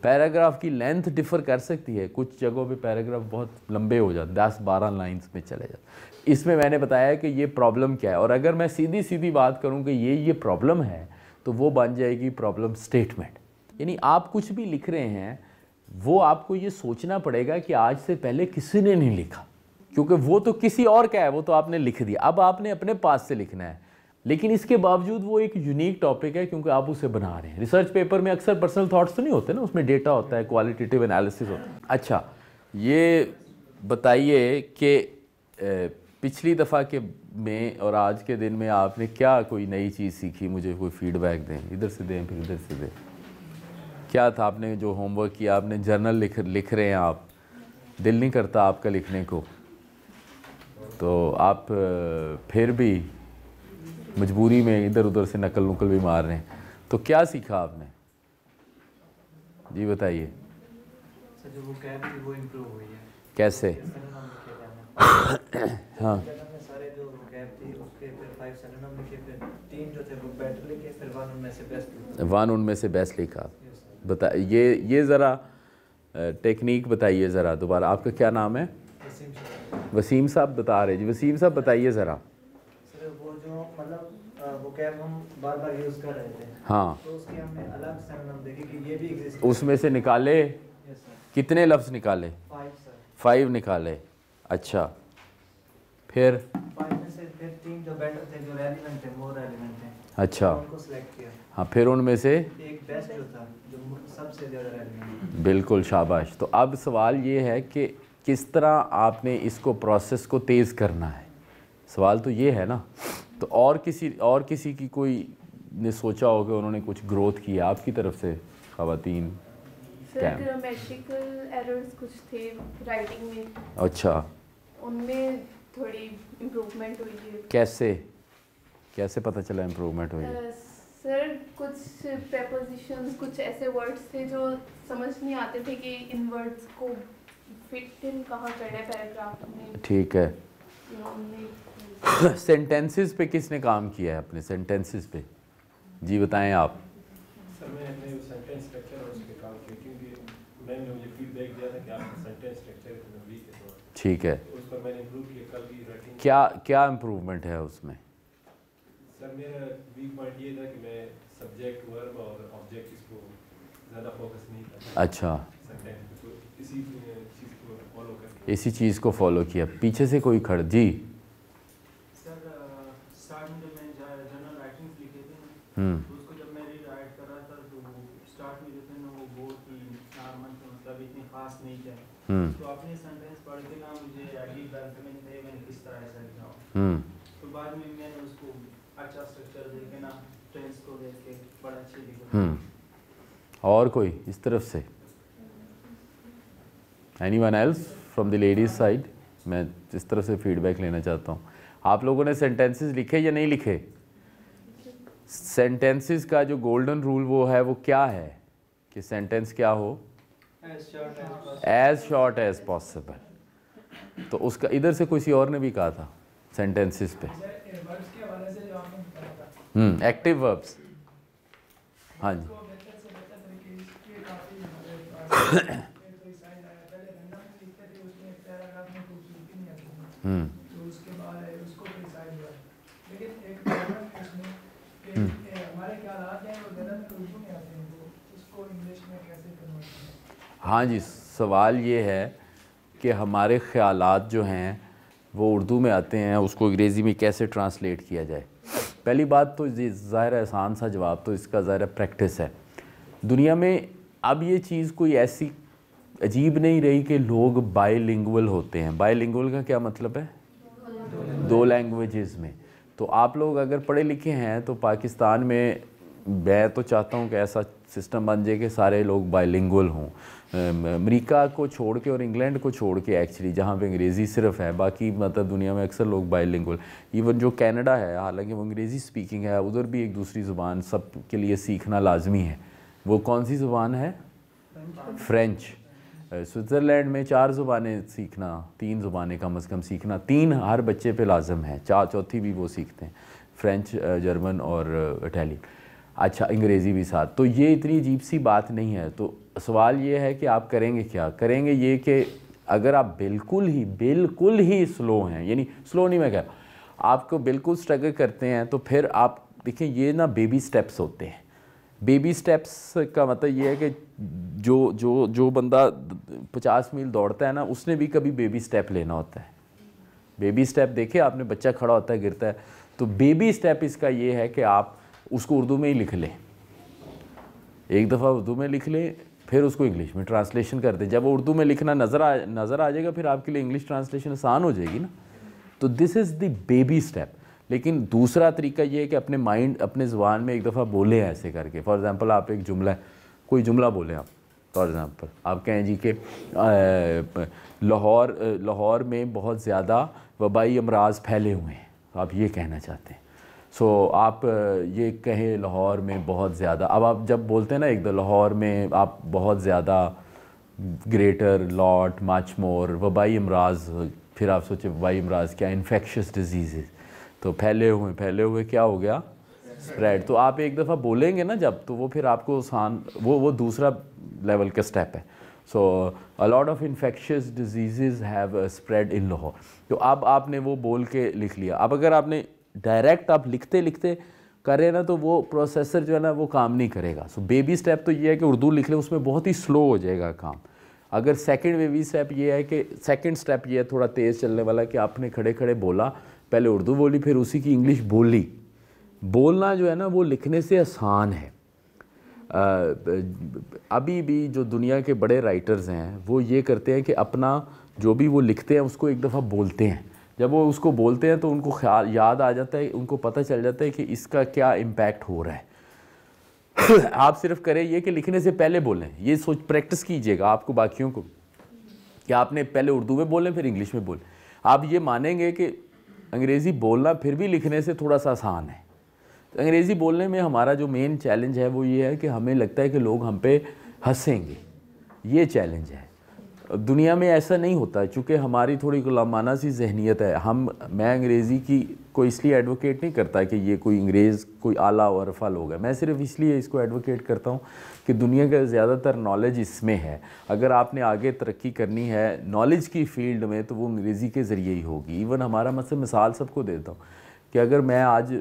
Paragraph की length differ कर सकती है, कुछ जगहों पे पैराग्राफ बहुत लंबे हो जाते, 10-12 लाइंस में चले जाते। इसमें मैंने बताया कि ये प्रॉब्लम क्या है, और अगर मैं सीधी सीधी बात करूँ कि ये प्रॉब्लम है, तो वो बन जाएगी प्रॉब्लम स्टेटमेंट। यानी आप कुछ भी लिख रहे हैं, वो आपको ये सोचना पड़ेगा कि आज से पहले किसी ने नहीं लिखा, क्योंकि वो तो किसी और का है, वो तो आपने लिख दिया, अब आपने अपने पास से लिखना है। लेकिन इसके बावजूद वो एक यूनिक टॉपिक है, क्योंकि आप उसे बना रहे हैं। रिसर्च पेपर में अक्सर पर्सनल थॉट्स तो नहीं होते ना, उसमें डेटा होता है, क्वालिटेटिव एनालिसिस होता है। अच्छा, ये बताइए कि पिछली दफ़ा के में और आज के दिन में आपने क्या कोई नई चीज़ सीखी, मुझे कोई फीडबैक दें, इधर से दें फिर इधर से दें। क्या था आपने जो होमवर्क किया, आपने जर्नल लिख रहे हैं आप, दिल नहीं करता आपका लिखने को, तो आप फिर भी मजबूरी में इधर उधर से नकल नुकल भी मार रहे हैं, तो क्या सीखा आपने, जी बताइए। जो वो कैब थी वो इम्प्रूव हुई है। कैसे? हाँ, सारे जो कैब थी उसके फिर 5 सिनोनिम लिखे, फिर 3 जो थे वो बेटर लिखे, फिर 1 उनमें से बेस्ट लिखा। 1 उनमें से बेस्ट लिखा। बता ये ज़रा टेक्निक बताइए ज़रा दोबारा। आपका क्या नाम है? वसीम साहब बता रहे जी। वसीम साहब बताइए ज़रा। सर वो जो मतलब वो कैब हम बार बार यूज़ कर रहे थे, हाँ, तो उसकी हमने अलग सिनोनिम देखे कि ये भी एग्जिस्ट, उसमें से निकाले कितने लफ्ज़ निकाले? 5 सर। 5 निकाले। अच्छा, फिर 5 में से फिर 3 जो बेटर थे, जो रेलिवेंट थे, मोर रेलिवेंट थे, अच्छा, उनको सिलेक्ट किया। हाँ, फिर उनमें से एक बेस्ट जो था, जो सबसे ज़्यादा रेलिवेंट। बिल्कुल, शाबाश। तो अब सवाल ये है कि किस तरह आपने इसको प्रोसेस को तेज़ करना है, सवाल तो ये है ना। तो और किसी की कोई ने सोचा हो कि उन्होंने कुछ ग्रोथ की है आपकी तरफ से, ख़वातीन? सर ग्रामेटिकल एरर्स कुछ थे राइटिंग में, अच्छा, उनमें थोड़ी इम्प्रूवमेंट हुई है। कैसे पता चला इम्प्रूवमेंट हुई है? सर कुछ प्रेपोजिशंस, कुछ ऐसे वर्ड्स थे जो समझ नहीं आते थे कि इन वर्ड्स को फिट इन कहाँ करना है पैराग्राफ में। ठीक है। सेंटेंसेस पे किसने काम किया है अपने सेंटेंसेस पे? जी बताएं आप। सर मैंने सेंटेंस स्ट्रक्चर और उस पे काम किया, क्योंकि मैंने मुझे फीडबैक दिया था कि आपका सेंटेंस स्ट्रक्चर वीक है, तो ठीक है, उस पर मैंने इंप्रूव किया। कल की राइटिंग क्या इम्प्रूवमेंट है उसमें? सर मेरा वीक पॉइंट ये था कि मैं सब्जेक्ट, वर्ब और ऑब्जेक्ट इसको ज़्यादा फोकस नहीं करता। अच्छा, सेंटेंस में, तो इसी चीज़ को फॉलो करके इसी चीज़ को फॉलो किया। पीछे से कोई खड़ जी। सर स्टार्ट में जब मैंने जनरल राइटिंग्स लिखे थे ना, तो उसको जब मैं रीराइट कर रहा था, तो स्टार्ट में जो थे ना वो बहुत ही नॉर्मल थे, मतलब इतने खास नहीं थे। तो अपने सेंटेंस पढ़ के ना मुझे अजीब लगा कि मैंने किस तरह ऐसा लिखा हो। तो बाद में मैंने उसको अच्छा स्ट्रक्चर देके ना, टेंस को देख के बड़ा अच्छे लिखा। और कोई इस तरफ से? Anyone else from the ladies side? मैं इस तरफ से फीडबैक लेना चाहता हूँ। आप लोगों ने सेंटेंसेस लिखे या नहीं लिखे? सेंटेंसेस का जो गोल्डन रूल वो है, वो क्या है कि सेंटेंस क्या हो? As short as possible. तो उसका इधर से किसी और ने भी कहा था सेंटेंसेस पे। एक्टिव वर्ब्स, हाँ जी। हाँ जी, सवाल ये है कि हमारे ख़यालात जो हैं वो उर्दू में आते हैं, उसको अंग्रेज़ी में कैसे ट्रांसलेट किया जाए। पहली बात तो ज़ाहिर आसान सा जवाब तो इसका ज़ाहिर प्रैक्टिस है। दुनिया में अब ये चीज़ कोई ऐसी अजीब नहीं रही कि लोग बायलिंगुअल होते हैं। बायलिंगुअल का क्या मतलब है? 2 लैंग्वेजेस में। तो आप लोग अगर पढ़े लिखे हैं तो पाकिस्तान में मैं तो चाहता हूँ कि ऐसा सिस्टम बन जाए कि सारे लोग बायलिंगुअल हों। अमेरिका को छोड़ के और इंग्लैंड को छोड़ के एक्चुअली, जहाँ पे अंग्रेज़ी सिर्फ है, बाकी मतलब दुनिया में अक्सर लोग बायलिंगुअल। इवन जो कनाडा है, हालांकि वो अंग्रेज़ी स्पीकिंग है, उधर भी एक दूसरी ज़ुबान सब के लिए सीखना लाजमी है। वो कौन सी ज़ुबान है? फ्रेंच। स्विट्ज़रलैंड में 4 ज़ुबानें सीखना, 3 ज़ुबानें कम से कम सीखना, 3 हर बच्चे पे लाजम है, चौथी भी वो सीखते हैं, फ्रेंच, जर्मन और इटालियन। अच्छा, अंग्रेज़ी भी साथ। तो ये इतनी अजीब सी बात नहीं है। तो सवाल ये है कि आप करेंगे क्या, करेंगे ये कि अगर आप बिल्कुल ही स्लो हैं, यानी स्लो नहीं मैं कह रहा, आपको बिल्कुल स्ट्रगल करते हैं, तो फिर आप देखिए ये ना बेबी स्टेप्स होते हैं। बेबी स्टेप्स का मतलब ये है कि जो बंदा 50 मील दौड़ता है ना, उसने भी कभी बेबी स्टेप लेना होता है। बेबी स्टेप देखिए आपने, बच्चा खड़ा होता है, गिरता है, तो बेबी स्टेप इसका ये है कि आप उसको उर्दू में ही लिख लें, एक दफ़ा उर्दू में लिख लें, फिर उसको इंग्लिश में ट्रांसलेशन कर दें। जब वो उर्दू में लिखना नज़र आ जाएगा, फिर आपके लिए इंग्लिश ट्रांसलेशन आसान हो जाएगी ना। तो this is the baby step. लेकिन दूसरा तरीका ये है कि अपने माइंड, अपने ज़ुबान में एक दफ़ा बोलें ऐसे करके। फॉर एग्ज़ाम्पल आप एक जुमला, कोई जुमला बोलें आप, फॉर एग्ज़ाम्पल आप कहें जी कि लाहौर में बहुत ज़्यादा वबाई अमराज फैले हुए हैं, तो आप ये कहना चाहते हैं। सो आप ये कहें लाहौर में बहुत ज़्यादा, अब आप जब बोलते हैं ना एक दो लाहौर में आप बहुत ज़्यादा, ग्रेटर, लॉट, मच मोर, वबाई अमराज, फिर आप सोचें वबाई अमराज क्या, इन्फेक्शस डिजीज़, तो फैले हुए क्या हो गया, स्प्रेड। तो आप एक दफ़ा बोलेंगे ना जब, तो वो फिर आपको आसान, वो दूसरा लेवल का स्टेप है। So a lot of infectious disease have spread in Lahore. तो अब आपने वो बोल के लिख लिया। अब अगर आपने डायरेक्ट आप लिखते लिखते करें ना, तो वो प्रोसेसर जो है ना वो काम नहीं करेगा। सो बेबी स्टेप तो ये है कि उर्दू लिख लें, उसमें बहुत ही स्लो हो जाएगा काम। अगर सेकंड बेबी स्टेप ये है कि सेकंड स्टेप ये है थोड़ा तेज़ चलने वाला, कि आपने खड़े खड़े बोला, पहले उर्दू बोली, फिर उसी की इंग्लिश बोली। बोलना जो है ना वो लिखने से आसान है। अभी भी जो दुनिया के बड़े राइटर्स हैं वो ये करते हैं कि अपना जो भी वो लिखते हैं उसको एक दफ़ा बोलते हैं। जब वो उसको बोलते हैं तो उनको ख्याल याद आ जाता है, उनको पता चल जाता है कि इसका क्या इम्पैक्ट हो रहा है। आप सिर्फ करें ये कि लिखने से पहले बोलें, ये सोच प्रैक्टिस कीजिएगा आपको बाकियों को, कि आपने पहले उर्दू में बोलें फिर इंग्लिश में बोलें। आप ये मानेंगे कि अंग्रेज़ी बोलना फिर भी लिखने से थोड़ा सा आसान है। तो अंग्रेज़ी बोलने में हमारा जो मेन चैलेंज है वो ये है कि हमें लगता है कि लोग हम पे हंसेंगे, ये चैलेंज है। दुनिया में ऐसा नहीं होता, चूँकि हमारी थोड़ी गुलामाना सी जहनीत है। मैं अंग्रेज़ी की को इसलिए एडवोकेट नहीं करता कि ये कोई अंग्रेज़ कोई आला और रफ़ा लोग है। मैं सिर्फ इसलिए इसको एडवोकेट करता हूँ कि दुनिया का ज़्यादातर नॉलेज इसमें है। अगर आपने आगे तरक्की करनी है नॉलेज की फ़ील्ड में, तो वो अंग्रेज़ी के ज़रिए ही होगी। इवन हमारा मिसाल सबको देता हूँ कि अगर मैं आज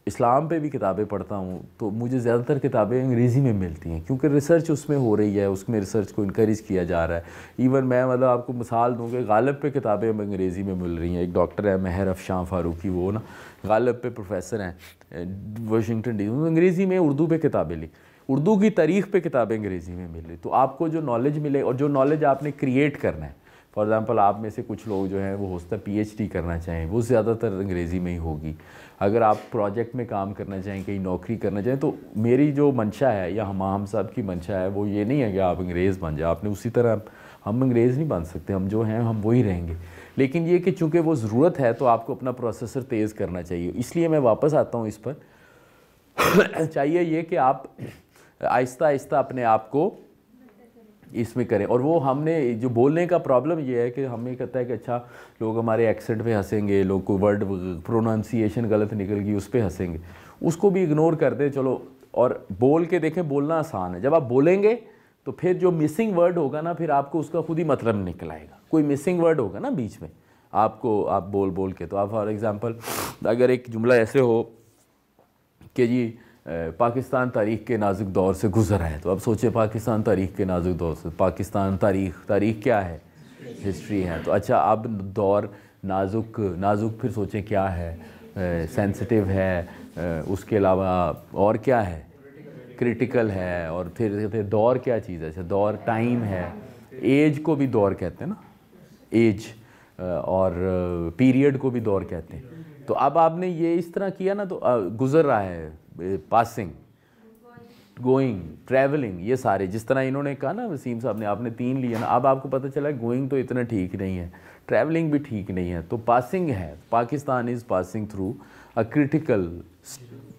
इस्लाम पे भी किताबें पढ़ता हूँ तो मुझे ज़्यादातर किताबें अंग्रेज़ी में मिलती हैं, क्योंकि रिसर्च उसमें हो रही है, उसमें रिसर्च को इनकरेज किया जा रहा है। इवन मैं आपको मिसाल दूँ कि गालिब पे किताबें अंग्रेज़ी में मिल रही हैं। एक डॉक्टर है महर अफशान फ़ारूकी, वो ना गालिब पे प्रोफेसर हैं वाशिंगटन डी, अंग्रेज़ी में उर्दू पे किताबें ली, उर्दू की तारीख़ पे किताबें अंग्रेज़ी में मिल रही। तो आपको जो नॉलेज मिले और जो नॉलेज आपने क्रिएट करना है, फॉर एग्ज़ाम्पल आप में से कुछ लोग जो हैं वो हो सकता है PhD करना चाहें, वो ज़्यादातर अंग्रेज़ी में ही होगी। अगर आप प्रोजेक्ट में काम करना चाहें, कहीं नौकरी करना चाहें, तो मेरी जो मंशा है या हम साहब की मंशा है वो ये नहीं है कि आप अंग्रेज़ बन जाए। आपने उसी तरह, हम अंग्रेज़ नहीं बन सकते, हम जो हैं हम वही रहेंगे। लेकिन ये कि चूँकि वो ज़रूरत है तो आपको अपना प्रोसेसर तेज़ करना चाहिए। इसलिए मैं वापस आता हूँ इस पर। चाहिए ये कि आप आहिस्ता आहिस्ता अपने आप को इसमें करें। और वो हमने जो बोलने का प्रॉब्लम ये है कि हमें कहता है कि अच्छा लोग हमारे एक्सेंट पे हंसेंगे, लोग को वर्ड प्रोनाउंसिएशन गलत निकल गई उस पर हंसेंगे, उसको भी इग्नोर कर दें चलो, और बोल के देखें। बोलना आसान है, जब आप बोलेंगे तो फिर जो मिसिंग वर्ड होगा ना, फिर आपको उसका खुद ही मतलब निकल आएगा। कोई मिसिंग वर्ड होगा ना बीच में, आपको आप बोल के, तो आप फॉर एग्ज़ाम्पल अगर एक जुमला ऐसे हो कि जी पाकिस्तान तारीख़ के नाजुक दौर से गुज़रा है, तो अब सोचे पाकिस्तान तारीख़ के नाजुक दौर से, पाकिस्तान तारीख़ क्या है, हिस्ट्री है। तो अच्छा अब दौर नाजुक फिर सोचें क्या है, सेंसिटिव है, उसके अलावा और क्या है, क्रिटिकल है, और फिर दौर क्या चीज़ है, अच्छा दौर टाइम है, एज को भी दौर कहते हैं ना, एज, और पीरियड को भी दौर कहते हैं। तो अब आपने ये इस तरह किया ना, तो गुज़र रहा है, पासिंग, गोइंग, ट्रैवलिंग, ये सारे जिस तरह इन्होंने कहा ना वसीम साहब ने, आपने 3 लिया ना। अब आपको पता चला गोइंग तो इतना ठीक नहीं है, ट्रैवलिंग भी ठीक नहीं है, तो पासिंग है। Pakistan is passing through a critical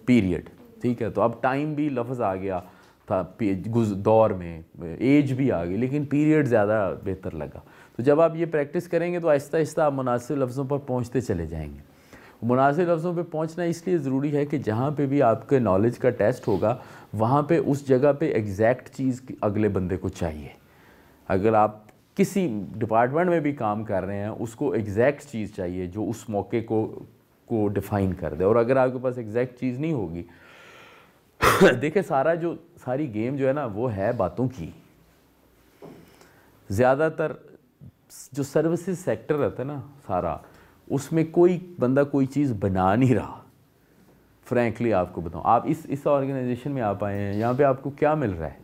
period, ठीक है। तो अब टाइम भी लफ्ज़ आ गया था दौर में, एज भी आ गई, लेकिन पीरियड ज़्यादा बेहतर लगा। तो जब आप ये प्रैक्टिस करेंगे तो आहिस्ता आहिस्ता आप मुनासिब लफ्ज़ों पर पहुँचते चले जाएंगे। मुनासिब लफ्ज़ों पे पहुंचना इसलिए ज़रूरी है कि जहाँ पे भी आपके नॉलेज का टेस्ट होगा वहाँ पे उस जगह पे एग्जैक्ट चीज़ अगले बंदे को चाहिए। अगर आप किसी डिपार्टमेंट में भी काम कर रहे हैं उसको एग्जैक्ट चीज़ चाहिए जो उस मौके को डिफ़ाइन कर दे। और अगर आपके पास एग्जैक्ट चीज़ नहीं होगी देखिए सारी गेम जो है ना वो है बातों की। ज़्यादातर जो सर्विसेज सेक्टर रहता है ना सारा, उसमें कोई बंदा कोई चीज़ बना नहीं रहा। फ्रैंकली आपको बताऊं, आप इस ऑर्गेनाइजेशन में आप आए हैं, यहाँ पे आपको क्या मिल रहा है?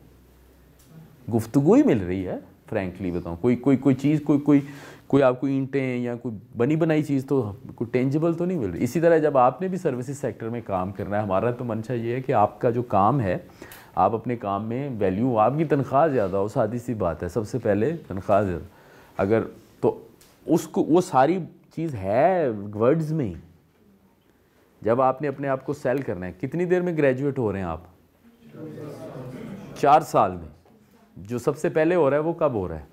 गुफ्तगू ही मिल रही है। फ्रैंकली बताऊं, कोई चीज़ कोई आपको ईंटें या कोई बनी बनाई चीज़ तो कोई टेंजिबल तो नहीं मिल रही। इसी तरह जब आपने भी सर्विसेज सेक्टर में काम करना है, हमारा तो मंशा ये है कि आपका जो काम है आप अपने काम में वैल्यू, आपकी तनख्वाह ज़्यादा हो, सादी सी बात है, सबसे पहले तनख्वाह ज़्यादा, अगर तो उसको वो सारी चीज़ है वर्ड्स में ही। जब आपने अपने आप को सेल करना है, कितनी देर में ग्रेजुएट हो रहे हैं आप? 4 साल में। जो सबसे पहले हो रहा है वो कब हो रहा है?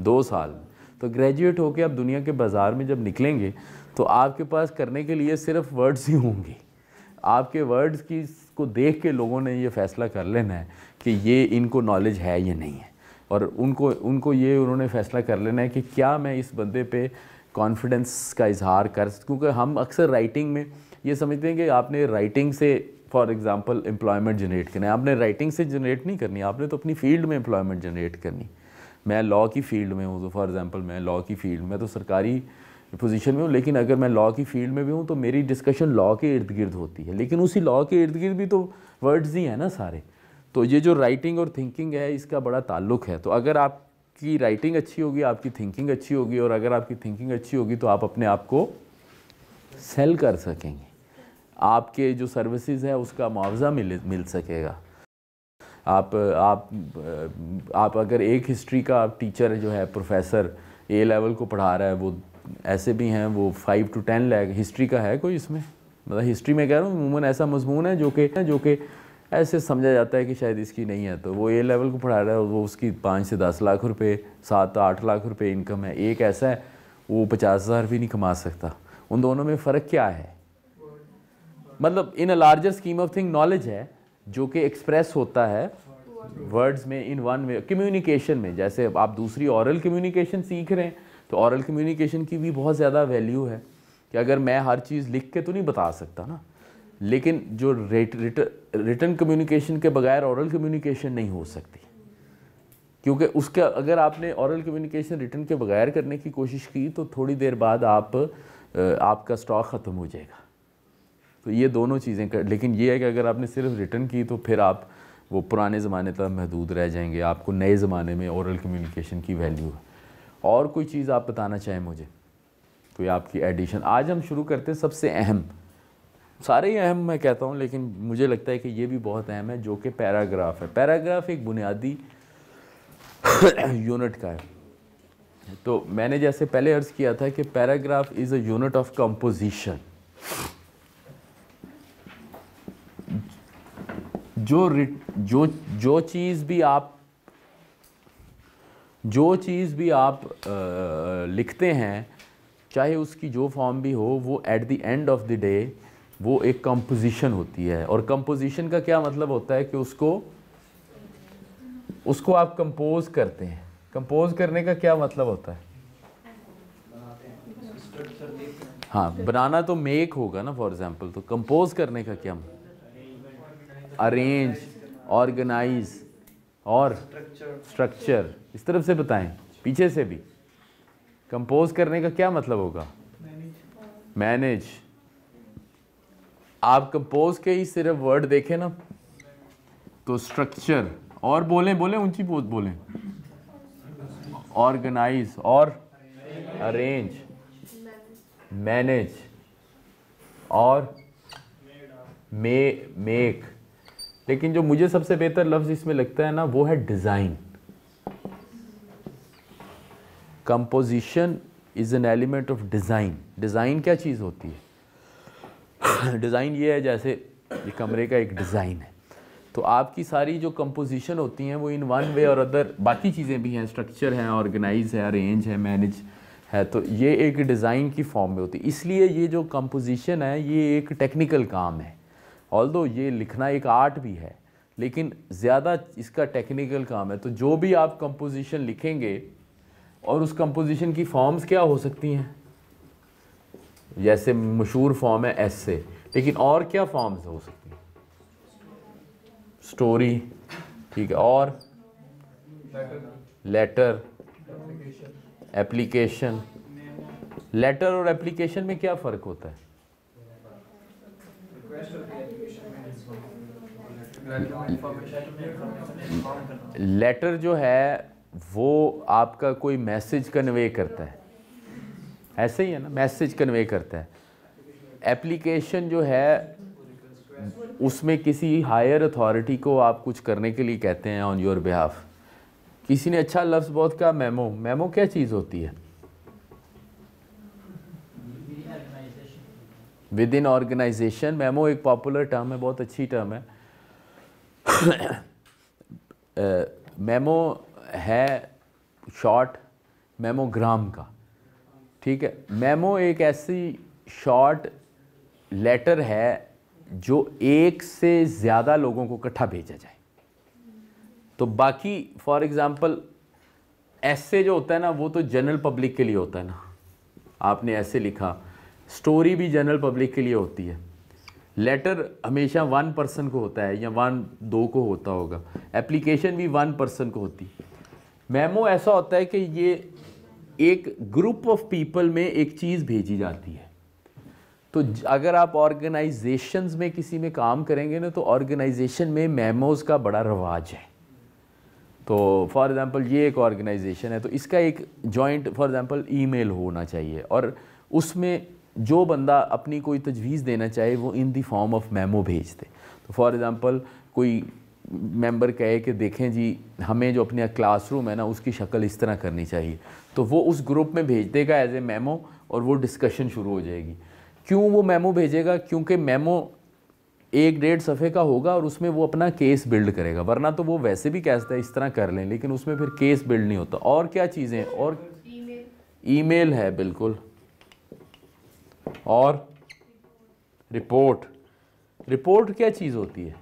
2 साल में। तो ग्रेजुएट होके आप दुनिया के बाज़ार में जब निकलेंगे तो आपके पास करने के लिए सिर्फ वर्ड्स ही होंगे। आपके वर्ड्स को देख के लोगों ने ये फ़ैसला कर लेना है कि ये इनको नॉलेज है या नहीं है, और उनको ये उन्होंने फ़ैसला कर लेना है कि क्या मैं इस बंदे पे कॉन्फिडेंस का इजहार कर, क्योंकि हम अक्सर राइटिंग में ये समझते हैं कि आपने राइटिंग से फॉर एग्जांपल एम्प्लॉयमेंट जनरेट करना है। आपने राइटिंग से जनरेट नहीं करनी, आपने तो अपनी फील्ड में एम्प्लॉयमेंट जनरेट करनी। मैं लॉ की फील्ड में हूँ तो फॉर एग्जांपल मैं लॉ की फील्ड में तो सरकारी पोजीशन में हूँ, लेकिन अगर मैं लॉ की फील्ड में भी हूँ तो मेरी डिस्कशन लॉ के इर्द गिर्द होती है, लेकिन उसी लॉ के इर्द गिर्द भी तो वर्ड्स ही हैं ना सारे। तो ये जो राइटिंग और थिंकिंग है इसका बड़ा ताल्लुक है। तो अगर आपकी राइटिंग अच्छी होगी, आपकी थिंकिंग अच्छी होगी, और अगर आपकी थिंकिंग अच्छी होगी तो आप अपने आप को सेल कर सकेंगे, आपके जो सर्विसेज है उसका मुआवजा मिल सकेगा। आप अगर एक हिस्ट्री का टीचर जो है, प्रोफेसर ए लेवल को पढ़ा रहा है, वो ऐसे भी हैं वो 5 to 10 लाख हिस्ट्री का है कोई इसमें, मतलब हिस्ट्री में कह रहा हूँ अमूमन ऐसा मजमून है जो कि ऐसे समझा जाता है कि शायद इसकी नहीं है, तो वो ए लेवल को पढ़ा रहा है, वो उसकी 5 से 10 लाख रुपए, 7-8 लाख रुपए इनकम है। एक ऐसा है वो 50,000 भी नहीं कमा सकता। उन दोनों में फ़र्क क्या है? मतलब in a larger scheme of thing knowledge है जो कि एक्सप्रेस होता है वर्ड्स में इन वन वे। कम्युनिकेशन में जैसे आप दूसरी ऑरल कम्युनिकेशन सीख रहे हैं तो ऑरल कम्युनिकेशन की भी बहुत ज़्यादा वैल्यू है कि अगर मैं हर चीज़ लिख के तो नहीं बता सकता ना, लेकिन जो रिटन कम्युनिकेशन के बगैर ऑरल कम्युनिकेशन नहीं हो सकती, क्योंकि उसका अगर आपने ऑरल कम्युनिकेशन रिटन के बगैर करने की कोशिश की तो थोड़ी देर बाद आपका स्टॉक ख़त्म हो जाएगा। तो ये दोनों चीज़ें लेकिन ये है कि अगर आपने सिर्फ रिटन की तो फिर आप वो पुराने ज़माने तक महदूद रह जाएंगे। आपको नए ज़माने में ओरल कम्युनिकेशन की वैल्यू है। और कोई चीज़ आप बताना चाहें मुझे, कोई आपकी एडिशन? आज हम शुरू करते हैं सबसे अहम, सारे ही अहम मैं कहता हूँ, लेकिन मुझे लगता है कि ये भी बहुत अहम है, जो कि पैराग्राफ है। पैराग्राफ एक बुनियादी यूनिट का है। तो मैंने जैसे पहले अर्ज़ किया था कि paragraph is a unit of composition. जो चीज़ भी आप लिखते हैं, चाहे उसकी जो फॉर्म भी हो, वो at the end of the day वो एक कंपोजिशन होती है। और कंपोजिशन का क्या मतलब होता है कि उसको आप कंपोज करते हैं। कंपोज करने का क्या मतलब होता है? हाँ, बनाना तो मेक होगा ना फॉर एग्जांपल, तो कंपोज करने का क्या? अरेंज, ऑर्गेनाइज और स्ट्रक्चर। इस तरफ से बताएं, पीछे से भी। कंपोज करने का क्या मतलब होगा? मैनेज। आप कंपोज के ही सिर्फ वर्ड देखें ना तो स्ट्रक्चर, और बोलें ऊंची बोलें, ऑर्गेनाइज और अरेंज, मैनेज और मेक। लेकिन जो मुझे सबसे बेहतर लफ्ज़ इसमें लगता है ना वो है design. Composition is an element of design. Design क्या चीज़ होती है? डिज़ाइन ये है जैसे ये कमरे का एक डिज़ाइन है, तो आपकी सारी जो कंपोजिशन होती हैं वो इन वन वे और अदर, बाकी चीज़ें भी हैं, स्ट्रक्चर है, ऑर्गेनाइज है, अरेंज है, मैनेज है, तो ये एक डिज़ाइन की फॉर्म में होती है। इसलिए ये जो कंपोजिशन है ये एक टेक्निकल काम है, ऑल्दो ये लिखना एक आर्ट भी है, लेकिन ज़्यादा इसका टेक्निकल काम है। तो जो भी आप कंपोजिशन लिखेंगे और उस कंपोजिशन की फॉर्म्स क्या हो सकती हैं, जैसे मशहूर फॉर्म है एसे, लेकिन और क्या फॉर्म्स हो सकती हैं, स्टोरी, ठीक है, और लेटर, एप्लीकेशन। लेटर और एप्लीकेशन में क्या फ़र्क होता है? लेटर जो है वो आपका कोई मैसेज कन्वे करता है, ऐसे ही है ना, मैसेज कन्वे करता है। एप्लीकेशन जो है उसमें किसी हायर अथॉरिटी को आप कुछ करने के लिए कहते हैं ऑन योर बिहाफ। किसी ने अच्छा लफ्ज़ बहुत कहा, मेमो। मेमो क्या चीज़ होती है? Within organisation. मेमो एक पॉपुलर टर्म है, बहुत अच्छी टर्म है। मेमो है शॉर्ट मेमोग्राम का, ठीक है। मेमो एक ऐसी शॉर्ट लेटर है जो एक से ज़्यादा लोगों को इकट्ठा भेजा जाए। तो बाकी फॉर एग्ज़ाम्पल ऐसे जो होता है ना वो तो जनरल पब्लिक के लिए होता है ना, आपने ऐसे लिखा। स्टोरी भी जनरल पब्लिक के लिए होती है। लेटर हमेशा 1 पर्सन को होता है या 1-2 को होता होगा। एप्लीकेशन भी 1 पर्सन को होती है। मेमो ऐसा होता है कि ये एक ग्रुप ऑफ पीपल में एक चीज़ भेजी जाती है। तो अगर आप ऑर्गेनाइजेशंस में किसी में काम करेंगे ना, तो ऑर्गेनाइजेशन में मेमोज़ का बड़ा रवाज है। तो फॉर एग्ज़ाम्पल ये एक ऑर्गेनाइजेशन है, तो इसका एक जॉइंट फॉर एग्ज़ाम्पल ईमेल होना चाहिए, और उसमें जो बंदा अपनी कोई तजवीज़ देना चाहे वो इन दी फॉर्म ऑफ मेमो भेज दे। तो फॉर एग्ज़ाम्पल कोई मेंबर कहे कि देखें जी हमें जो अपने क्लासरूम है ना उसकी शक्ल इस तरह करनी चाहिए, तो वो उस ग्रुप में भेज देगा एज ए मेमो, और वो डिस्कशन शुरू हो जाएगी। क्यों वो मेमो भेजेगा? क्योंकि मेमो 1-1.5 सफ़े का होगा और उसमें वो अपना केस बिल्ड करेगा, वरना तो वो वैसे भी कहता है इस तरह कर लें, लेकिन उसमें फिर केस बिल्ड नहीं होता। और क्या चीज़ें? और ईमेल है, बिल्कुल, और रिपोर्ट। रिपोर्ट क्या चीज़ होती है?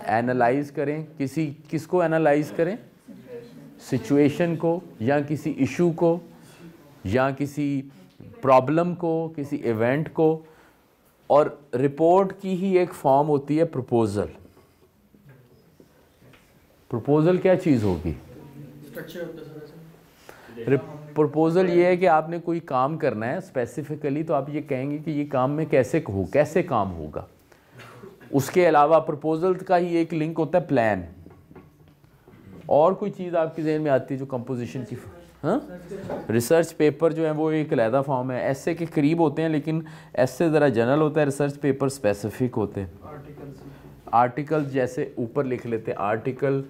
एनालाइज करें, किसको एनालाइज करें? सिचुएशन को, या किसी इशू को, या किसी प्रॉब्लम को, किसी इवेंट को। और रिपोर्ट की ही एक फॉर्म होती है प्रपोजल। प्रपोजल क्या चीज़ होगी? प्रपोजल ये है कि आपने कोई काम करना है स्पेसिफिकली, तो आप ये कहेंगे कि ये काम में कैसे काम होगा। उसके अलावा प्रपोजल का ही एक लिंक होता है प्लान। और कोई चीज़ आपके जहन में आती है जो कंपोजिशन की? हाँ, रिसर्च पेपर जो है वो एक अलहदा फॉर्म है। ऐसे के करीब होते हैं, लेकिन ऐसे ज़रा जनरल होता है, रिसर्च पेपर स्पेसिफिक होते हैं। आर्टिकल जैसे ऊपर लिख लेते हैं, आर्टिकल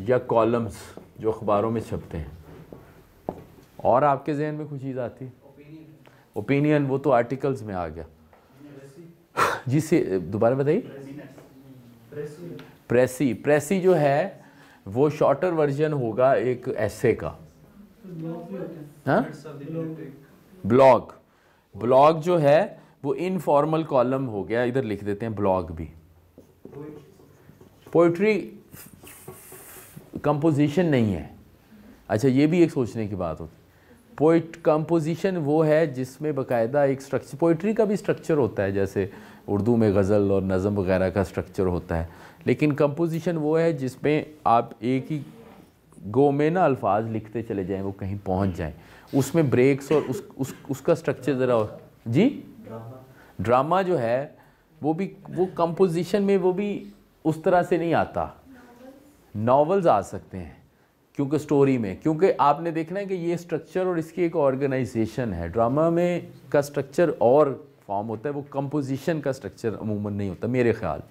या कॉलम्स जो अखबारों में छपते हैं। और आपके जहन में कोई चीज़ आती है? ओपिनियन, वो तो आर्टिकल्स में आ गया। जिसे दोबारा बताइए। प्रेसी जो है वो शॉर्टर वर्जन होगा एक ऐसे का। हाँ, ब्लॉग जो है वो इनफॉर्मल कॉलम हो गया, इधर लिख देते हैं ब्लॉग भी। पोइट्री कंपोजिशन नहीं है। अच्छा, ये भी एक सोचने की बात होती है। कंपोजिशन वो है जिसमें बाकायदा एक स्ट्रक्चर, पोइट्री का भी स्ट्रक्चर होता है, जैसे उर्दू में गज़ल और नज़म वगैरह का स्ट्रक्चर होता है, लेकिन कंपोजिशन वो है जिसमें आप एक ही गो में ना अल्फाज लिखते चले जाएं, वो कहीं पहुंच जाएं, उसमें ब्रेक्स और उसका स्ट्रक्चर ज़रा और जी। ड्रामा जो है वो कंपोजिशन में वो भी उस तरह से नहीं आता। नॉवेल्स आ सकते हैं क्योंकि स्टोरी में, क्योंकि आपने देखना है कि ये स्ट्रक्चर और इसकी एक ऑर्गेनाइजेशन है। ड्रामा में का स्ट्रक्चर और फॉर्म होता है, वो कंपोजिशन का स्ट्रक्चर अमूमन नहीं होता मेरे ख्याल।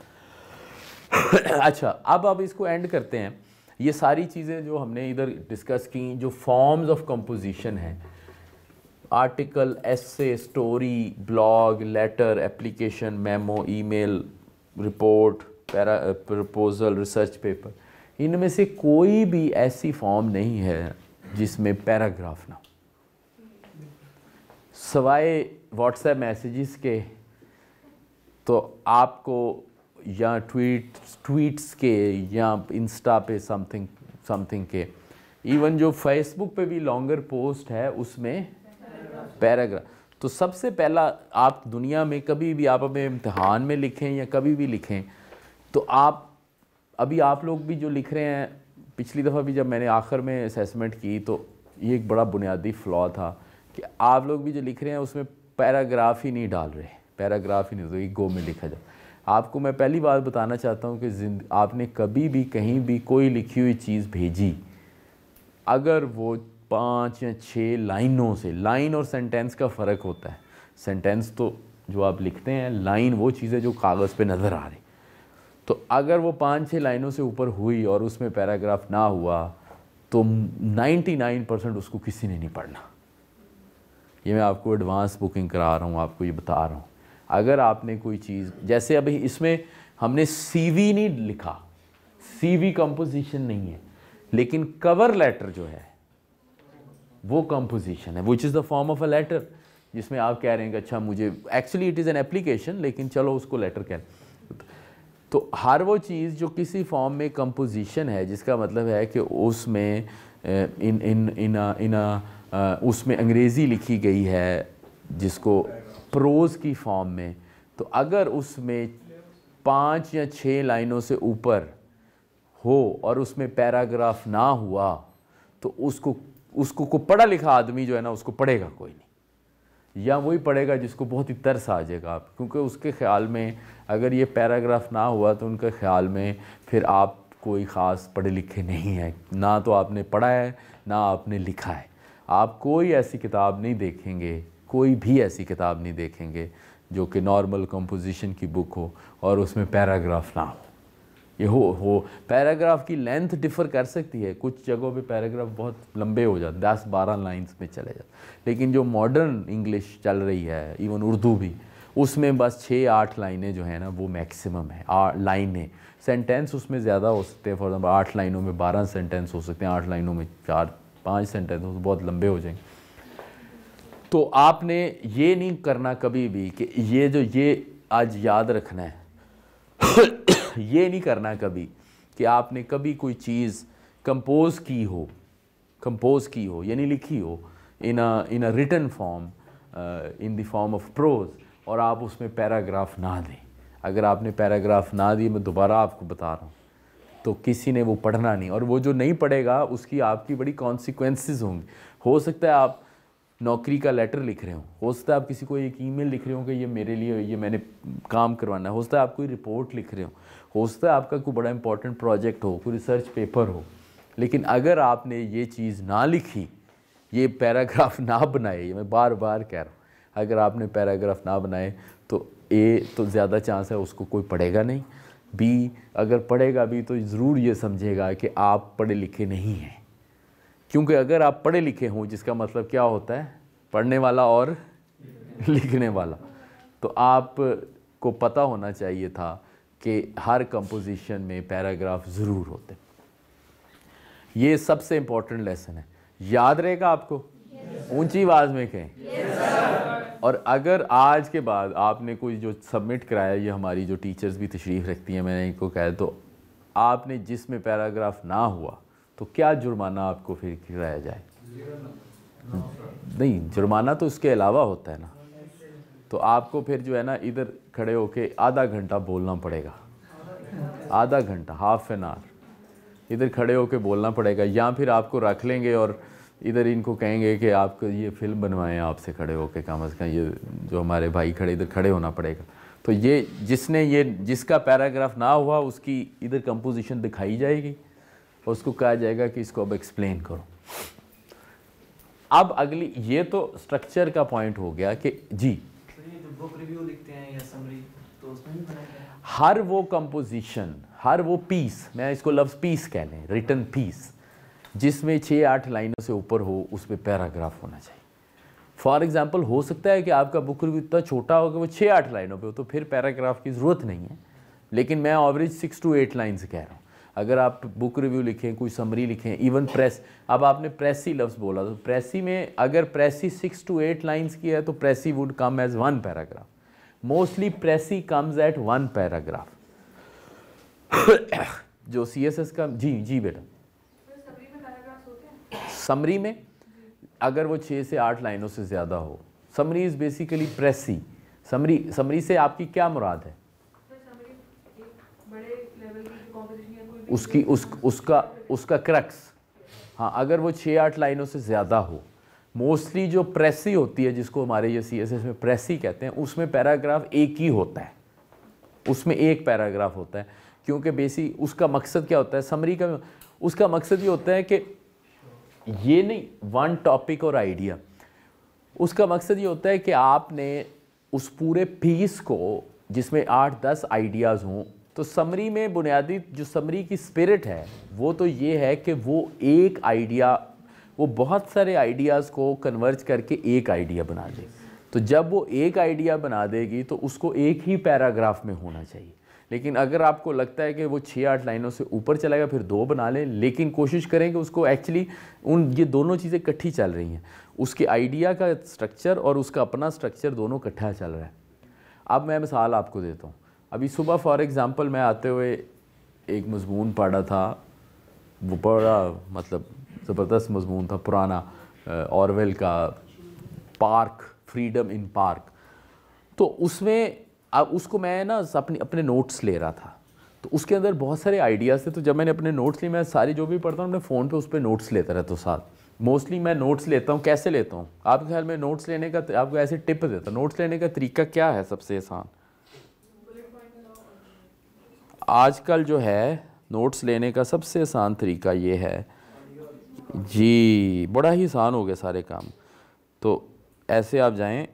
अच्छा, अब इसको एंड करते हैं। ये सारी चीज़ें जो हमने इधर डिस्कस की, जो फॉर्म्स ऑफ कंपोजिशन हैं, article, essay, story, blog, letter, application, memo, email, report, proposal, research paper, इनमें से कोई भी ऐसी फॉर्म नहीं है जिसमें पैराग्राफ ना हो, सवाए व्हाट्सएप मैसेजेस के। तो आपको या ट्वीट्स के या इंस्टा पे समथिंग के, इवन जो फेसबुक पे भी लॉन्गर पोस्ट है उसमें पैराग्राफ। तो सबसे पहला, आप दुनिया में कभी भी आप अपने इम्तिहान में लिखें या कभी भी लिखें, तो आप अभी आप लोग भी जो लिख रहे हैं, पिछली दफ़ा भी जब मैंने आखिर में असेसमेंट की तो ये एक बड़ा बुनियादी फ्लॉ था कि आप लोग भी जो लिख रहे हैं उसमें पैराग्राफ ही नहीं डाल रहे, पैराग्राफ ही नहीं, तो एक गो में लिखा जाए। आपको मैं पहली बात बताना चाहता हूँ कि आपने कभी भी कहीं भी कोई लिखी हुई चीज़ भेजी, अगर वो 5 या 6 लाइनों से, लाइन और सेंटेंस का फ़र्क होता है। सेंटेंस तो जो आप लिखते हैं, लाइन वो चीज़ें जो कागज़ पे नज़र आ रही। तो अगर वो 5-6 लाइनों से ऊपर हुई और उसमें पैराग्राफ ना हुआ तो 99% उसको किसी ने नहीं पढ़ना। ये मैं आपको एडवांस बुकिंग करा रहा हूँ, आपको ये बता रहा हूँ। अगर आपने कोई चीज़, जैसे अभी इसमें हमने CV नहीं लिखा, CV कंपोजिशन नहीं है, लेकिन कवर लेटर जो है वो कंपोजिशन है, which is the form of a letter, जिसमें आप कह रहे हैं कि अच्छा मुझे, actually it is an application, लेकिन चलो उसको लेटर कह। तो हर वो चीज़ जो किसी फॉर्म में कंपोजिशन है, जिसका मतलब है कि उसमें उसमें अंग्रेज़ी लिखी गई है जिसको प्रोज़ की फॉर्म में, तो अगर उसमें 5 या 6 लाइनों से ऊपर हो और उसमें पैराग्राफ ना हुआ तो उसको को पढ़ा लिखा आदमी जो है ना, उसको पढ़ेगा कोई नहीं, या वही पढ़ेगा जिसको बहुत ही तरस आ जाएगा आप, क्योंकि उसके ख़्याल में अगर ये पैराग्राफ ना हुआ तो उनके ख़्याल में फिर आप कोई ख़ास पढ़े लिखे नहीं हैं, ना तो आपने पढ़ा है ना आपने लिखा है। आप कोई ऐसी किताब नहीं देखेंगे, कोई भी ऐसी किताब नहीं देखेंगे जो कि नॉर्मल कंपोजिशन की बुक हो और उसमें पैराग्राफ ना हो। ये हो पैराग्राफ की लेंथ डिफ़र कर सकती है, कुछ जगहों पे पैराग्राफ बहुत लंबे हो जाते, 10-12 लाइंस में चले जाते, लेकिन जो मॉडर्न इंग्लिश चल रही है, इवन उर्दू भी, उसमें बस 6-8 लाइनें जो है ना वो मैक्सिमम है। 8 लाइनें, सेंटेंस उसमें ज़्यादा हो सकते हैं, फॉर एग्जाम्पल 8 लाइनों में 12 सेंटेंस हो सकते हैं, 8 लाइनों में 4-5 सेंटेंस हो, बहुत लंबे हो जाएंगे। तो आपने ये नहीं करना कभी भी कि ये आज याद रखना है ये नहीं करना कभी कि आपने कभी कोई चीज़ कंपोज़ की हो यानी लिखी हो in a written form, in the form of prose, और आप उसमें पैराग्राफ ना दें। अगर आपने पैराग्राफ ना दिए, मैं दोबारा आपको बता रहा हूँ, तो किसी ने वो पढ़ना नहीं, और वो जो नहीं पढ़ेगा उसकी आपकी बड़ी कॉन्सिक्वेंसेस होंगी। हो सकता है आप नौकरी का लेटर लिख रहे हो सकता है आप किसी को एक ईमेल लिख रहे हो कि ये मेरे लिए, ये मैंने काम करवाना है, हो सकता है आप कोई रिपोर्ट लिख रहे हो सकता है आपका कोई बड़ा इंपॉर्टेंट प्रोजेक्ट हो, कोई रिसर्च पेपर हो, लेकिन अगर आपने ये चीज़ ना लिखी, ये पैराग्राफ ना बनाए, ये मैं बार बार कह रहा हूँ, अगर आपने पैराग्राफ ना बनाए तो तो ज़्यादा चांस है उसको कोई पढ़ेगा नहीं, बी अगर पढ़ेगा भी तो ज़रूर ये समझेगा कि आप पढ़े लिखे नहीं हैं। क्योंकि अगर आप पढ़े लिखे हों, जिसका मतलब क्या होता है, पढ़ने वाला और लिखने वाला, तो आपको पता होना चाहिए था कि हर कंपोजिशन में पैराग्राफ ज़रूर होते हैं। ये सबसे इम्पोर्टेंट लेसन है, याद रहेगा आपको। ऊंची आवाज़ में कहें। और अगर आज के बाद आपने कोई जो सबमिट कराया, ये हमारी जो टीचर्स भी तशरीफ़ रखती हैं, मैंने इनको कहा, तो आपने जिसमें पैराग्राफ ना हुआ तो क्या जुर्माना आपको फिर कराया जाए? नहीं, जुर्माना तो उसके अलावा होता है ना। तो आपको फिर जो है ना इधर खड़े होके आधा घंटा बोलना पड़ेगा, आधा घंटा, हाफ एन आवर इधर खड़े होके बोलना पड़ेगा, या फिर आपको रख लेंगे और इधर इनको कहेंगे कि आपको ये फ़िल्म बनवाएं आपसे खड़े होके, कम अज़ कम ये जो हमारे भाई खड़े, इधर खड़े होना पड़ेगा। तो ये जिसका पैराग्राफ ना हुआ उसकी इधर कंपोजिशन दिखाई जाएगी, उसको कहा जाएगा कि इसको अब एक्सप्लेन करो। अब अगली, ये तो स्ट्रक्चर का पॉइंट हो गया कि जी ये जो बुक रिव्यू लिखते हैं या समरी, तो उसमें भी बनाया है हर वो कंपोजिशन, हर वो पीस, मैं इसको लफ्ज़ पीस कह लें, रिटन पीस, जिसमें 6-8 लाइनों से ऊपर हो, उसमें पैराग्राफ होना चाहिए। फॉर एग्जांपल हो सकता है कि आपका बुक रिव्यू इतना छोटा हो कि वो 6-8 लाइनों पे हो, तो फिर पैराग्राफ की ज़रूरत नहीं है, लेकिन मैं एवरेज 6 to 8 लाइन्स कह रहा हूँ। अगर आप बुक रिव्यू लिखें, कोई समरी लिखें, इवन प्रेस, अब आपने प्रेसी लफ्ज़ बोला तो प्रेसी में अगर प्रेसी 6 to 8 लाइन्स की है तो precis would come as 1 paragraph. Mostly precis comes at 1 paragraph. जो CSS का जी बेटा, समरी में अगर वो 6 से 8 लाइनों से ज़्यादा हो, समरी इज़ बेसिकली प्रेसी। समरी से आपकी क्या मुराद है? उसका क्रक्स। हाँ, अगर वो 6-8 लाइनों से ज़्यादा हो, मोस्टली जो प्रेसी होती है जिसको हमारे ये CSS में प्रेसी कहते हैं, उसमें पैराग्राफ एक ही होता है, उसमें एक पैराग्राफ होता है। क्योंकि बेसिक उसका मकसद क्या होता है समरी का? उसका मकसद ये होता है कि ये नहीं वन टॉपिक और आइडिया, उसका मकसद ये होता है कि आपने उस पूरे पीस को जिसमें 8-10 आइडियाज़ हों, तो समरी में बुनियादी जो समरी की स्पिरिट है वो तो ये है कि वो एक आइडिया, वो बहुत सारे आइडियाज़ को कन्वर्ज करके एक आइडिया बना दे। तो जब वो एक आइडिया बना देगी तो उसको एक ही पैराग्राफ में होना चाहिए। लेकिन अगर आपको लगता है कि वो 6-8 लाइनों से ऊपर चलेगा फिर 2 बना लें, लेकिन कोशिश करें कि उसको एक्चुअली ये दोनों चीज़ें इकट्ठी चल रही हैं, उसके आइडिया का स्ट्रक्चर और उसका अपना स्ट्रक्चर दोनों इकट्ठा चल रहा है। अब मैं मिसाल आपको देता हूँ। अभी सुबह फॉर एग्ज़ाम्पल मैं आते हुए एक मज़मून पढ़ा था, वो बड़ा मतलब ज़बरदस्त मज़मून था, पुराना ऑरवेल का पार्क, फ्रीडम इन पार्क। तो उसमें अब उसको मैं ना अपने नोट्स ले रहा था, तो उसके अंदर बहुत सारे आइडियाज़ थे। तो जब मैंने अपने नोट्स लिए, मैं सारी जो भी पढ़ता हूँ अपने फ़ोन पे उस पर नोट्स लेता रहता हूँ साथ। मोस्टली मैं नोट्स लेता हूँ, कैसे लेता हूँ आपके ख्याल में? नोट्स लेने का आपको ऐसे टिप देता हूँ, नोट्स लेने का तरीका क्या है सबसे आसान? आजकल जो है नोट्स लेने का सबसे आसान तरीका ये है जी, बड़ा ही आसान हो गया सारे काम। तो ऐसे आप जाएं,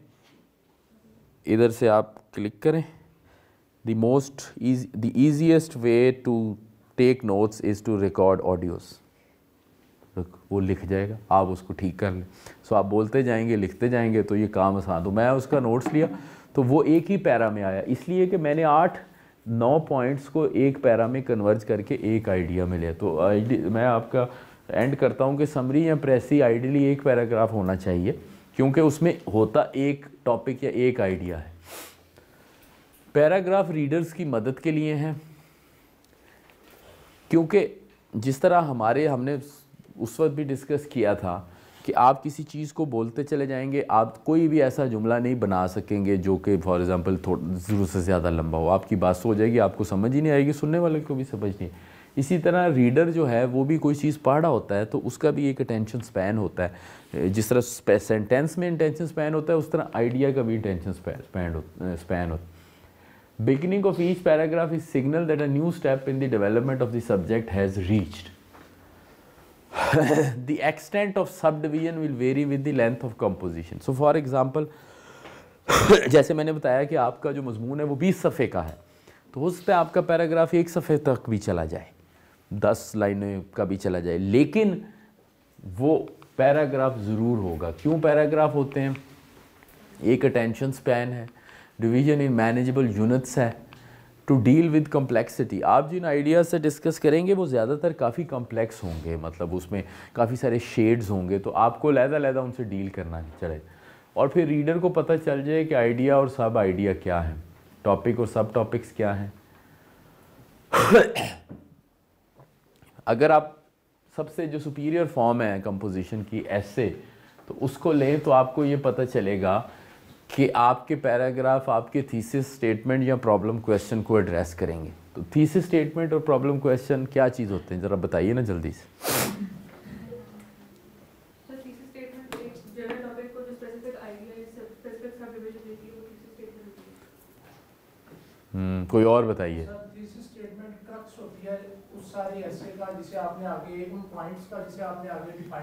इधर से आप क्लिक करें, the easiest way to take notes is to record audios। वो लिख जाएगा, आप उसको ठीक कर लें। सो आप बोलते जाएंगे, लिखते जाएंगे, तो ये काम आसान। तो मैं उसका नोट्स लिया तो वो एक ही पैरा में आया, इसलिए कि मैंने 8-9 पॉइंट्स को एक पैरा में कन्वर्ज करके एक आइडिया में लिया। तो मैं आपका एंड करता हूँ कि समरी या प्रेसी आइडियली एक पैराग्राफ होना चाहिए, क्योंकि उसमें होता एक टॉपिक या एक आइडिया है। पैराग्राफ रीडर्स की मदद के लिए हैं, क्योंकि जिस तरह हमने उस वक्त भी डिस्कस किया था कि आप किसी चीज़ को बोलते चले जाएंगे, आप कोई भी ऐसा जुमला नहीं बना सकेंगे जो कि फॉर एग्ज़ाम्पल ज़रूरत से ज़्यादा लंबा हो, आपकी बात हो जाएगी, आपको समझ ही नहीं आएगी, सुनने वाले को भी समझ नहीं। इसी तरह रीडर जो है वो भी कोई चीज़ पढ़ रहा होता है तो उसका भी एक अटेंशन स्पैन होता है। जिस तरह सेंटेंस में अटेंशन स्पैन होता है, उस तरह आइडिया का भी अटेंशन स्पैन होता है। Beginning of each paragraph is signal that a new step in the development of the subject has reached. The extent of subdivision will vary with the length of composition. So for example, जैसे मैंने बताया कि आपका जो मजमून है वो 20 सफ़े का है, तो हो सकता है आपका पैराग्राफ 1 सफ़े तक भी चला जाए, 10 लाइनें का भी चला जाए, लेकिन वो पैराग्राफ ज़रूर होगा। क्यों पैराग्राफ होते हैं? एक अटेंशन स्पैन है, डिवीजन इन मैनेजेबल यूनिट्स है, टू डील विद कम्प्लेक्सिटी। आप जिन आइडियाज़ से डिस्कस करेंगे वो ज़्यादातर काफ़ी कम्प्लेक्स होंगे, मतलब उसमें काफ़ी सारे शेड्स होंगे, तो आपको लहदा उनसे डील करना चले, और फिर रीडर को पता चल जाए कि आइडिया और सब आइडिया क्या है, टॉपिक और सब टॉपिक्स क्या हैं। अगर आप सबसे जो सुपीरियर फॉर्म है कंपोजिशन की, ऐसे, तो उसको लें तो आपको ये पता चलेगा कि आपके पैराग्राफ आपके थीसिस स्टेटमेंट या प्रॉब्लम क्वेश्चन को एड्रेस करेंगे। तो थीसिस स्टेटमेंट और प्रॉब्लम क्वेश्चन क्या चीज़ होते हैं, ज़रा बताइए ना जल्दी से। कोई और बताइए।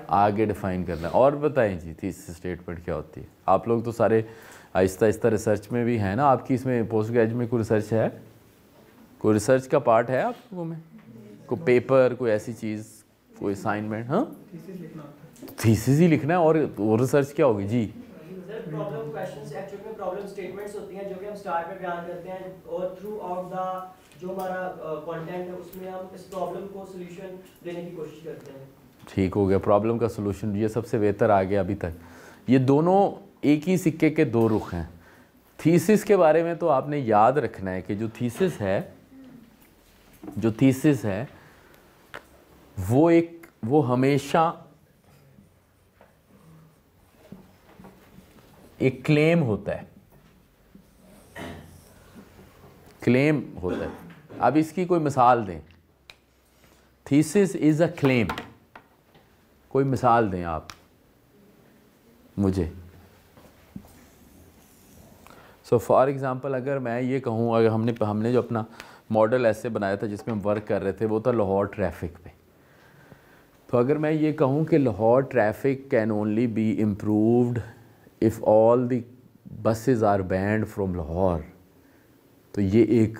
आगे डिफाइन करना, और बताएं जी थीसिस स्टेटमेंट क्या होती है। आप लोग तो सारे आहिस्ता आहिस्ता रिसर्च में भी है ना, आपकी इसमें पोस्ट ग्रेजुएट में कोई रिसर्च है, कोई रिसर्च का पार्ट है आप लोगों में, कोई पेपर, कोई ऐसी चीज़, कोई असाइनमेंट? हाँ, थीसिस ही लिखना है, और रिसर्च क्या होगी जी? प्रॉब्लम क्वेश्चंस एक्चुअली में प्रॉब्लम स्टेटमेंट्स होती हैं जो कि हम स्टार्ट में बयान करते हैं और थ्रू आउट द जो हमारा कंटेंट है उसमें हम इस प्रॉब्लम को सॉल्यूशन देने की कोशिश करते हैं। ठीक हो गया, प्रॉब्लम का सॉल्यूशन, ये सबसे बेहतर आ गया अभी तक। ये दोनों एक ही सिक्के के दो रुख हैं। थीसिस के बारे में तो आपने याद रखना है कि जो थीसिस है वो हमेशा एक क्लेम होता है, क्लेम होता है। अब इसकी कोई मिसाल दें, थीसिस इज अ क्लेम, कोई मिसाल दें आप मुझे। सो फॉर एग्ज़ाम्पल अगर मैं ये कहूँ, अगर हमने जो अपना मॉडल ऐसे बनाया था जिसमें हम वर्क कर रहे थे वो था लाहौर ट्रैफिक पे। तो अगर मैं ये कहूँ कि Lahore traffic can only be improved if all the buses are banned from Lahore, तो ये एक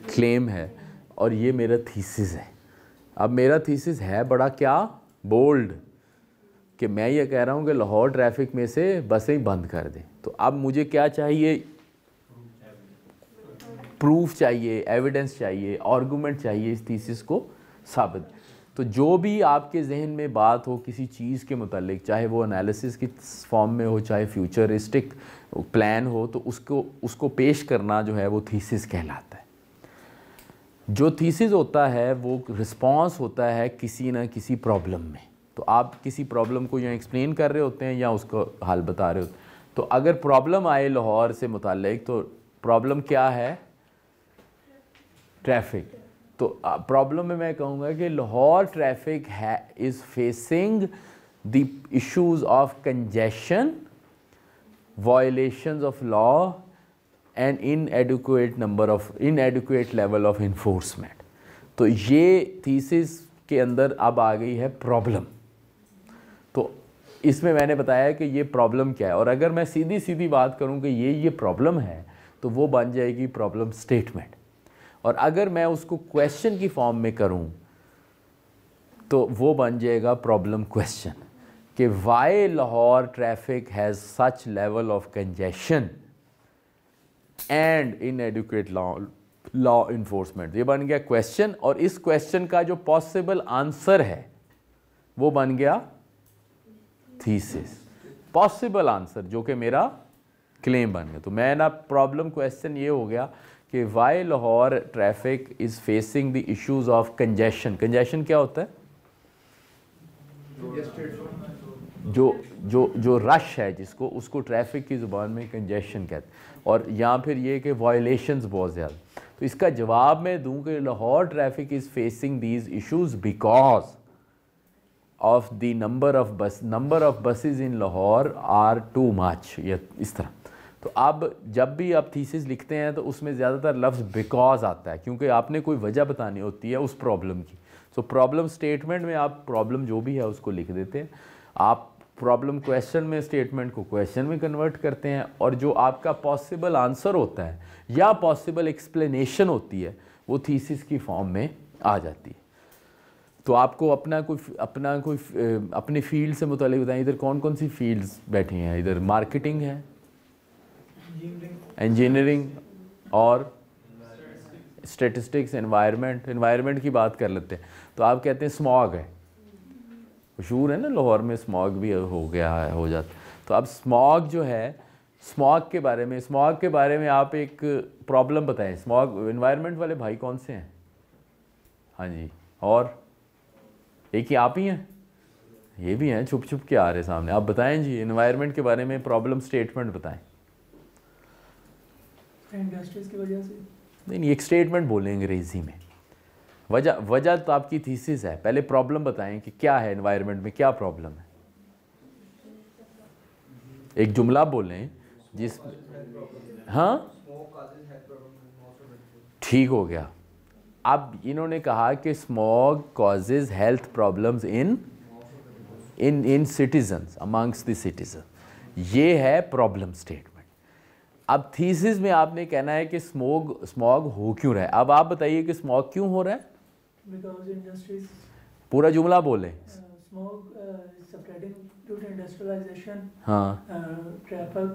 क्लेम है और ये मेरा थीसिस है। अब मेरा थीसिस है बड़ा क्या बोल्ड कि मैं ये कह रहा हूँ कि लाहौर ट्रैफिक में से बसें बंद कर दें। तो अब मुझे क्या चाहिए, प्रूफ चाहिए, एविडेंस चाहिए, आर्गूमेंट चाहिए इस थीसिस को साबित। तो जो भी आपके जहन में बात हो किसी चीज़ के मुतालिक, चाहे वो एनालिसिस की फॉर्म में हो, चाहे फ्यूचरिस्टिक प्लान हो, तो उसको पेश करना जो है वो थीसिस कहलाता है। जो थीसिस होता है वो रिस्पॉन्स होता है किसी न किसी प्रॉब्लम में। तो आप किसी प्रॉब्लम को या एक्सप्लेन कर रहे होते हैं या उसको हल बता रहे होते हैं। तो अगर प्रॉब्लम आए लाहौर से मुतालिक, तो प्रॉब्लम क्या है, ट्रैफिक। तो प्रॉब्लम में मैं कहूँगा कि Lahore traffic is facing the issues of congestion, violations of law and इनएडिक्वेट level of enforcement. तो ये थीसिस के अंदर अब आ गई है प्रॉब्लम। तो इसमें मैंने बताया कि ये प्रॉब्लम क्या है, और अगर मैं सीधी सीधी बात करूं कि ये प्रॉब्लम है तो वो बन जाएगी प्रॉब्लम स्टेटमेंट। और अगर मैं उसको क्वेश्चन की फॉर्म में करूं तो वो बन जाएगा प्रॉब्लम क्वेश्चन कि why Lahore traffic has such level of congestion and inadequate law enforcement. ये बन गया क्वेश्चन, और इस क्वेश्चन का जो पॉसिबल आंसर है वो बन गया थीसिस, पॉसिबल आंसर जो कि मेरा क्लेम बन गया। तो मैं ना प्रॉब्लम क्वेश्चन ये हो गया कि why Lahore traffic is facing the issues of congestion. Congestion क्या होता है, जो रश है जिसको, उसको ट्रैफिक की ज़ुबान में कंजेशन कहते हैं। और यहाँ फिर ये कि वायलेशंस बहुत ज़्यादा। तो इसका जवाब मैं दूँ कि Lahore traffic is facing these issues because of the number of buses in Lahore are too much, या इस तरह। तो अब जब भी आप थीसिस लिखते हैं तो उसमें ज़्यादातर लफ्ज़ बिकॉज आता है, क्योंकि आपने कोई वजह बतानी होती है उस प्रॉब्लम की। तो प्रॉब्लम स्टेटमेंट में आप प्रॉब्लम जो भी है उसको लिख देते हैं। आप प्रॉब्लम क्वेश्चन में स्टेटमेंट को क्वेश्चन में कन्वर्ट करते हैं, और जो आपका पॉसिबल आंसर होता है या पॉसिबल एक्सप्लेनेशन होती है वो थीसिस की फॉर्म में आ जाती है। तो आपको अपनी फील्ड से मुतालिक बताएं, इधर कौन कौन सी फील्ड्स बैठी हैं। इधर मार्केटिंग है, इंजीनियरिंग और स्टैटिस्टिक्स, एनवायरनमेंट की बात कर लेते हैं। तो आप कहते हैं स्मॉग है, मशहूर है ना लाहौर में, स्मॉग भी हो गया है, हो जाता। तो अब स्मॉग जो है, स्मॉग के बारे में आप एक प्रॉब्लम बताएं। स्मॉग एनवायरनमेंट वाले भाई कौन से हैं? हाँ जी, और एक ही आप ही हैं? ये भी हैं, छुप छुप के आ रहे सामने। आप बताएं जी, एनवायरनमेंट के बारे में प्रॉब्लम स्टेटमेंट बताएं। इंडस्ट्रीज की वजह से नहीं, एक स्टेटमेंट बोलें अंग्रेजी में। वजह तो आपकी थीसिस है, पहले प्रॉब्लम बताएं कि क्या है, एनवायरनमेंट में क्या प्रॉब्लम है। एक जुमला बोलें जिस, हाँ ठीक हो गया। अब इन्होंने कहा कि smog causes health problems in citizens, amongst the citizen. ये है प्रॉब्लम स्टेटमेंट। अब थीसिस में आपने कहना है कि स्मॉग हो क्यों रहा है। अब आप बताइए कि स्मॉग क्यों हो रहा है, बिकॉज इंडस्ट्रीज, पूरा जुमला बोलें। Smoke spreading due to industrialization, हाँ traffic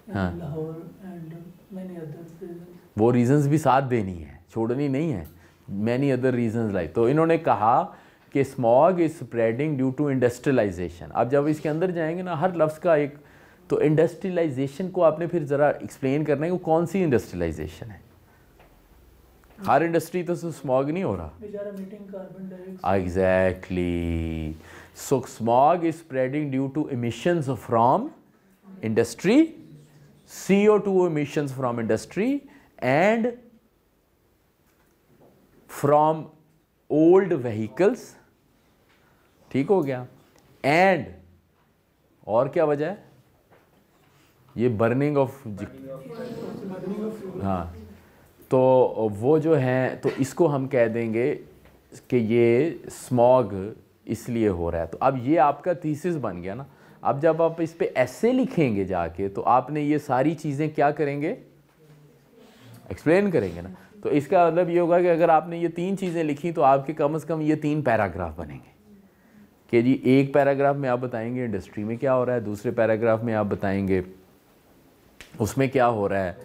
in हाँ। Lahore and many other reasons. वो रीजंस भी साथ देनी है, छोड़नी नहीं है। मैनी अदर रीजंस लाइक, तो इन्होंने कहा कि smog is spreading due to industrialisation. अब जब इसके अंदर जाएंगे ना, हर लफ्ज़ का एक, तो इंडस्ट्रियलाइजेशन को आपने फिर ज़रा एक्सप्लेन करना है वो कौन सी इंडस्ट्रियलाइजेशन है। हर इंडस्ट्री तो स्मॉग नहीं हो रहा। Which are emitting carbon dioxide. Exactly. So smog is spreading due to emissions from industry, CO2 emissions from industry and from old vehicles, ठीक हो गया। एंड और क्या वजह है? ये बर्निंग ऑफ, हाँ, तो वो जो है, तो इसको हम कह देंगे कि ये स्मॉग इसलिए हो रहा है। तो अब ये आपका थीसिस बन गया ना। अब जब आप इस पे ऐसे लिखेंगे जाके, तो आपने ये सारी चीज़ें क्या करेंगे, एक्सप्लेन करेंगे ना। तो इसका मतलब ये होगा कि अगर आपने ये 3 चीज़ें लिखी तो आपके कम से कम ये 3 पैराग्राफ बनेंगे कि जी एक पैराग्राफ में आप बताएंगे इंडस्ट्री में क्या हो रहा है, दूसरे पैराग्राफ में आप बताएंगे उसमें क्या हो रहा है,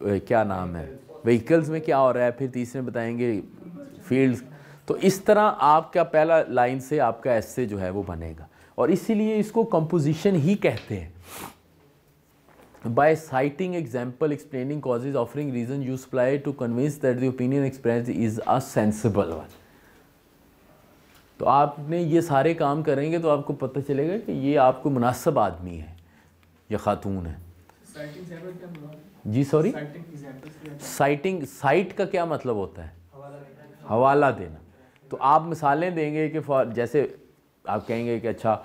क्या नाम है, व्हीकल्स में क्या हो रहा है, फिर तीसरे बताएंगे फील्ड्स। तो इस तरह आपका पहला लाइन से आपका एस्से जो है वो बनेगा, और इसीलिए इसको कंपोजिशन ही कहते हैं। By citing example, explaining causes, offering reason, you supply to convince that the opinion expressed is a sensible one. तो आपने ये सारे काम करेंगे तो आपको पता चलेगा कि ये आपको मुनासिब आदमी है या खातून है। जी सॉरी, साइटिंग, साइट का क्या मतलब होता है? हवाला देना। तो आप मिसालें देंगे कि फॉर, जैसे आप कहेंगे कि अच्छा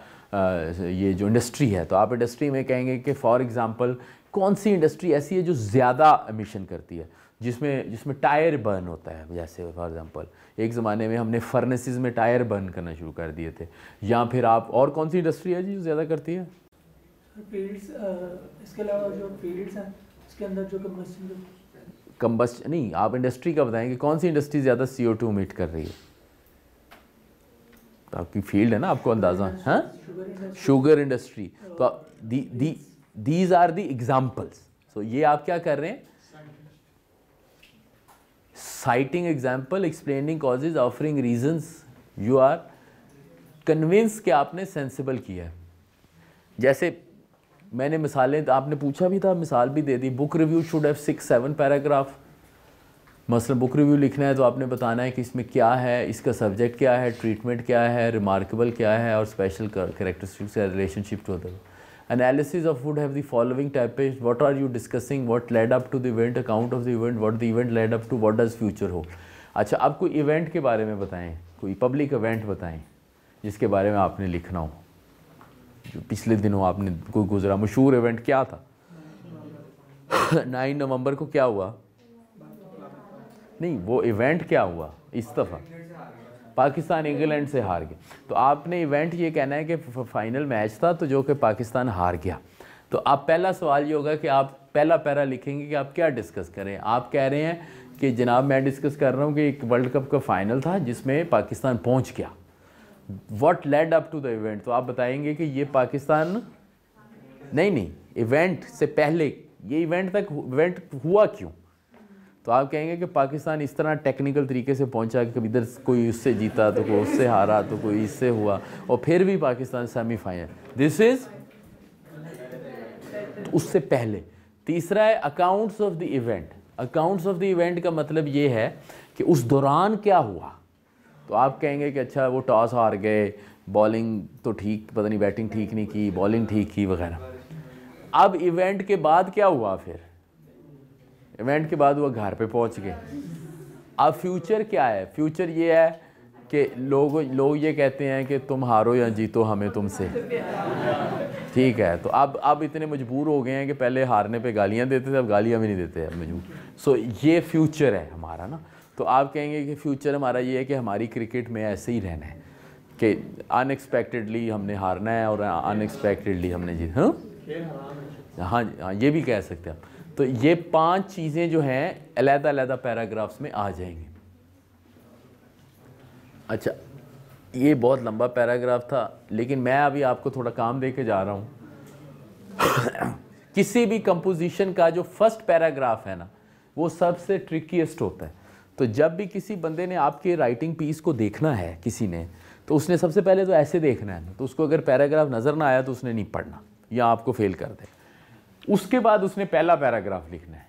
ये जो इंडस्ट्री है, तो आप इंडस्ट्री में कहेंगे कि फॉर एग्ज़ाम्पल कौन सी इंडस्ट्री ऐसी है जो ज़्यादा एमिशन करती है, जिसमें टायर बर्न होता है। जैसे फॉर एग्ज़ाम्पल एक ज़माने में हमने फर्नेसेस में टायर बर्न करना शुरू कर दिए थे। या फिर आप, और कौन सी इंडस्ट्री है जी जो ज़्यादा करती है? फील्ड्स, इसके अलावा जो फील्ड्स हैं उसके अंदर जो कंबस्ट नहीं, आप इंडस्ट्री का बताएंगे कौन सी इंडस्ट्री ज़्यादा CO2 इमिट कर रही है। तो आपकी फील्ड है ना, आपको अंदाज़ा है। हाँ, शुगर इंडस्ट्री। तो these are the examples. So ये आप क्या कर रहे हैं, citing example, explaining causes, offering reasons, you are convince कि आपने सेंसिबल किया है। जैसे मैंने मिसालें, तो आपने पूछा भी था, मिसाल भी दे दी। Book review should have 6-7 paragraph. मसलन बुक रिव्यू लिखना है तो आपने बताना है कि इसमें क्या है, इसका सब्जेक्ट क्या है, ट्रीटमेंट क्या है, रिमार्केबल क्या है, और स्पेशल कैरेक्टरिस्टिक्स या relationship to other. Analysis of would have the following type, what are you discussing, what led up to the event, account of the event, what the event led up to, what does future हो। अच्छा, अब कोई event के बारे में बताएं, कोई public event बताएं जिसके बारे में आपने लिखना हो, जो पिछले दिनों आपने कोई गुजरा मशहूर इवेंट क्या था। 9 नवंबर को क्या हुआ? नहीं, वो इवेंट क्या हुआ इस दफ़ा? पाकिस्तान इंग्लैंड से हार गया। तो आपने इवेंट ये कहना है कि फाइनल मैच था तो जो कि पाकिस्तान हार गया। तो आप पहला सवाल ये होगा कि आप पहला पैरा लिखेंगे कि आप क्या डिस्कस करें। आप कह रहे हैं कि जनाब मैं डिस्कस कर रहा हूँ कि एक वर्ल्ड कप का फाइनल था जिसमें पाकिस्तान पहुँच गया। What led up to the event, तो आप बताएंगे कि ये पाकिस्तान, नहीं, इवेंट से पहले ये इवेंट तक इवेंट हुआ क्यों। तो आप कहेंगे कि पाकिस्तान इस तरह टेक्निकल तरीके से पहुंचा कि कभी इधर कोई उससे जीता तो कोई उससे हारा तो कोई इससे हुआ, और फिर भी पाकिस्तान सेमीफाइनल। दिस इज़ उससे पहले। तीसरा है accounts of the event. Accounts of the event का मतलब ये है कि उस दौरान क्या हुआ। तो आप कहेंगे कि अच्छा वो टॉस हार गए, बॉलिंग तो ठीक, पता नहीं बैटिंग ठीक नहीं की, बॉलिंग ठीक की वगैरह। अब इवेंट के बाद क्या हुआ, फिर इवेंट के बाद वो घर पे पहुंच गए। अब फ्यूचर क्या है? फ्यूचर ये है कि लोग ये कहते हैं कि तुम हारो या जीतो हमें तुमसे, ठीक है। तो अब इतने मजबूर हो गए हैं कि पहले हारने पे गालियां देते थे, अब गालियां भी नहीं देते हैं मजबूर। सो ये फ्यूचर है हमारा ना। तो आप कहेंगे कि फ्यूचर हमारा ये है कि हमारी क्रिकेट में ऐसे ही रहना है कि अनएक्सपेक्टेडली हमने हारना है और अनएक्सपेक्टेडली हमने जीत। हाँ, ये भी कह सकते हैं आप। तो ये 5 चीज़ें जो हैं अलग-अलग पैराग्राफ्स में आ जाएंगी। अच्छा, ये बहुत लंबा पैराग्राफ था, लेकिन मैं अभी आपको थोड़ा काम दे के जा रहा हूँ। किसी भी कंपोजिशन का जो फर्स्ट पैराग्राफ है ना, वो सबसे ट्रिकीएस्ट होता है। तो जब भी किसी बंदे ने आपके राइटिंग पीस को देखना है किसी ने, तो उसने सबसे पहले तो ऐसे देखना है, तो उसको अगर पैराग्राफ नज़र ना आया तो उसने नहीं पढ़ना या आपको फेल कर दे। उसके बाद उसने पहला पैराग्राफ लिखना है,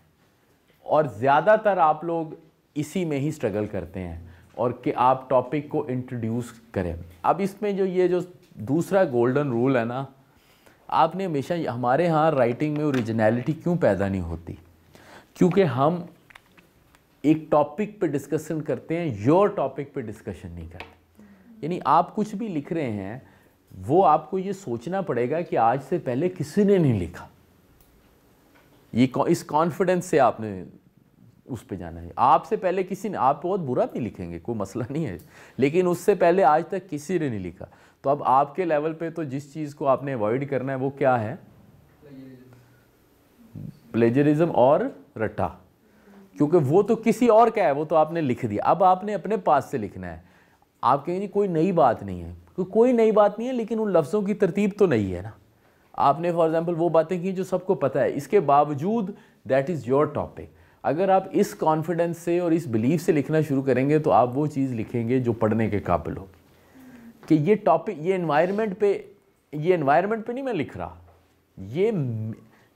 और ज़्यादातर आप लोग इसी में ही स्ट्रगल करते हैं, और कि आप टॉपिक को इंट्रोड्यूस करें। अब इसमें जो दूसरा गोल्डन रूल है ना, आपने हमेशा, हमारे यहाँ राइटिंग में ओरिजिनलिटी क्यों पैदा नहीं होती, क्योंकि हम एक टॉपिक पे डिस्कशन करते हैं, योर टॉपिक पे डिस्कशन नहीं करते। यानी आप कुछ भी लिख रहे हैं, वो आपको ये सोचना पड़ेगा कि आज से पहले किसी ने नहीं लिखा। ये इस कॉन्फिडेंस से आपने उस पे जाना है। आपसे पहले किसी ने, आप बहुत बुरा भी लिखेंगे, कोई मसला नहीं है, लेकिन उससे पहले आज तक किसी ने नहीं लिखा। तो अब आपके लेवल पे तो जिस चीज़ को आपने अवॉइड करना है वो क्या है? प्लेजरिज्म और रट्टा, क्योंकि वो तो किसी और का है, वो तो आपने लिख दिया। अब आपने अपने पास से लिखना है। आप कहेंगे कोई नई बात नहीं है, कोई नई बात नहीं है, लेकिन उन लफ्ज़ों की तरतीब तो नहीं है ना। आपने फॉर एग्जांपल वो बातें की जो सबको पता है, इसके बावजूद दैट इज़ योर टॉपिक। अगर आप इस कॉन्फिडेंस से और इस बिलीफ से लिखना शुरू करेंगे तो आप वो चीज़ लिखेंगे जो पढ़ने के काबिल हो, कि ये टॉपिक, ये एनवायरनमेंट पे नहीं मैं लिख रहा, ये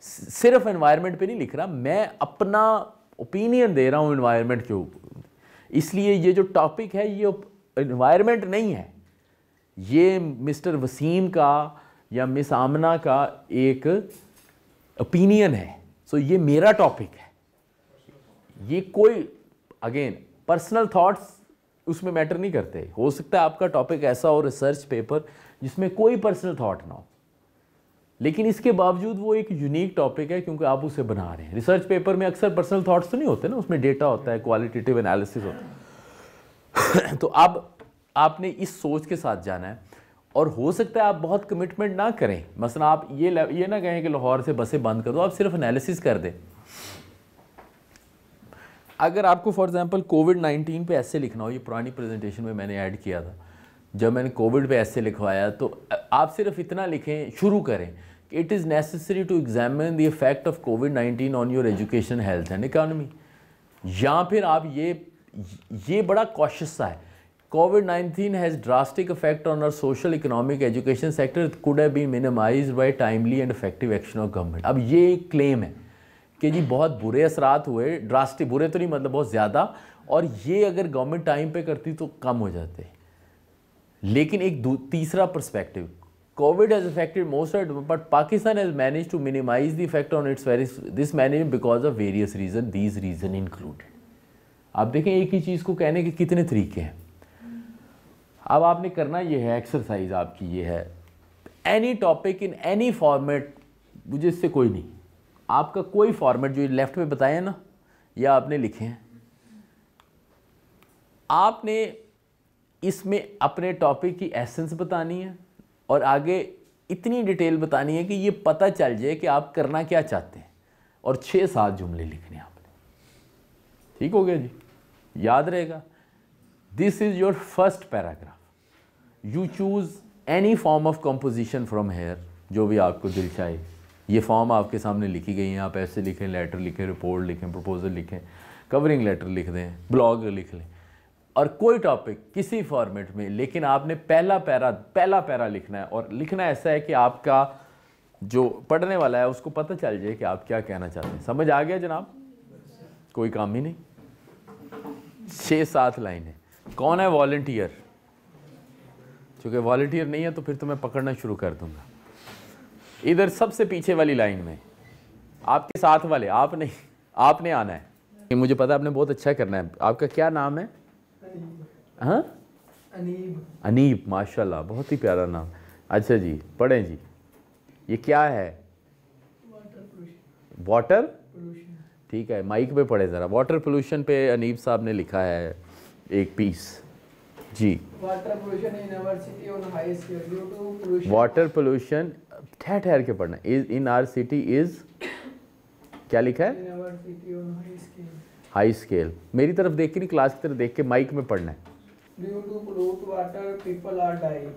सिर्फ एनवायरनमेंट पे नहीं लिख रहा, मैं अपना ओपिनियन दे रहा हूँ एनवायरनमेंट के ऊपर। इसलिए ये जो टॉपिक है ये एनवायरनमेंट नहीं है, ये मिस्टर वसीम का या मिस आमना का एक ओपिनियन है। सो ये मेरा टॉपिक है। ये कोई अगेन पर्सनल थॉट्स उसमें मैटर नहीं करते। हो सकता है आपका टॉपिक ऐसा हो, रिसर्च पेपर, जिसमें कोई पर्सनल थॉट ना हो, लेकिन इसके बावजूद वो एक यूनिक टॉपिक है क्योंकि आप उसे बना रहे हैं। रिसर्च पेपर में अक्सर पर्सनल थॉट्स तो नहीं होते ना, उसमें डेटा होता है, क्वालिटेटिव एनालिसिस होता है। तो अब आपने इस सोच के साथ जाना है, और हो सकता है आप बहुत कमिटमेंट ना करें। मसलन आप ये ना कहें कि लाहौर से बसें बंद कर दो, आप सिर्फ एनालिसिस कर दें। अगर आपको फॉर एग्जांपल कोविड-19 पे ऐसे लिखना हो, ये पुरानी प्रेजेंटेशन में मैंने ऐड किया था, जब मैंने कोविड पे ऐसे लिखवाया, तो आप सिर्फ इतना लिखें, शुरू करें कि it is necessary to examine the effect of कोविड-19 on your education, health and economy. या फिर आप ये बड़ा कॉशियस सा है, COVID-19 has drastic effect on our social, economic, education sector. It could have been minimized by timely and effective action of government. अब ये एक क्लेम है कि जी बहुत बुरे असरात हुए, ड्रास्टिक, बुरे तो नहीं मतलब बहुत ज़्यादा, और ये अगर गवर्नमेंट टाइम पे करती तो कम हो जाते। लेकिन एक तीसरा perspective, COVID has affected most of, but Pakistan has manage to minimise the effect on its this manage because of various reason, these reason included. आप देखें एक ही चीज़ को कहने के कितने तरीके हैं। अब आपने करना ये है, एक्सरसाइज आपकी ये है, any topic in any format, मुझे इससे कोई नहीं, आपका कोई फॉर्मेट जो लेफ्ट में बताया ना, या आपने लिखे हैं, आपने इसमें अपने टॉपिक की एसेंस बतानी है, और आगे इतनी डिटेल बतानी है कि ये पता चल जाए कि आप करना क्या चाहते हैं, और 6-7 जुमले लिखने आपने। ठीक हो गया जी, याद रहेगा। This is your first paragraph. You choose any form of composition from here, जो भी आपको दिल चाहे। ये फॉर्म आपके सामने लिखी गई हैं, आप ऐसे लिखें, लेटर लिखें, रिपोर्ट लिखें, प्रपोजल लिखें, कवरिंग लेटर लिख दें, ब्लॉग लिख लें, और कोई टॉपिक किसी फॉर्मेट में, लेकिन आपने पहला पैरा लिखना है, और लिखना ऐसा है कि आपका जो पढ़ने वाला है उसको पता चल जाए कि आप क्या कहना चाहते हैं। समझ आ गया जनाब? कोई काम ही नहीं, 6-7 लाइन है। कौन है वॉलंटियर? क्योंकि वॉलंटियर नहीं है तो फिर तो मैं पकड़ना शुरू कर दूंगा। इधर सबसे पीछे वाली लाइन में आपके साथ वाले, आप नहीं, आपने आना है। मुझे पता है आपने बहुत अच्छा करना है। आपका क्या नाम है? हाँ, अनीब, माशाल्लाह, बहुत ही प्यारा नाम। अच्छा जी, पढ़ें जी। ये क्या है? वाटर, ठीक है, माइक पे पढ़े ज़रा। वाटर पोल्यूशन पे अनीब साहब ने लिखा है एक पीस जी। Water pollution in our city on high scale due to pollution. Water pollution, ठहर के पढ़ना, is in our city is, क्या लिखा है? In our city on high scale. High scale, मेरी तरफ देख के नहीं, क्लास की तरफ देख के माइक में पढ़ना है। Due to pollute water, people are dying.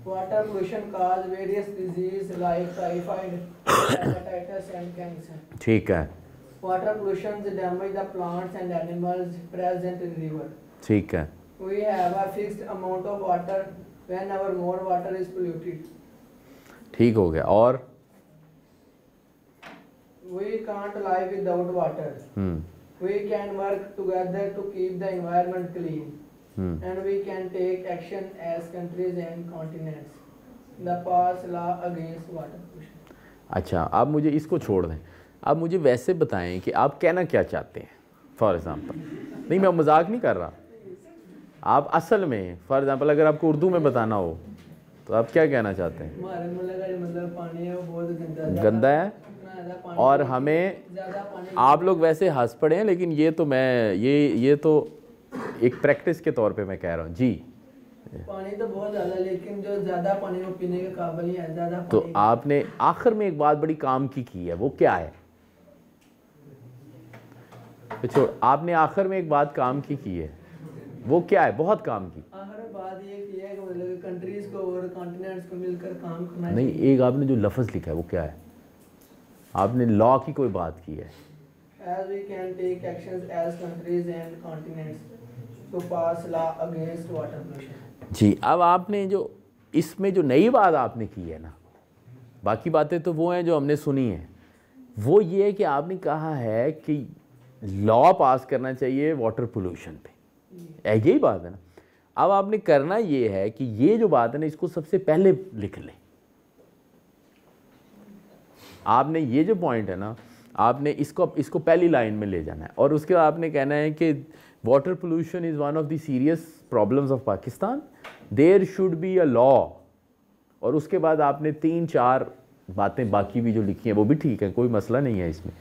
Water pollution cause various diseases like typhoid, hepatitis, and cancer. ठीक है, Water pollution damage the plants and animals present in river. ठीक है, We have a fixed amount of water. Whenever more water is polluted, ठीक हो गया। और we can't live without water. We can work together to keep the environment clean. And we can take action as countries and continents. The pass law against water pollution. अच्छा, आप मुझे इसको छोड़ दें, आप मुझे वैसे बताएं कि आप कहना क्या चाहते हैं। फॉर एग्ज़ाम्पल, नहीं मैं मजाक नहीं कर रहा, आप असल में फॉर एग्ज़ाम्पल अगर आपको उर्दू में बताना हो तो आप क्या कहना चाहते हैं? हमारे मुल्क का जो मतलब पानी है वो बहुत गंदा है और हमें, ज़्यादा पानी आप लोग वैसे हंस पड़े हैं लेकिन ये तो मैं ये तो एक प्रैक्टिस के तौर पे मैं कह रहा हूँ जी। पानी तो बहुत ज़्यादा, लेकिन जो ज़्यादा पानी वो पीने के काबिल नहीं है। ज़्यादा तो पानी आपने आखिर में एक बात बड़ी काम की है, वो क्या है? छोड़, आपने आखिर में एक बात काम की है, वो क्या है? बहुत काम की। आखिर बात ये की है कि मतलब कंट्रीज को और कॉन्टिनेंट्स को मिलकर काम करना नहीं, एक आपने जो लफ्ज़ लिखा है वो क्या है? आपने लॉ की कोई बात की है। As we can take actions as countries and continents to pass law against water pollution. जी, अब आपने जो इसमें जो नई बात आपने की है ना, बाकी बातें तो वो हैं जो हमने सुनी हैं, वो ये है कि आपने कहा है कि लॉ पास करना चाहिए वाटर पोल्यूशन पे, यही बात है ना। अब आपने करना ये है कि ये जो बात है ना, इसको सबसे पहले लिख लें। आपने ये जो पॉइंट है ना, आपने इसको पहली लाइन में ले जाना है और उसके बाद आपने कहना है कि water pollution is one of the serious problems of Pakistan, there should be a law. और उसके बाद आपने 3-4 बातें बाकी भी जो लिखी हैं वो भी ठीक है, कोई मसला नहीं है इसमें।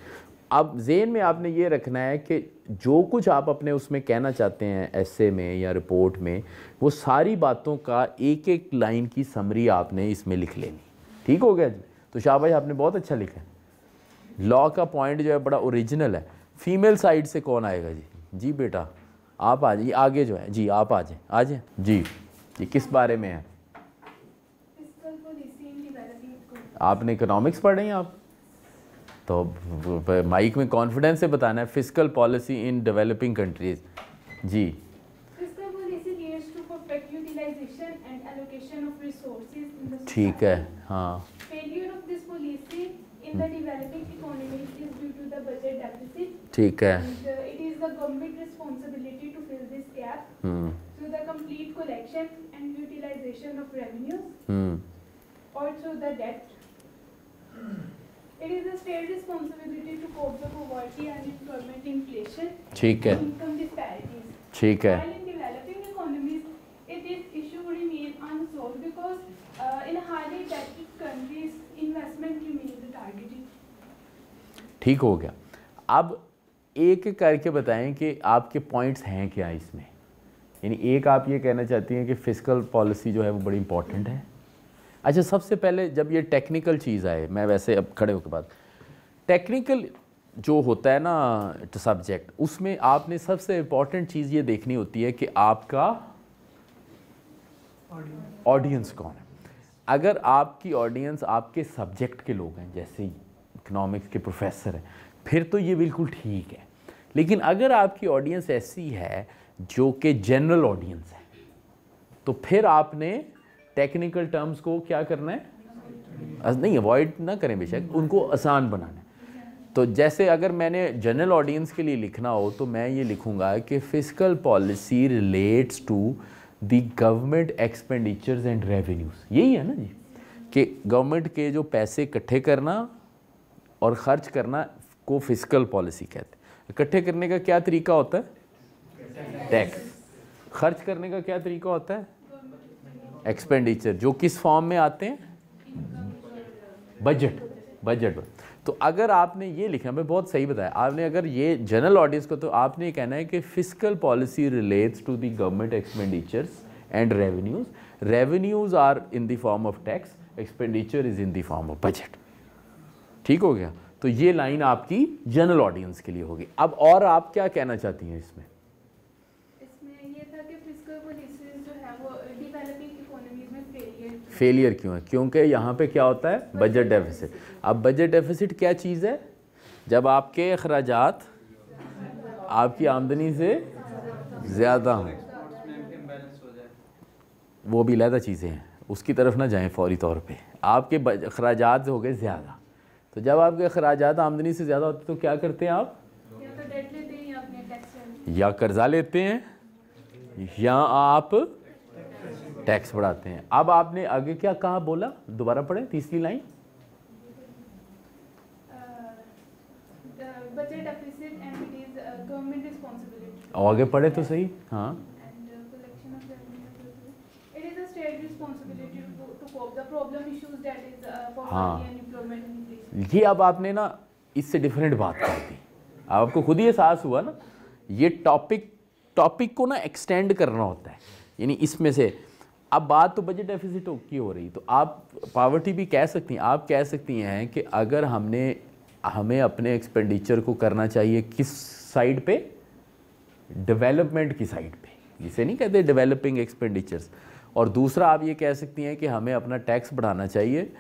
अब ज़हन में आपने ये रखना है कि जो कुछ आप अपने उसमें कहना चाहते हैं एसे में या रिपोर्ट में, वो सारी बातों का एक एक लाइन की समरी आपने इसमें लिख लेनी। ठीक हो गया जी? तो शाबाश, आपने बहुत अच्छा लिखा है। लॉ का पॉइंट जो है बड़ा ओरिजिनल है। फीमेल साइड से कौन आएगा जी? जी बेटा आप आ जाइए, आगे जो है जी आप आ जाए जी। ये किस बारे में है? आपने इकोनॉमिक्स पढ़ रही हैं आप, तो माइक में कॉन्फिडेंस से बताना है। Fiscal policy in developing countries जी। ठीक है, हाँ। in the developing economies is due to the budget deficit. ठीक है। And, it is the government responsibility to fill this gap through the complete collection and utilization of revenues or through the debt. It is the state responsibility to cope the poverty, unemployment, inflation, ठीक है, income disparities. ठीक है। While in developing economies, this issue remain unsolved because in highly indebted countries, investment remains the target. ठीक हो गया। अब एक एक करके बताएं कि आपके पॉइंट्स हैं क्या इसमें। यानी एक आप ये कहना चाहती हैं कि फिस्कल पॉलिसी जो है वो बड़ी इंपॉर्टेंट है। अच्छा, सबसे पहले जब ये टेक्निकल चीज़ आए, मैं वैसे अब खड़े होकर बात, टेक्निकल जो होता है ना सब्जेक्ट, उसमें आपने सबसे इम्पॉर्टेंट चीज़ ये देखनी होती है कि आपका ऑडियंस कौन है। अगर आपकी ऑडियंस आपके सब्जेक्ट के लोग हैं, जैसे इकोनॉमिक्स के प्रोफेसर हैं, फिर तो ये बिल्कुल ठीक है। लेकिन अगर आपकी ऑडियंस ऐसी है जो कि जनरल ऑडियंस है, तो फिर आपने टेक्निकल टर्म्स को क्या करना है, नहीं अवॉइड ना करें बेशक, उनको आसान बनाना है। तो जैसे अगर मैंने जनरल ऑडियंस के लिए लिखना हो तो मैं ये लिखूँगा कि fiscal policy relates to the government expenditures and revenues. यही है ना जी, कि गवर्नमेंट के जो पैसे इकट्ठे करना और ख़र्च करना को फिस्कल पॉलिसी कहते हैं। इकट्ठे करने का क्या तरीका होता है? टैक्स। खर्च करने का क्या तरीका होता है? एक्सपेंडिचर, जो किस फॉर्म में आते हैं? बजट। तो अगर आपने ये लिखा, मैं बहुत सही बताया आपने, अगर ये जनरल ऑडियंस को, तो आपने कहना है कि fiscal policy relates to the government expenditures and revenues are in the form of tax, expenditure is in the form of budget. ठीक हो गया? तो ये लाइन आपकी जनरल ऑडियंस के लिए होगी। अब और आप क्या कहना चाहती हैं इसमें? इसमें ये था कि फिस्कल डेवलपिंग इकोनॉमीज में फेलियर क्यों है? क्योंकि यहाँ पे क्या होता है, बजट डेफिसिट। अब बजट डेफिसिट क्या चीज़ है? जब आपके अखराजात आपकी आमदनी से ज़्यादा हों, वो भी अलग चीज़ें हैं, उसकी तरफ ना जाएं फौरी तौर पे। आपके अखराजात हो गए ज़्यादा, तो जब आपके अखराजात आमदनी से ज़्यादा होते तो क्या करते हैं आप? या तो डेट लेते हैं या अपने टैक्स या कर्जा लेते हैं या आप टैक्स बढ़ाते हैं। अब आपने आगे क्या कहा, बोला दोबारा पढ़े तीसरी line. Budget deficit and it is government responsibility. और आगे पढ़े तो सही। हाँ, And collection of revenue. It is a state responsibility to cope the problem issues that is poverty and unemployment in place. ये अब आपने ना इससे डिफरेंट बात कर दी। अब आपको खुद ही एहसास हुआ ना, ये टॉपिक को ना एक्सटेंड करना होता है, यानी इसमें से अब बात तो बजट डेफिसिट की हो रही, तो आप पावर्टी भी कह सकती हैं। आप कह सकती हैं कि अगर हमें अपने एक्सपेंडिचर को करना चाहिए किस साइड पे, डेवलपमेंट की साइड पे, जिसे नहीं कहते डेवलपिंग एक्सपेंडिचर्स। और दूसरा आप ये कह सकती हैं कि हमें अपना टैक्स बढ़ाना चाहिए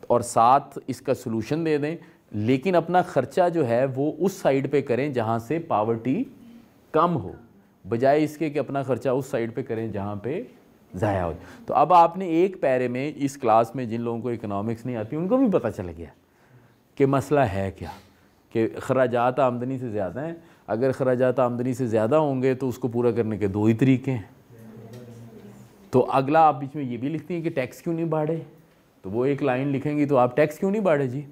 और साथ इसका सलूशन दे दें, लेकिन अपना ख़र्चा जो है वो उस साइड पे करें जहाँ से पावर्टी कम हो, बजाय इसके कि अपना ख़र्चा उस साइड पे करें जहाँ पे ज़ाया हो। तो अब आपने एक पैरे में इस क्लास में जिन लोगों को इकोनॉमिक्स नहीं आती उनको भी पता चल गया कि मसला है क्या, कि ख़राजात आमदनी से ज़्यादा हैं। अगर ख़राजात आमदनी से ज़्यादा होंगे तो उसको पूरा करने के दो ही तरीके हैं। तो अगला आप बीच में ये भी लिखती हैं कि टैक्स क्यों नहीं बढ़े, तो वो एक लाइन लिखेंगी तो आप टैक्स क्यों नहीं बढ़े जी?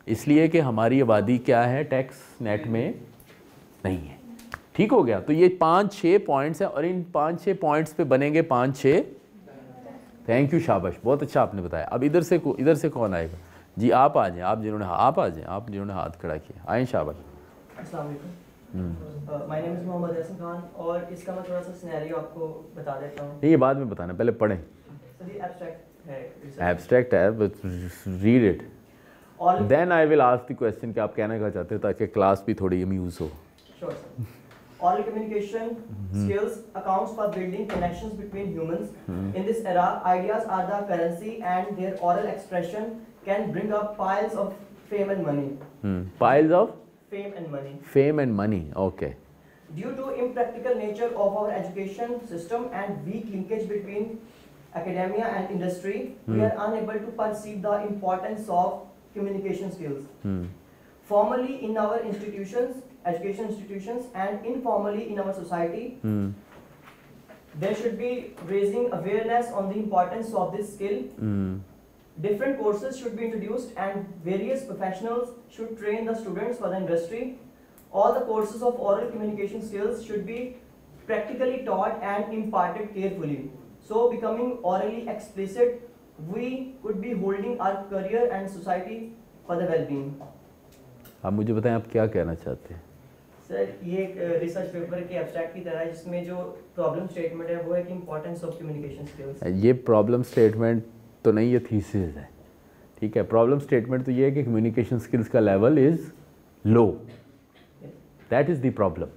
इसलिए कि हमारी आबादी क्या है, टैक्स नेट में नहीं है। ठीक हो गया। तो ये 5-6 पॉइंट्स हैं और इन 5-6 पॉइंट्स पे बनेंगे 5-6। थैंक यू, शाबाश, बहुत अच्छा आपने बताया। अब इधर से कौन आएगा जी? आप आ जाएं, आप जिन्होंने हाथ खड़ा किया, आएँ, शाबाश। अस्सलाम वालेकुम, my name is Mohammad Hasan Khan, और इसका मैं थोड़ा सा सिनेरियो आपको बता देता हूँ। ये बाद में बताना, पहले पढ़ें। सर ये एब्स्ट्रैक्ट है, but read it, then I will ask the question कि आप कहना क्या चाहते हो, ताकि क्लास भी थोड़ी अम्यूज हो। Sure, sir. Oral communication skills accounts for building connections between humans. In this era, ideas are the currency, and their oral expression can bring up piles of fame and money. Piles of fame and money. Okay. Due to impractical nature of our education system and weak linkage between academia and industry, we are unable to perceive the importance of communication skills. Formally in our institutions, education institutions, and informally in our society, there should be raising awareness on the importance of this skill. Different courses should be introduced, and various professionals should train the students for the industry. All the courses of oral communication skills should be practically taught and imparted carefully. So, becoming orally explicit, we could be holding our career and society for the well-being. आप मुझे बताएं आप क्या कहना चाहते हैं? Sir ये एक रिसर्च पेपर के एब्स्ट्रैक्ट की तरह है, जिसमें जो प्रॉब्लम स्टेटमेंट है वो है कि इंपॉर्टेंस ऑफ कम्युनिकेशन स्किल्स। ये प्रॉब्लम स्टेटमेंट तो नहीं, ये थीसिस है। ठीक है, प्रॉब्लम स्टेटमेंट तो ये है कि कम्युनिकेशन स्किल्स का level is low, that is the problem.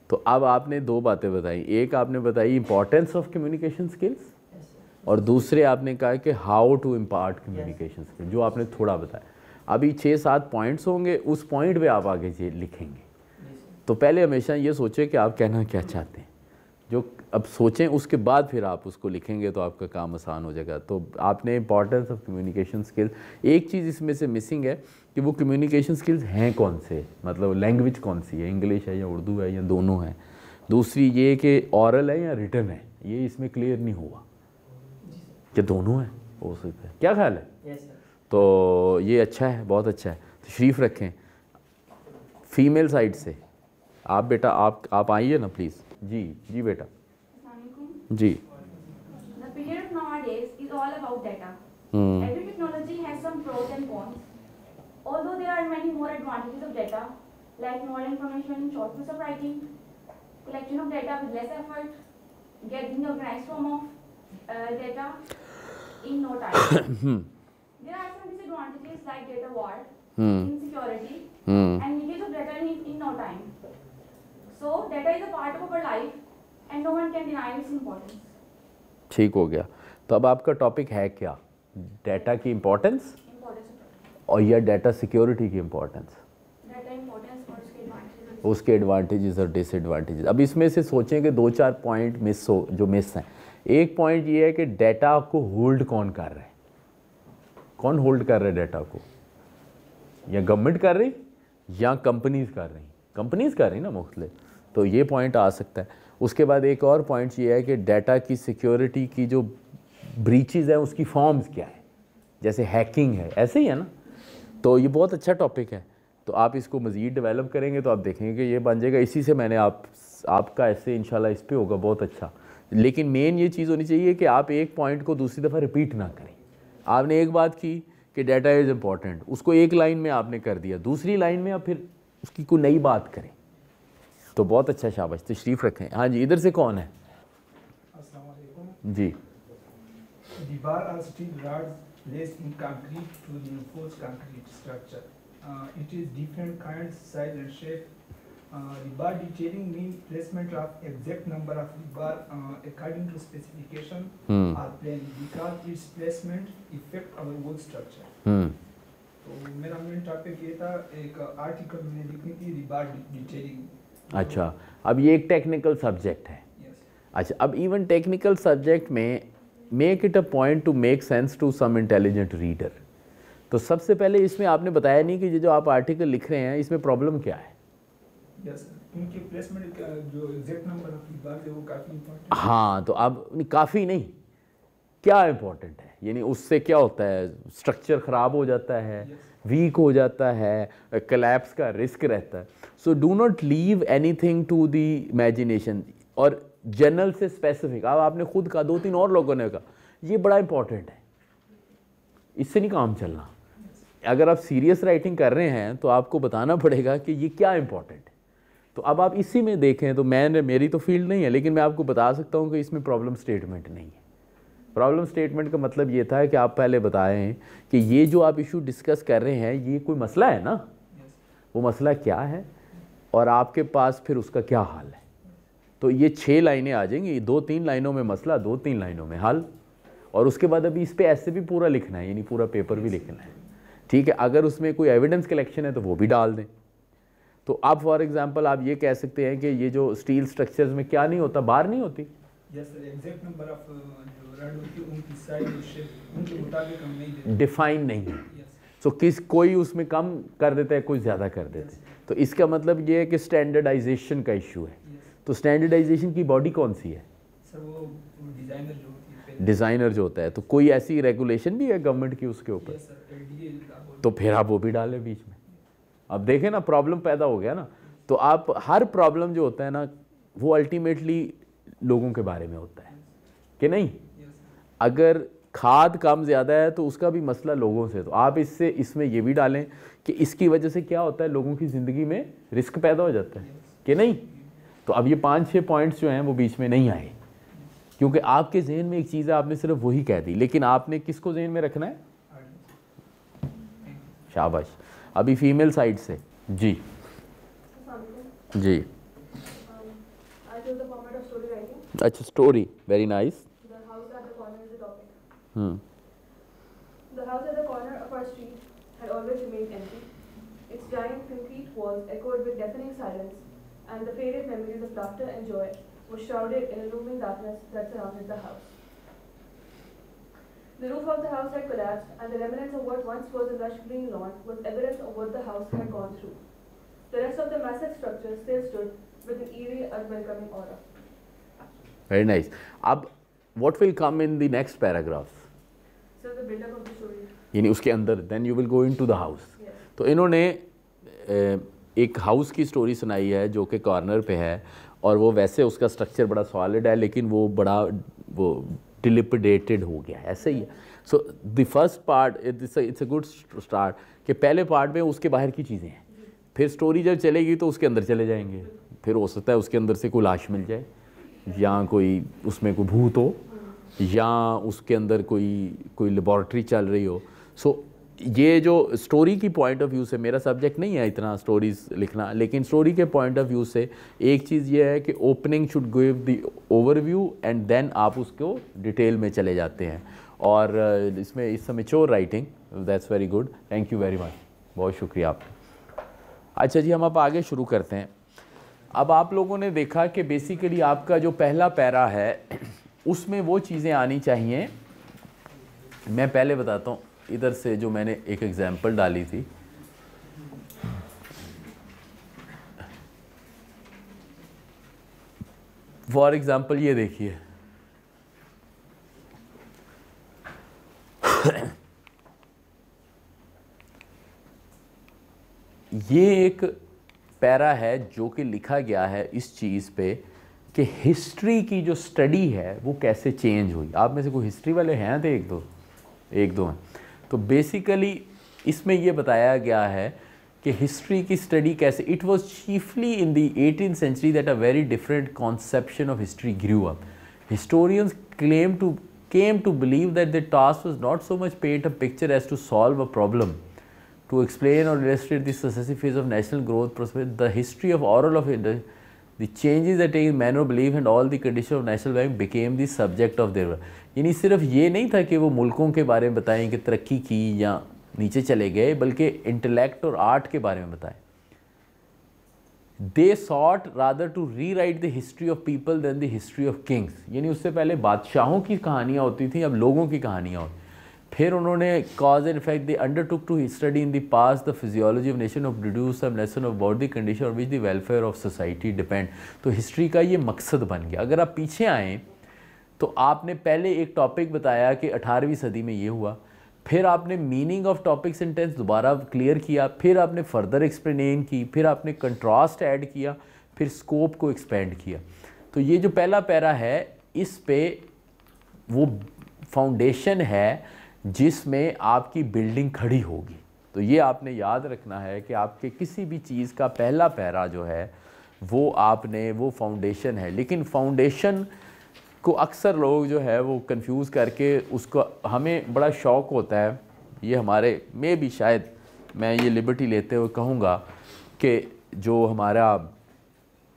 तो अब आपने दो बातें बताई, एक आपने बताई इंपॉर्टेंस ऑफ कम्युनिकेशन स्किल्स, और दूसरे आपने कहा कि how to impart communication skills, जो आपने थोड़ा बताया। अभी 6-7 पॉइंट्स होंगे, उस पॉइंट पे आप आगे लिखेंगे। तो पहले हमेशा ये सोचें कि आप कहना क्या चाहते हैं, जो अब सोचें, उसके बाद फिर आप उसको लिखेंगे तो आपका काम आसान हो जाएगा। तो आपने इंपॉर्टेंस ऑफ कम्युनिकेशन स्किल्स, एक चीज़ इसमें से मिसिंग है कि वो कम्युनिकेशन स्किल्स हैं कौन से, मतलब लैंग्वेज कौन सी है, इंग्लिश है या उर्दू है या दोनों हैं। दूसरी ये कि ऑरल है या रिटन है, ये इसमें क्लियर नहीं हुआ कि दोनों हैं, हो सकता है। क्या ख्याल है? तो ये अच्छा है, बहुत अच्छा है। तशरीफ़ रखें फीमेल साइड से। आप बेटा आप आइए ना प्लीज़। जी बेटा। जी। The period nowadays is all about data. Every technology has some pros and cons. Although there are many more advantages of data, like more information in short piece of writing, collection of data with less effort, getting organized form of data in no time. There are some disadvantages like data war, insecurity, and leakage of data in no time. So data is a part of our life, and no one can deny its importance. ठीक हो गया। तो अब आपका topic है क्या? Data की importance और या डाटा सिक्योरिटी की इम्पोर्टेंस, डाटा इम्पोर्टेंस और उसके एडवांटेजेस। उसके एडवांटेजेस और डिसएडवांटेजेस। अब इसमें से सोचें कि 2-4 पॉइंट मिस हैं। एक पॉइंट ये है कि डाटा को होल्ड कौन कर रहा है, कौन होल्ड कर रहा है डाटा को? या गवर्नमेंट कर रही या कंपनीज कर रही? कंपनीज कर रही ना मुख्तलिफ, तो ये पॉइंट आ सकता है। उसके बाद एक और पॉइंट ये है कि डाटा की सिक्योरिटी की जो ब्रीचेस हैं उसकी फॉर्म्स क्या है, जैसे हैकिंग है, ऐसे ही है ना। तो ये बहुत अच्छा टॉपिक है, तो आप इसको मज़ीद डेवलप करेंगे तो आप देखेंगे कि ये बन जाएगा। इसी से मैंने आपका ऐसे इंशाल्लाह इस पे होगा बहुत अच्छा। लेकिन मेन ये चीज़ होनी चाहिए कि आप एक पॉइंट को दूसरी दफ़ा रिपीट ना करें। आपने एक बात की कि डाटा इज़ इम्पॉर्टेंट, उसको एक लाइन में आपने कर दिया, दूसरी लाइन में आप फिर उसकी कोई नई बात करें, तो बहुत अच्छा। शाबाश, तशरीफ़ रखें। हाँ जी, इधर से कौन है? अस्सलाम वालेकुम जी। The bar are steel rods placed in concrete to reinforce concrete structure. It is different kinds, size and shape. Rebar detailing means placement of exact number of rebar according to specification or plan because its placement affect our whole structure. तो मेरा main topic ये था, एक article मैंने लिखी थी रिबार detailing. अच्छा, अब ये एक टेक्निकल सब्जेक्ट है। अच्छा, अब इवन टेक्निकल सब्जेक्ट में make it a point to make sense to some intelligent reader. तो सबसे पहले इसमें आपने बताया नहीं कि ये जो आप आर्टिकल लिख रहे हैं इसमें प्रॉब्लम क्या है? उनके प्लेसमेंट का जो एग्जैक्ट नंबर ऑफ रिबार है वो काफ़ी इंपॉर्टेंट। हाँ, तो अब काफ़ी नहीं, क्या इंपॉर्टेंट है, यानी उससे क्या होता है, स्ट्रक्चर ख़राब हो जाता है, वीक हो जाता है, कलैप्स का रिस्क रहता है। So do not leave anything to the imagination. और जनरल से स्पेसिफिक, अब आपने खुद कहा, 2-3 और लोगों ने कहा, ये बड़ा इंपॉर्टेंट है, इससे नहीं काम चलना। अगर आप सीरियस राइटिंग कर रहे हैं तो आपको बताना पड़ेगा कि ये क्या इंपॉर्टेंट है। तो अब आप इसी में देखें, तो मेरी तो फील्ड नहीं है, लेकिन मैं आपको बता सकता हूँ कि इसमें प्रॉब्लम स्टेटमेंट नहीं है। प्रॉब्लम स्टेटमेंट का मतलब ये था कि आप पहले बताएं कि ये जो आप इशू डिस्कस कर रहे हैं ये कोई मसला है ना, वो मसला क्या है और आपके पास फिर उसका क्या हल है। तो ये 6 लाइनें आ जाएंगी, 2-3 लाइनों में मसला, 2-3 लाइनों में हल, और उसके बाद अभी इस पर ऐसे भी पूरा लिखना है, यानी पूरा पेपर भी लिखना है। ठीक है, अगर उसमें कोई एविडेंस कलेक्शन है तो वो भी डाल दें। तो आप फॉर एग्जांपल आप ये कह सकते हैं कि ये जो स्टील स्ट्रक्चर्स में क्या नहीं होता, बार नहीं होती। Yes sir, exact number of जो रड होती है उनकी साइज और शेप उनके मुताबिक हम नहीं देते, डिफाइन नहीं है। सो कोई उसमें कम कर देता है, कोई ज़्यादा कर देता है। तो इसका मतलब ये है कि स्टैंडर्डाइजेशन का इशू है। तो स्टैंडर्डाइजेशन की बॉडी कौन सी है? सर वो डिज़ाइनर जो होती है, डिज़ाइनर जो होता है। तो कोई ऐसी रेगुलेशन भी है गवर्नमेंट की उसके ऊपर? Yes sir, LDA. तो फिर आप वो भी डालें बीच में। अब देखें ना, प्रॉब्लम पैदा हो गया ना। तो आप हर प्रॉब्लम जो होता है ना वो अल्टीमेटली लोगों के बारे में होता है कि नहीं। अगर खाद कम ज़्यादा है तो उसका भी मसला लोगों से। तो आप इसमें ये भी डालें कि इसकी वजह से क्या होता है, लोगों की ज़िंदगी में रिस्क पैदा हो जाता है कि नहीं। तो अब ये 5-6 पॉइंट्स जो हैं वो बीच में नहीं आए, क्योंकि आपके जहन में एक चीज़ है, आपने सिर्फ वही कह दी, लेकिन आपने किसको जहन में रखना है? शाबाश। अभी फीमेल साइड से जी जी। अच्छा, story, very nice. The house at the corner of our street had always remained empty. Its giant concrete walls echoed with deafening silence, and the faded memories of laughter and joy were shrouded in a looming darkness that surrounded the house. The roof of the house had collapsed, and the remnants of what once was a lush green lawn was evidence of what the house had gone through. The rest of the massive structure still stood with an eerie, unwelcoming aura. Very nice. अब what will come in the next paragraph? So the build-up of the story. यानी उसके अंदर then you will go into the house. Yes. तो इन्होंने एक house की story सुनाई है जो कि कॉर्नर पे है, और वो वैसे उसका स्ट्रक्चर बड़ा सॉलिड है लेकिन वो बड़ा वो डिलिपिडेटेड हो गया है, ऐसे ही है। So the first part it's a good start कि पहले पार्ट में उसके बाहर की चीज़ें हैं, फिर स्टोरी जब चलेगी तो उसके अंदर चले जाएंगे, फिर हो सकता है उसके अंदर से कोई लाश मिल जाए, या कोई उसमें कोई भूत हो, या उसके अंदर कोई लेबॉर्ट्री चल रही हो। सो ये जो स्टोरी की पॉइंट ऑफ व्यू से, मेरा सब्जेक्ट नहीं है इतना स्टोरीज लिखना, लेकिन स्टोरी के पॉइंट ऑफ व्यू से एक चीज़ ये है कि opening should give the overview and then आप उसको डिटेल में चले जाते हैं। और इसमें इस mature writing, that's very good, thank you very much, बहुत शुक्रिया आपका। अच्छा जी, हम अब आगे शुरू करते हैं। अब आप लोगों ने देखा कि बेसिकली आपका जो पहला पैरा है उसमें वो चीज़ें आनी चाहिए। मैं पहले बताता हूँ, इधर से जो मैंने एक एग्जांपल डाली थी, फॉर एग्जांपल ये देखिए, ये एक पैरा है जो कि लिखा गया है इस चीज़ पे कि हिस्ट्री की जो स्टडी है वो कैसे चेंज हुई। आप में से कोई हिस्ट्री वाले हैं तो एक दो हैं। तो बेसिकली इसमें ये बताया गया है कि हिस्ट्री की स्टडी कैसे, it was chiefly in the 18th century that a very different conception of history grew up. Historians came to believe that the task was not so much paint a picture as to solve a problem, to explain or illustrate the successive phase of national growth, prosperity, the history of oral of India, the changes that take man of belief and all the condition of national well-being became the subject of their work। यानी सिर्फ ये नहीं था कि वो मुल्कों के बारे में बताएं कि तरक्की की या नीचे चले गए, बल्कि इंटेलेक्ट और आर्ट के बारे में बताएं। They sought rather to rewrite the history of people than the history of kings। यानी उससे पहले बादशाहों की कहानियाँ होती थी, अब लोगों की कहानियाँ होती। फिर उन्होंने cause and effect, they undertook to study in the past the physiology of nation, of produce some lesson about the condition on which the welfare of society depend। तो हिस्ट्री का ये मकसद बन गया। अगर आप पीछे आएँ तो आपने पहले एक टॉपिक बताया कि 18वीं सदी में ये हुआ, फिर आपने मीनिंग ऑफ टॉपिक सेंटेंस दोबारा क्लियर किया, फिर आपने फर्दर एक्सप्लेन की, फिर आपने कंट्रास्ट ऐड किया, फिर स्कोप को एक्सपेंड किया। तो ये जो पहला पैरा है इस पे वो फाउंडेशन है जिसमें आपकी बिल्डिंग खड़ी होगी। तो ये आपने याद रखना है कि आपके किसी भी चीज़ का पहला पैरा जो है वो आपने वो फाउंडेशन है। लेकिन फाउंडेशन को अक्सर लोग जो है वो कंफ्यूज करके उसको, हमें बड़ा शौक़ होता है, ये हमारे में भी शायद मैं ये लिबर्टी लेते हुए कहूँगा कि जो हमारा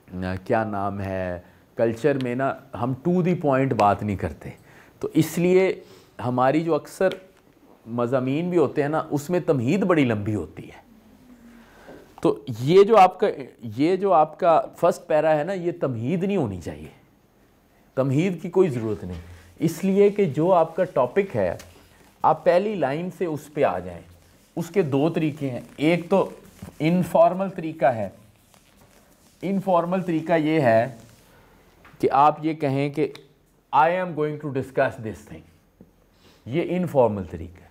क्या नाम है कल्चर में ना, हम टू दी पॉइंट बात नहीं करते। तो इसलिए हमारी जो अक्सर मज़ामीन भी होते हैं ना उसमें तमहीद बड़ी लंबी होती है। तो ये जो आपका फर्स्ट पैरा है ना, ये तमहीद नहीं होनी चाहिए, तमहीद की कोई ज़रूरत नहीं, इसलिए कि जो आपका टॉपिक है आप पहली लाइन से उस पे आ जाएं। उसके दो तरीके हैं, एक तो इनफॉर्मल तरीका है। इनफॉर्मल तरीका ये है कि आप ये कहें कि I am going to discuss this thing, ये इनफॉर्मल तरीका है।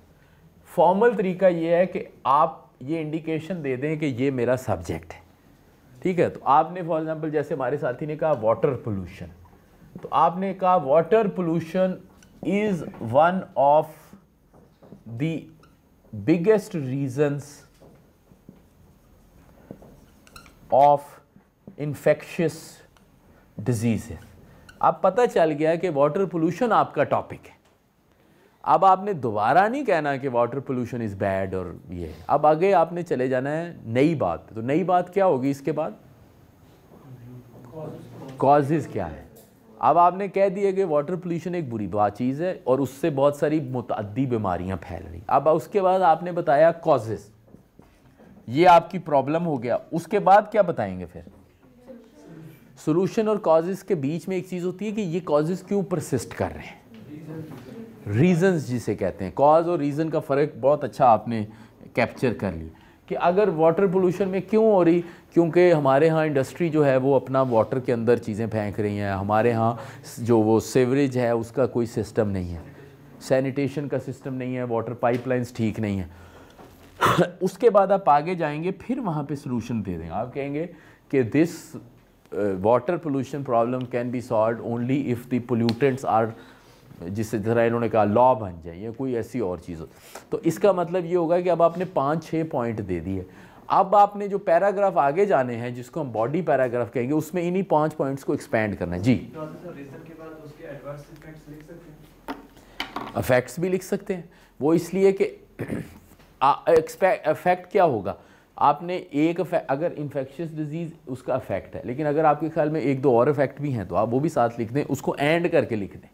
फॉर्मल तरीका ये है कि आप ये इंडिकेशन दे दें कि ये मेरा सब्जेक्ट है, ठीक है। तो आपने फॉर एग्जांपल जैसे हमारे साथी ने कहा वाटर पोल्यूशन, तो आपने कहा water pollution is one of the biggest reasons of infectious disease. अब पता चल गया कि वाटर पोल्यूशन आपका टॉपिक है। अब आपने दोबारा नहीं कहना कि वाटर पोल्यूशन इज़ बैड और ये, अब आगे आपने चले जाना है नई बात। तो नई बात क्या होगी इसके बाद, कॉजेज़ क्या है। अब आपने कह दिया कि वाटर पोल्यूशन एक बुरी बात चीज़ है और उससे बहुत सारी मुतअद्दी बीमारियां फैल रही। अब उसके बाद आपने बताया कॉजेज़, ये आपकी प्रॉब्लम हो गया। उसके बाद क्या बताएंगे फिर, सोल्यूशन और कॉजेज़ के बीच में एक चीज़ होती है कि ये कॉजेज़ क्यों परसिस्ट कर रहे हैं, रीजंस जिसे कहते हैं। कॉज और रीज़न का फ़र्क बहुत अच्छा आपने कैप्चर कर लिया कि अगर वाटर पोल्यूशन में क्यों हो रही, क्योंकि हमारे यहाँ इंडस्ट्री जो है वो अपना वाटर के अंदर चीज़ें फेंक रही हैं, हमारे यहाँ जो वो सीवरेज है उसका कोई सिस्टम नहीं है, सैनिटेशन का सिस्टम नहीं है, वाटर पाइपलाइंस ठीक नहीं है। उसके बाद आप आगे जाएंगे, फिर वहाँ पे सोल्यूशन दे देंगे। आप कहेंगे कि this water pollution problem can be solve only if the pollutants are, जिस तरह इन्होंने कहा लॉ बन जाए या कोई ऐसी और चीज़ हो। तो इसका मतलब ये होगा कि अब आपने 5-6 पॉइंट दे दिए। अब आपने जो पैराग्राफ आगे जाने हैं जिसको हम बॉडी पैराग्राफ कहेंगे, उसमें इन्हीं 5 पॉइंट्स को एक्सपेंड करना है। जी, इफेक्ट्स भी लिख सकते हैं। वो इसलिए कि इफेक्ट क्या होगा, आपने एक अगर इन्फेक्शियस डिजीज़ उसका इफेक्ट है, लेकिन अगर आपके ख्याल में एक दो और इफेक्ट भी हैं तो आप वो भी साथ लिख दें, उसको एंड करके लिख दें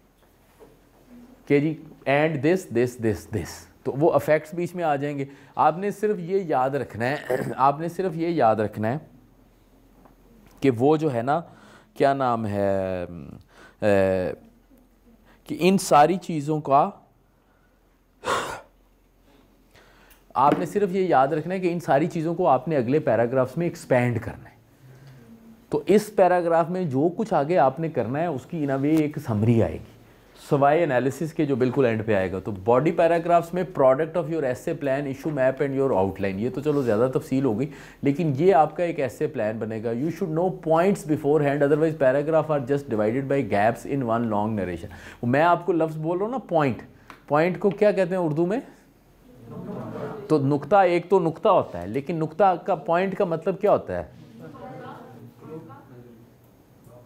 कि जी and this this this this, तो वो इफेक्ट्स बीच में आ जाएंगे। आपने सिर्फ ये याद रखना है आपने सिर्फ ये याद रखना है कि वो जो है ना, क्या नाम है, कि इन सारी चीज़ों का आपने सिर्फ ये याद रखना है कि इन सारी चीज़ों को आपने अगले पैराग्राफ्स में एक्सपेंड करना है। तो इस पैराग्राफ में जो कुछ आगे आपने करना है उसकी इन अ वे एक समरी आएगी, सवाए एनालिसिस के जो बिल्कुल एंड पे आएगा। तो बॉडी पैराग्राफ्स में product of your essay plan, issue map and your outline, ये तो चलो ज़्यादा तफसील हो गई, लेकिन ये आपका एक ऐसे प्लान बनेगा। You should know points beforehand, otherwise paragraph are just divided by gaps in one long narration. मैं आपको लफ्ज़ बोल रहा हूँ ना पॉइंट, पॉइंट को क्या कहते हैं उर्दू में? तो नुक्ता, एक तो नुक्ता होता है, लेकिन नुक्ता का पॉइंट का मतलब क्या होता है?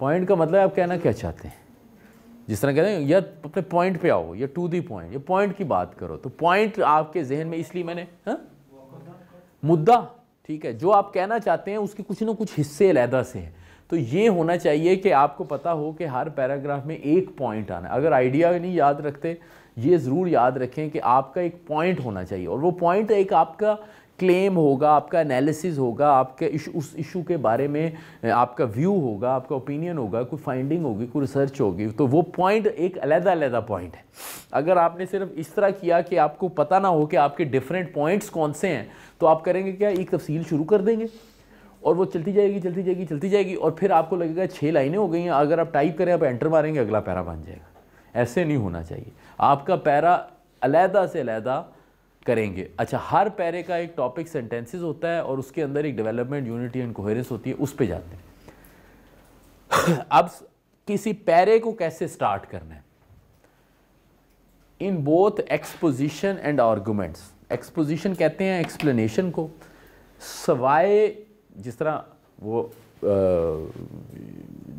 पॉइंट का मतलब आप कहना क्या चाहते हैं? जिस तरह कहते हैं या अपने पॉइंट पे आओ, या टू दी पॉइंट, या पॉइंट की बात करो, तो पॉइंट आपके जहन में, इसलिए मैंने मुद्दा, ठीक है, जो आप कहना चाहते हैं उसके कुछ ना कुछ हिस्से अलहदा से हैं। तो ये होना चाहिए कि आपको पता हो कि हर पैराग्राफ में एक पॉइंट आना है। अगर आइडिया नहीं याद रखते, ये ज़रूर याद रखें कि आपका एक पॉइंट होना चाहिए, और वो पॉइंट एक आपका क्लेम होगा, आपका एनालिसिस होगा, आपके उस इशू के बारे में आपका व्यू होगा, आपका ओपिनियन होगा, कोई फाइंडिंग होगी, कोई रिसर्च होगी, तो वो पॉइंट एक अलग-अलग पॉइंट है। अगर आपने सिर्फ इस तरह किया कि आपको पता ना हो कि आपके डिफरेंट पॉइंट्स कौन से हैं, तो आप करेंगे क्या, एक तफसील शुरू कर देंगे और वो चलती जाएगी चलती जाएगी चलती जाएगी, और फिर आपको लगेगा 6 लाइनें हो गई हैं, अगर आप टाइप करें, आप एंटर मारेंगे, अगला पैरा बन जाएगा। ऐसे नहीं होना चाहिए, आपका पैरा अलहदा से अलहदा करेंगे। अच्छा, हर पैरे का एक टॉपिक सेंटेंसेस होता है और उसके अंदर एक डेवलपमेंट, यूनिटी एंड कोहेरेंस होती है, उस पे जाते हैं। अब किसी पैरे को कैसे स्टार्ट करना है? In both exposition and arguments. Exposition कहते हैं एक्सप्लेनेशन को, सवाए जिस तरह वो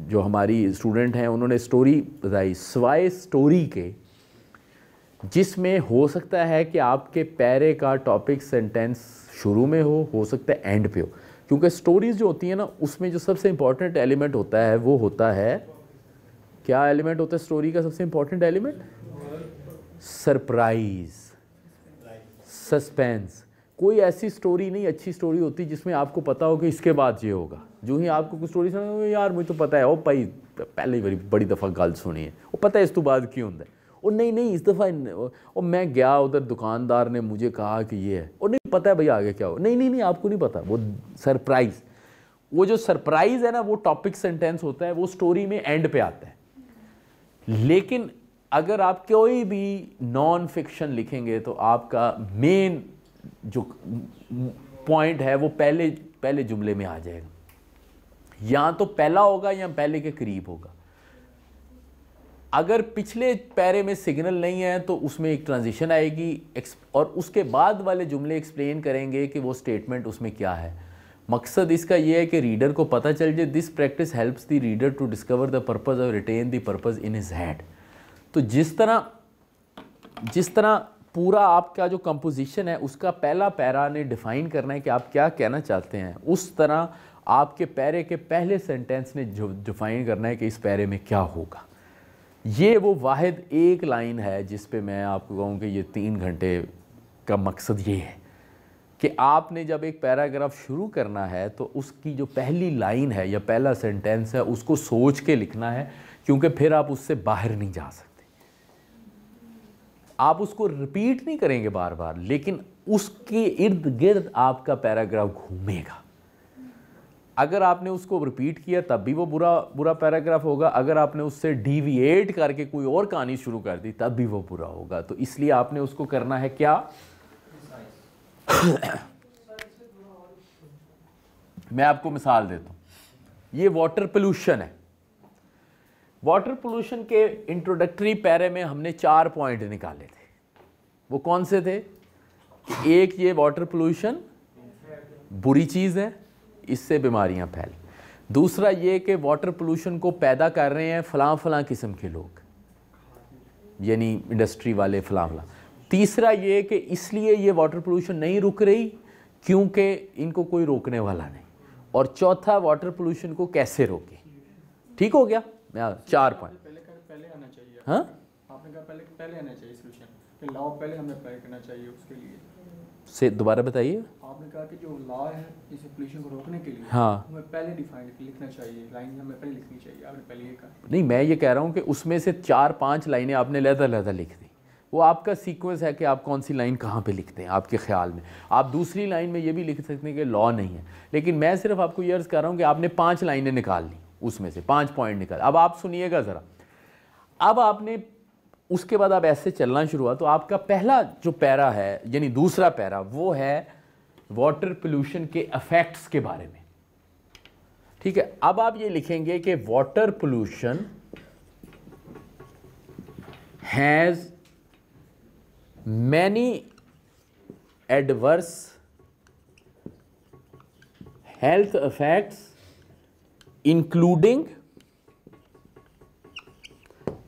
जो हमारी स्टूडेंट हैं उन्होंने स्टोरी बताई, सवाए स्टोरी के जिसमें हो सकता है कि आपके पैरे का टॉपिक सेंटेंस शुरू में हो सकता है एंड पे हो, क्योंकि स्टोरीज जो होती हैं ना, उसमें जो सबसे इंपॉर्टेंट एलिमेंट होता है वो होता है, क्या एलिमेंट होता है स्टोरी का सबसे इंपॉर्टेंट एलिमेंट? Surprise, suspense. कोई ऐसी स्टोरी नहीं, अच्छी स्टोरी होती जिसमें आपको पता हो कि इसके बाद ये होगा। जो ही आपको कुछ स्टोरी सुना, यार मुझे तो पता है, ओ भाई पहले ही बड़ी दफ़ा गल सुनी है, वो पता है इस तो बाद क्यों होता है, और नहीं इस दफ़ा और मैं गया उधर, दुकानदार ने मुझे कहा कि ये है, और नहीं पता है भैया आगे क्या हो, नहीं आपको नहीं पता। वो सरप्राइज़, वो जो सरप्राइज़ है ना, वो टॉपिक सेंटेंस होता है, वो स्टोरी में एंड पे आता है। लेकिन अगर आप कोई भी नॉन फिक्शन लिखेंगे तो आपका मेन जो पॉइंट है वो पहले जुमले में आ जाएगा, या तो पहला होगा या पहले के करीब होगा। अगर पिछले पैरे में सिग्नल नहीं है तो उसमें एक ट्रांजिशन आएगी, और उसके बाद वाले जुमले एक्सप्लेन करेंगे कि वो स्टेटमेंट उसमें क्या है। मकसद इसका ये है कि रीडर को पता चल जाए, this practice helps the reader to discover the purpose और retain the purpose in his head. तो जिस तरह पूरा आपका जो कंपोजिशन है उसका पहला पैरा ने डिफ़ाइन करना है कि आप क्या कहना चाहते हैं, उस तरह आपके पैरे के पहले सेंटेंस ने जो डिफ़ाइन करना है कि इस पैरे में क्या होगा। ये वो वाहिद एक लाइन है जिस पे मैं आपको कहूँ कि ये 3 घंटे का मकसद ये है कि आपने जब एक पैराग्राफ शुरू करना है तो उसकी जो पहली लाइन है या पहला सेंटेंस है उसको सोच के लिखना है, क्योंकि फिर आप उससे बाहर नहीं जा सकते। आप उसको रिपीट नहीं करेंगे बार बार, लेकिन उसके इर्द गिर्द आपका पैराग्राफ घूमेगा। अगर आपने उसको रिपीट किया तब भी वो बुरा पैराग्राफ होगा, अगर आपने उससे डिविएट करके कोई और कहानी शुरू कर दी तब भी वो बुरा होगा। तो इसलिए आपने उसको करना है क्या? मैं आपको मिसाल देता हूँ, ये वाटर पोल्यूशन है। वाटर पोल्यूशन के इंट्रोडक्टरी पैरे में हमने 4 पॉइंट निकाले थे। वो कौन से थे? एक, ये वाटर पोल्यूशन बुरी चीज़ है, इससे बीमारियां फैल। दूसरा ये कि वाटर पोल्यूशन को पैदा कर रहे हैं फलां किस्म के लोग, यानी इंडस्ट्री वाले फलां। तीसरा ये कि इसलिए ये वाटर पोल्यूशन नहीं रुक रही क्योंकि इनको कोई रोकने वाला नहीं। और चौथा, वाटर पोल्यूशन को कैसे रोके। ठीक हो गया, 4 पॉइंट। पहले आना चाहिए। हाँ, आपने कहा पहले आना चाहिए सोल्यूशन, कि लॉ पहले हमें अप्लाई करना चाहिए उसके लिए। से दोबारा बताइए। आपने कहा कि जो लॉ है इस पोल्यूशन को रोकने के लिए, हाँ, हमें पहले डिफाइन लिखना चाहिए, लाइन हमें पहले लिखनी चाहिए। आपने पहले ये कहा। नहीं, मैं ये कह रहा हूँ कि उसमें से 4-5 लाइनें आपने लहदा लिख दी। वो आपका सीक्वेंस है कि आप कौन सी लाइन कहाँ पे लिखते हैं आपके ख्याल में। आप दूसरी लाइन में ये भी लिख सकते हैं कि लॉ नहीं है, लेकिन मैं सिर्फ आपको ये अर्ज़ कर रहा हूँ कि आपने 5 लाइनें निकाल ली, उसमें से 5 पॉइंट निकाल। अब आप सुनिएगा ज़रा। अब आपने उसके बाद आप ऐसे चलना शुरू हुआ, तो आपका पहला जो पैरा है, यानी दूसरा पैरा, वो है वाटर पोल्यूशन के इफेक्ट्स के बारे में। ठीक है, अब आप ये लिखेंगे कि water pollution has many adverse health effects including,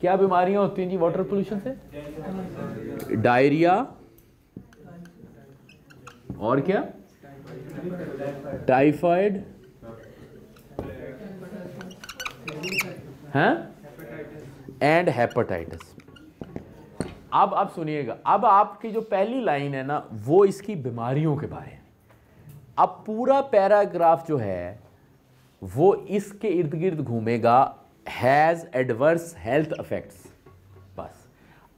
क्या बीमारियां होती हैं जी वाटर पोल्यूशन से? डायरिया, और क्या? टाइफाइड, हैं, एंड हेपेटाइटिस। अब आप सुनिएगा, अब आपकी जो पहली लाइन है ना, वो इसकी बीमारियों के बारे में। अब पूरा पैराग्राफ जो है वो इसके इर्द गिर्द घूमेगा, हैज़ एडवर्स हेल्थ इफेक्ट्स। बस,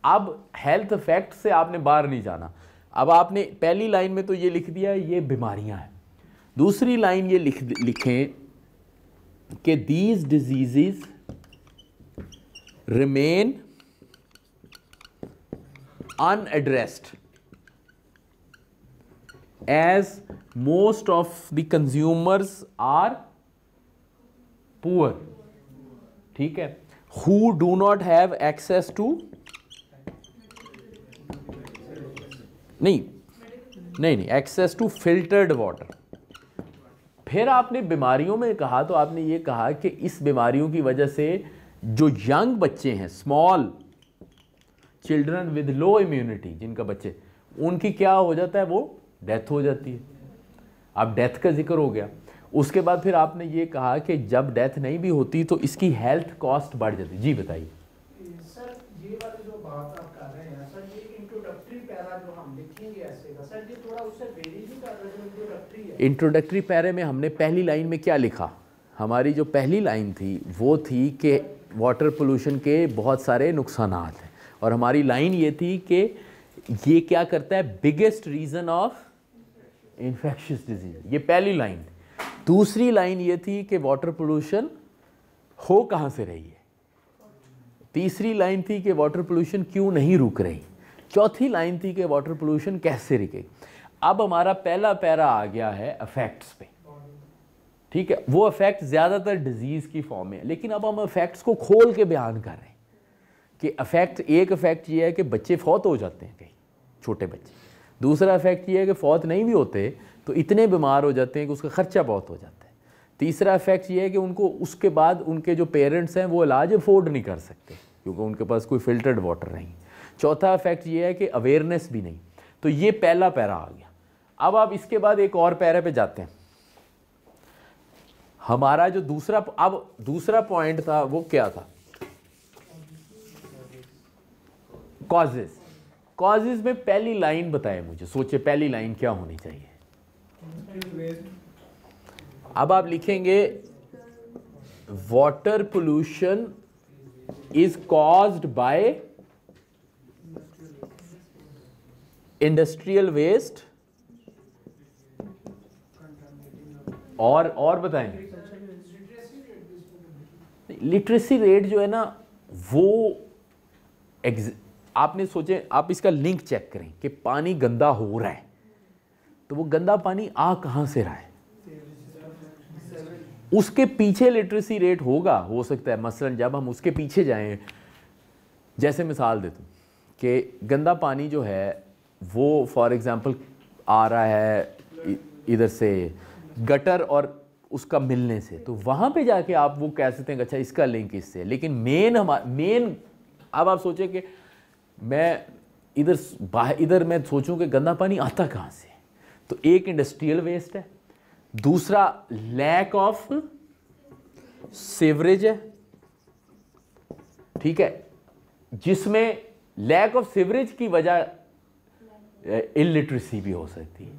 अब हेल्थ इफेक्ट से आपने बाहर नहीं जाना। अब आपने पहली लाइन में तो ये लिख दिया ये बीमारियां हैं। दूसरी लाइन ये लिखें कि these diseases remain unaddressed as most of the consumers are poor, ठीक है, who do not have access to, नहीं access to filtered water। फिर आपने बीमारियों में कहा, तो आपने ये कहा कि इस बीमारियों की वजह से जो यंग बच्चे हैं, small children with low immunity, जिनका बच्चे, उनकी क्या हो जाता है, वो डेथ हो जाती है। अब डेथ का जिक्र हो गया। उसके बाद फिर आपने ये कहा कि जब डेथ नहीं भी होती तो इसकी हेल्थ कॉस्ट बढ़ जाती। जी बताइए सर, ये वाली जो बात आप कर रहे हैं सर, ये इंट्रोडक्टरी पैरा जो हम लिखेंगे ऐसे का सर, ये थोड़ा उससे वेरी भी कर रहे हैं। इंट्रोडक्टरी है, इंट्रोडक्टरी पैरे में हमने पहली लाइन में क्या लिखा? हमारी जो पहली लाइन थी वो थी कि वाटर पोल्यूशन के बहुत सारे नुकसानात हैं, और हमारी लाइन ये थी कि ये क्या करता है, biggest reason of infectious disease. ये पहली लाइन। दूसरी लाइन ये थी कि वाटर पोल्यूशन हो कहाँ से रही है। तीसरी लाइन थी कि वाटर पोल्यूशन क्यों नहीं रुक रही। चौथी लाइन थी कि वाटर पोल्यूशन कैसे रुके। अब हमारा पहला पैरा आ गया है इफेक्ट्स पे। ठीक है, वो इफेक्ट ज़्यादातर डिजीज़ की फॉर्म में है, लेकिन अब हम इफेक्ट्स को खोल के बयान कर रहे हैं कि एक इफेक्ट ये है कि बच्चे फौत हो जाते हैं, कई छोटे बच्चे। दूसरा इफेक्ट ये है कि फौत नहीं भी होते तो इतने बीमार हो जाते हैं कि उसका ख़र्चा बहुत हो जाता है। तीसरा इफेक्ट ये है कि उनको उसके बाद उनके जो पेरेंट्स हैं वो इलाज अफोर्ड नहीं कर सकते क्योंकि उनके पास कोई फ़िल्टर्ड वाटर नहीं। चौथा इफेक्ट ये है कि अवेयरनेस भी नहीं। तो ये पहला पैरा आ गया। अब आप इसके बाद एक और पैरा पे जाते हैं। हमारा जो दूसरा पॉइंट था वो क्या था? कॉजेज में पहली लाइन बताएं मुझे, सोचे पहली लाइन क्या होनी चाहिए। अब आप लिखेंगे water pollution is caused by industrial waste, और बताएं। लिटरेसी रेट जो है ना वो आपने सोचे, आप इसका लिंक चेक करें कि पानी गंदा हो रहा है तो वो गंदा पानी आ कहाँ से रहा है, उसके पीछे लिटरेसी रेट होगा। हो सकता है मसलन जब हम उसके पीछे जाएं, जैसे मिसाल देता हूँ कि गंदा पानी जो है वो फॉर एग्ज़ाम्पल आ रहा है इधर से गटर और उसका मिलने से, तो वहाँ पे जाके आप वो कह सकते हैं कि अच्छा इसका लिंक इससे। लेकिन मेन अब आप सोचें कि मैं इधर मैं सोचूं कि गंदा पानी आता कहाँ से, तो एक इंडस्ट्रियल वेस्ट है, दूसरा लैक ऑफ सीवरेज है, ठीक है, जिसमें लैक ऑफ सीवरेज की वजह इलिटरेसी भी हो सकती है,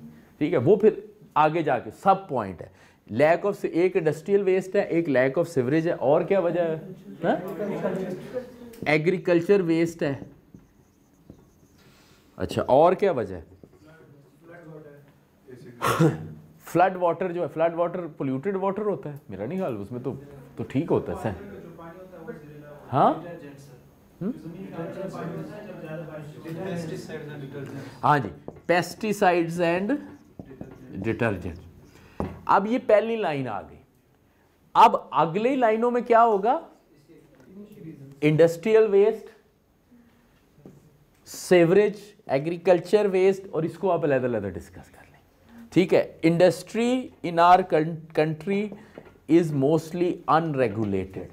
ठीक है, वो फिर आगे जाके सब पॉइंट है। लैक ऑफ, एक इंडस्ट्रियल वेस्ट है, एक लैक ऑफ सीवरेज है, और क्या वजह है? एग्रीकल्चर वेस्ट है। अच्छा, और क्या वजह है? फ्लड वाटर जो है, फ्लड वाटर पोल्यूटेड वाटर होता है, मेरा नहीं ख्याल उसमें तो ठीक होता है सर। हाँ हाँ जी, पेस्टिसाइड्स एंड डिटर्जेंट। अब ये पहली लाइन आ गई। अब अगली लाइनों में क्या होगा? Industrial waste, sewerage, agriculture waste, और इसको आप अलग-अलग डिस्कस कर लें, ठीक है। Industry in our country is mostly unregulated.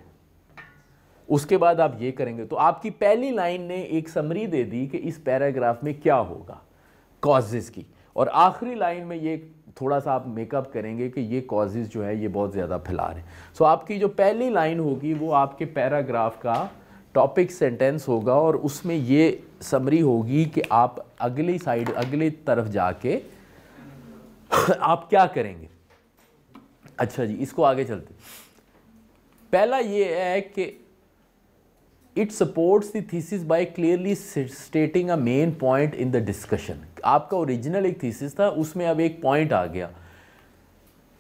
उसके बाद आप ये करेंगे, तो आपकी पहली लाइन ने एक समरी दे दी कि इस पैराग्राफ में क्या होगा कॉजेज़ की, और आखिरी लाइन में ये थोड़ा सा आप मेकअप करेंगे कि ये कॉजेज़ जो है ये बहुत ज़्यादा फैला रहे हैं। सो आपकी जो पहली लाइन होगी वो आपके पैराग्राफ का टॉपिक सेंटेंस होगा, और उसमें ये समरी होगी कि आप अगली साइड, अगली तरफ जाके आप क्या करेंगे। अच्छा जी, इसको आगे चलते। पहला ये है कि it supports the thesis by clearly stating a main point in the discussion. आपका ओरिजिनल एक थीसिस था, उसमें अब एक पॉइंट आ गया।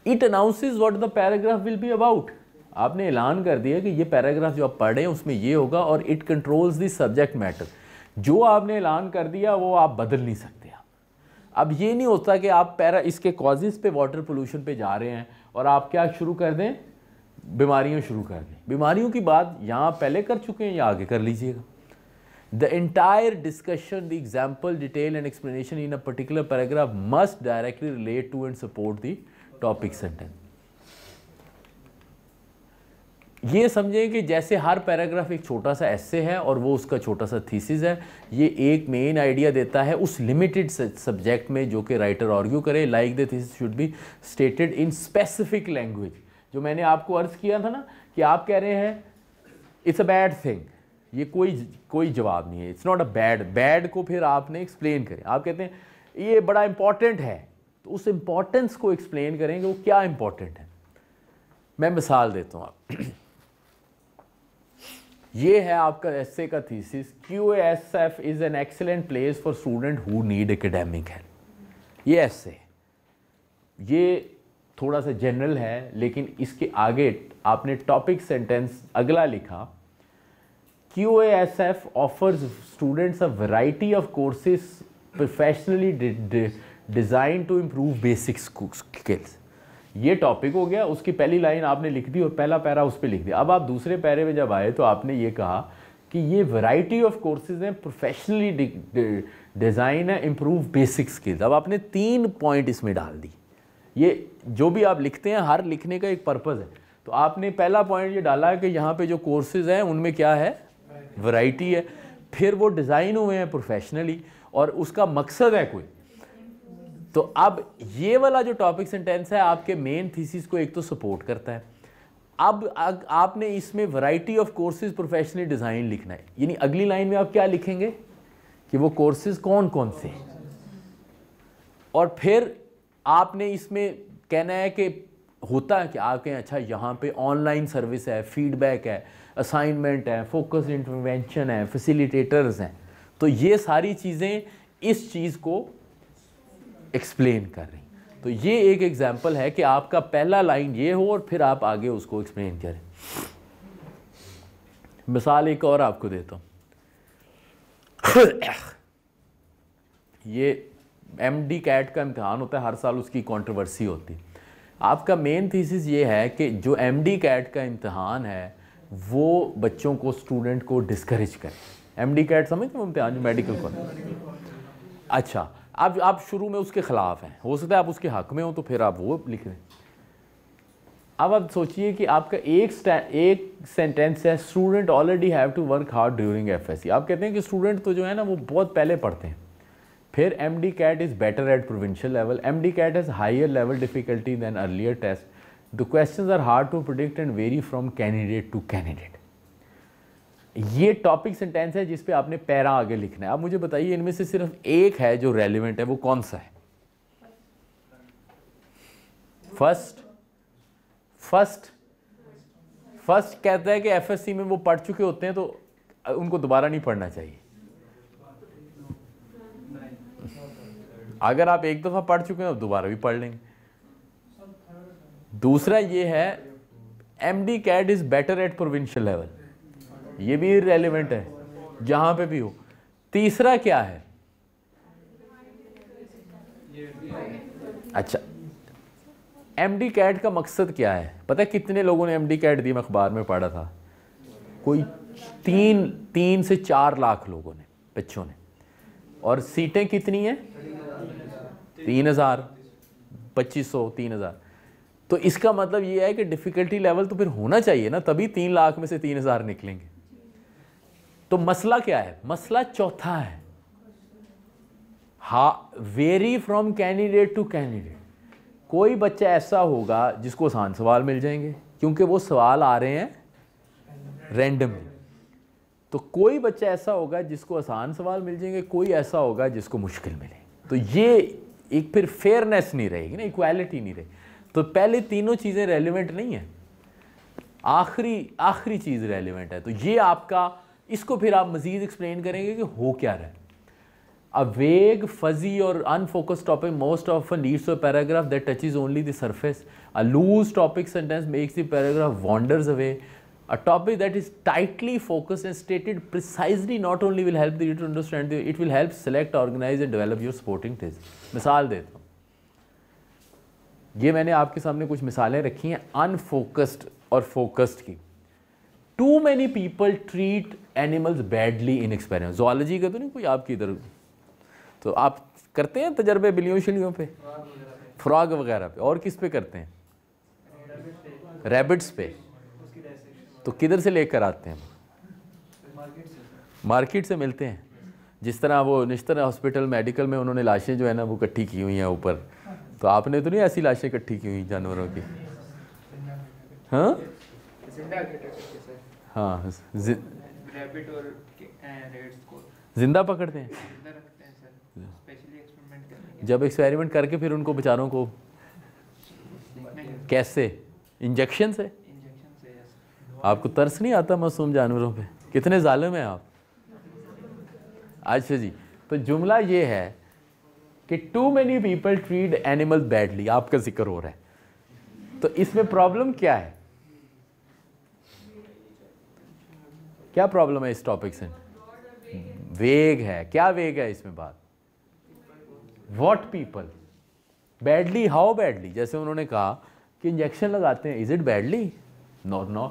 It announces what the paragraph will be about. आपने ऐलान कर दिया कि ये पैराग्राफ जो आप पढ़ रहे हैं उसमें ये होगा, और it controls the subject matter. जो आपने ऐलान कर दिया वो आप बदल नहीं सकते। अब ये नहीं होता कि आप इसके कॉजेज़ पे, वाटर पोल्यूशन पे जा रहे हैं और आप क्या शुरू कर दें, बीमारियां शुरू कर दें। बीमारियों की बात यहाँ पहले कर चुके हैं या आगे कर लीजिएगा। The entire discussion, the example, detail and explanation in a particular paragraph must directly relate to and support the topic sentence. ये समझें कि जैसे हर पैराग्राफ एक छोटा सा एस्से है और वो उसका छोटा सा थीसिस है। ये एक मेन आइडिया देता है उस लिमिटेड सब्जेक्ट में जो कि राइटर आर्ग्यू करे। Like the thesis should be stated in specific language. जो मैंने आपको अर्ज किया था ना कि आप कह रहे हैं इट्स अ बैड थिंग, ये कोई जवाब नहीं है, इट्स नॉट अ बैड को फिर आपने एक्सप्लेन करें। आप कहते हैं ये बड़ा इंपॉर्टेंट है, तो उस इंपॉर्टेंस को एक्सप्लेन करेंगे वो क्या इंपॉर्टेंट है। मैं मिसाल देता हूँ आप ये है आपका एस्से का thesis, QASF is an excellent place for student who need academic help. ये एस्से, ये थोड़ा सा जनरल है, लेकिन इसके आगे आपने टॉपिक सेंटेंस अगला लिखा, QASF offers students a variety of courses professionally designed to improve basic skills। ये टॉपिक हो गया। उसकी पहली लाइन आपने लिख दी और पहला पैरा उस पर लिख दिया। अब आप दूसरे पैरे में जब आए तो आपने ये कहा कि ये वैरायटी ऑफ कोर्सेज हैं, प्रोफेशनली डिज़ाइन है, इम्प्रूव बेसिक स्किल्स। अब आपने 3 पॉइंट इसमें डाल दी। ये जो भी आप लिखते हैं हर लिखने का एक पर्पज़ है। तो आपने पहला पॉइंट ये डाला कि यहाँ पे जो कोर्सेज हैं उनमें क्या है, वैरायटी है, फिर वो डिज़ाइन हुए हैं प्रोफेशनली और उसका मकसद है कोई। तो अब ये वाला जो टॉपिक सेंटेंस है आपके मेन थीसिस को एक तो सपोर्ट करता है। अब आपने इसमें variety of courses professionally design लिखना है, यानी अगली लाइन में आप क्या लिखेंगे कि वो कोर्सेज कौन कौन से हैं, और फिर आपने इसमें कहना है कि होता है कि आप कहें अच्छा यहाँ पे ऑनलाइन सर्विस है, फीडबैक है, असाइनमेंट है, फोकस इंटरवेंशन है, फैसिलिटेटर्स हैं। तो ये सारी चीज़ें इस चीज़ को एक्सप्लेन कर रही। तो ये एक एग्जांपल है कि आपका पहला लाइन ये हो और फिर आप आगे उसको एक्सप्लेन करें। मिसाल एक और आपको देता हूँ। ये MD कैट का इम्तिहान होता है, हर साल उसकी कंट्रोवर्सी होती है। आपका मेन थीसिस ये है कि जो MD कैट का इम्तिहान है वो बच्चों को, स्टूडेंट को डिस्करेज करे। MD कैट समझते हो इम्तिहान, जो मेडिकल कॉलेज। अच्छा, अब आप शुरू में उसके ख़िलाफ़ हैं, हो सकता है आप उसके हक़ में हो तो फिर आप वो लिख दें। अब आप सोचिए कि आपका एक सेंटेंस है, student already have to work hard during FSc. आप कहते हैं कि स्टूडेंट तो जो है ना वो बहुत पहले पढ़ते हैं। फिर MDCAT is better at provincial level, MDCAT has higher level difficulty than earlier test, the questions are hard to predict and vary from candidate to candidate. ये टॉपिक सेंटेंस है जिस पे आपने पैरा आगे लिखना है। आप मुझे बताइए इनमें से सिर्फ एक है जो रेलिवेंट है, वो कौन सा है? फर्स्ट कहता है कि एफएससी में वो पढ़ चुके होते हैं तो उनको दोबारा नहीं पढ़ना चाहिए। अगर आप एक दफ़ा पढ़ चुके हैं तो दोबारा भी पढ़ लेंगे। दूसरा ये है MDCAT is better at provincial level, ये भी इररेलेवेंट है जहाँ पे भी हो। तीसरा क्या है? अच्छा, एमडी कैट का मकसद क्या है? पता है कितने लोगों ने एमडी कैट दी? मैं अखबार में पढ़ा था, कोई 3 से 4 लाख लोगों ने, बच्चों ने। और सीटें कितनी हैं? 3000, 2500, 3000। तो इसका मतलब ये है कि डिफ़िकल्टी लेवल तो फिर होना चाहिए ना, तभी 3 लाख में से 3000 निकलेंगे। तो मसला क्या है? मसला चौथा है, vary from candidate to candidate. कोई बच्चा ऐसा होगा जिसको आसान सवाल मिल जाएंगे क्योंकि वो सवाल आ रहे हैं रैंडमली। तो कोई बच्चा ऐसा होगा जिसको आसान सवाल मिल जाएंगे, कोई ऐसा होगा जिसको मुश्किल मिले। तो ये एक फिर फेयरनेस नहीं रहेगी ना, इक्वालिटी नहीं रहेगी। तो पहले तीनों चीज़ें रेलिवेंट नहीं है, आखिरी चीज़ रेलिवेंट है। तो ये आपका, इसको फिर आप मज़ीद एक्सप्लेन करेंगे कि हो क्या रहा है। A vague, fuzzy or unfocused topic most often leads to a paragraph that touches only the surface. A loose topic sentence makes the paragraph wanders away. A topic that is tightly focused and stated precisely not only will help the reader to understand, it will help select, organize and develop your supporting thesis. मिसाल देता हूँ, ये मैंने आपके सामने कुछ मिसालें रखी हैं अनफोकस्ड और फोकस्ड की। Too many people treat animals badly in experiments. Zoology का तो नहीं कोई आपकी इधर? तो आप करते हैं तजर्बे बिल्लियों शिलियों पे, फ्रॉग वगैरह पे, और किस पे करते हैं? रैबिट्स पे। तो किधर से लेकर आते हैं? मार्केट से मिलते हैं। जिस तरह वो निश्तर हॉस्पिटल मेडिकल में उन्होंने लाशें जो है ना वो इकट्ठी की हुई हैं ऊपर, तो आपने तो नहीं ऐसी लाशें इकट्ठी की हुई जानवरों की? हाँ हाँ, जिंदा पकड़ते हैं जब एक्सपेरिमेंट करके फिर उनको बेचारों को कैसे? इंजेक्शन से। आपको तरस नहीं आता मासूम जानवरों पे? कितने जालिम हैं आप। अच्छा जी, तो जुमला ये है कि too many people treat animal badly, आपका जिक्र हो रहा है। तो इसमें प्रॉब्लम क्या है? क्या प्रॉब्लम है इस टॉपिक से? वेग है। क्या वेग है इसमें बात? What people? Badly, how badly? जैसे उन्होंने कहा कि इंजेक्शन लगाते हैं, is it badly? No.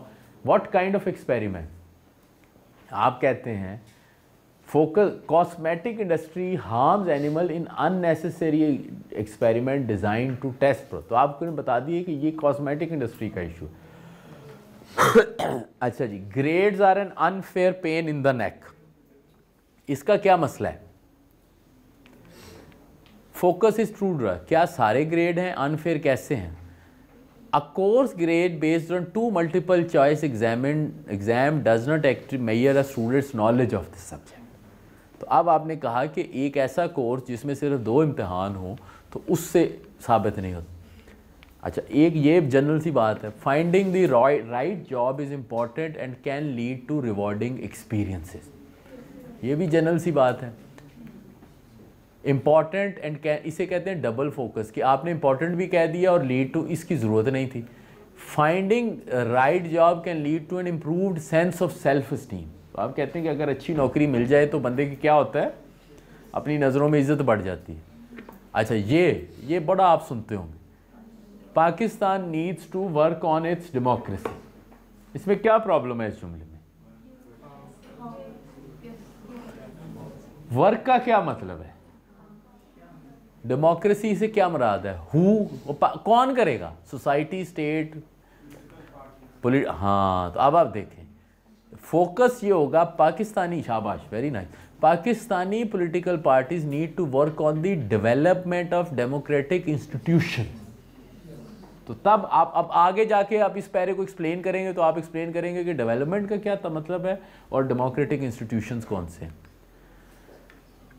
What kind of experiment? आप कहते हैं focus cosmetic industry harms animal in unnecessary experiment designed to test pro. तो आपको बता दिए कि ये कॉस्मेटिक इंडस्ट्री का इशू। अच्छा जी, grades are an unfair pain in the neck. इसका क्या मसला है? फोकस इज ट्रू ड्रग, क्या सारे ग्रेड हैं? अनफेयर कैसे हैं? A course grade based on 2 multiple choice exam does not actually measure a student's knowledge of this subject. तो अब आपने कहा कि एक ऐसा कोर्स जिसमें सिर्फ 2 इम्तिहान हो तो उससे साबित नहीं होता। अच्छा, एक ये जनरल सी बात है, finding the right job is important and can lead to rewarding experiences, ये भी जनरल सी बात है। इम्पॉर्टेंट एंड इसे कहते हैं डबल फोकस, कि आपने इम्पॉर्टेंट भी कह दिया और लीड टू इसकी ज़रूरत नहीं थी। Finding right job can lead to an improved sense of self esteem. तो आप कहते हैं कि अगर अच्छी नौकरी मिल जाए तो बंदे की क्या होता है, अपनी नज़रों में इज़्ज़त बढ़ जाती है। अच्छा, ये बड़ा आप सुनते होंगे, Pakistan needs to work on its democracy. इसमें क्या प्रॉब्लम है इस जुमले में? वर्क का क्या मतलब है? डेमोक्रेसी से क्या मुराद है? कौन करेगा? सोसाइटी, स्टेट, हाँ, तो अब आप देखें फोकस ये होगा पाकिस्तानी, शाबाश, very nice, Pakistani political parties need to work on the development of democratic institution. तो तब आप अब आगे जाके आप इस पैरे को एक्सप्लेन करेंगे तो आप एक्सप्लेन करेंगे कि डेवलपमेंट का क्या मतलब है और डेमोक्रेटिक इंस्टीट्यूशंस कौन से हैं।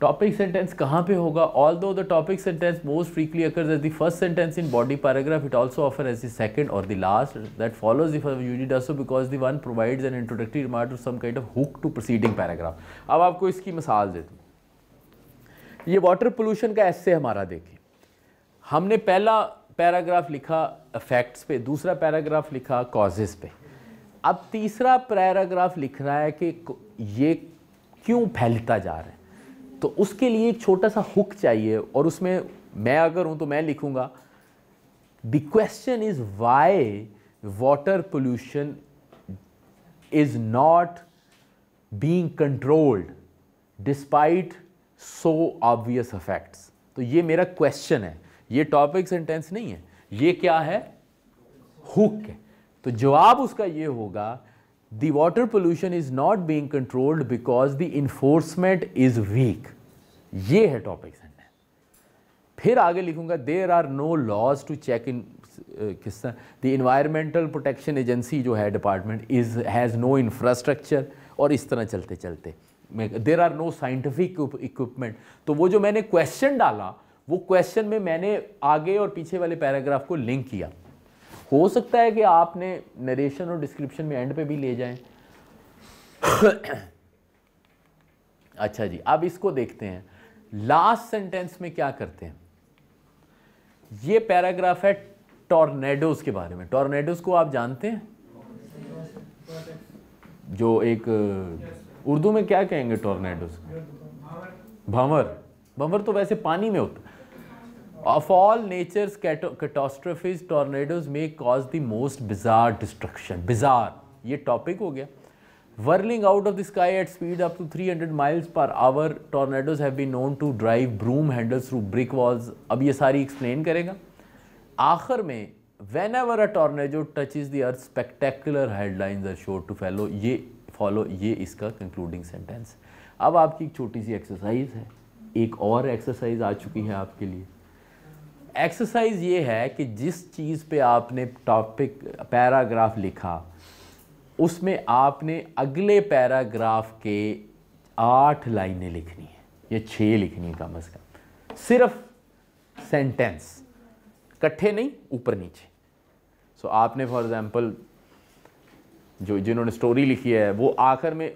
टॉपिक सेंटेंस कहाँ पे होगा? Although the topic sentence most frequently occurs as the first sentence in body paragraph, it also offers as the second or the last that follows the first, usually does so because the one provides an introductory remark or some kind of hook to preceding paragraph। अब आपको इसकी मिसाल देता हूँ। ये water pollution का एस्से हमारा देखें, हमने पहला पैराग्राफ लिखा इफेक्ट्स पे, दूसरा पैराग्राफ लिखा कॉजेज़ पे, अब तीसरा पैराग्राफ लिख रहा है कि ये क्यों फैलता जा रहा है। तो उसके लिए एक छोटा सा हुक चाहिए और उसमें मैं अगर हूं तो मैं लिखूंगा the question is why water pollution is not being controlled despite so obvious effects. तो ये मेरा क्वेश्चन है, ये टॉपिक सेंटेंस नहीं है, ये क्या है? हुक है। तो जवाब उसका ये होगा the water pollution is not being controlled because the enforcement is weak। ये है टॉपिक सेंटेंस। फिर आगे लिखूंगा there are no laws to check in the environmental protection agency जो है डिपार्टमेंट has no infrastructure, और इस तरह चलते चलते there are no scientific equipment। तो वो जो मैंने क्वेश्चन डाला वो क्वेश्चन में मैंने आगे और पीछे वाले पैराग्राफ को लिंक किया। हो सकता है कि आपने नरेशन और डिस्क्रिप्शन में एंड पे भी ले जाएं। अच्छा जी, अब इसको देखते हैं लास्ट सेंटेंस में क्या करते हैं। ये पैराग्राफ है टॉर्नेडोज के बारे में। टॉर्नेडोज को आप जानते हैं? जो एक उर्दू में क्या कहेंगे टॉर्नेडोज? भंवर। भंवर तो वैसे पानी में होता है। Of all nature's catastrophes, tornadoes may cause the most bizarre destruction। Bizarre, ये टॉपिक हो गया। Whirling out of the sky at speed up to 300 miles per hour, tornadoes have been known to drive broom handles through brick walls। अब ये सारी explain करेगा। आखिर में whenever a tornado touches the earth, spectacular headlines are sure to follow। ये इसका concluding sentence. अब आपकी एक छोटी सी एक्सरसाइज है, एक और एक्सरसाइज आ चुकी है आपके लिए। एक्सरसाइज ये है कि जिस चीज़ पे आपने टॉपिक पैराग्राफ लिखा उसमें आपने अगले पैराग्राफ के 8 लाइनें लिखनी है या 6 लिखनी है कम से कम, सिर्फ सेंटेंस, इकट्ठे नहीं, ऊपर नीचे। सो आपने फॉर एग्जांपल जिन्होंने स्टोरी लिखी है वो आखिर में,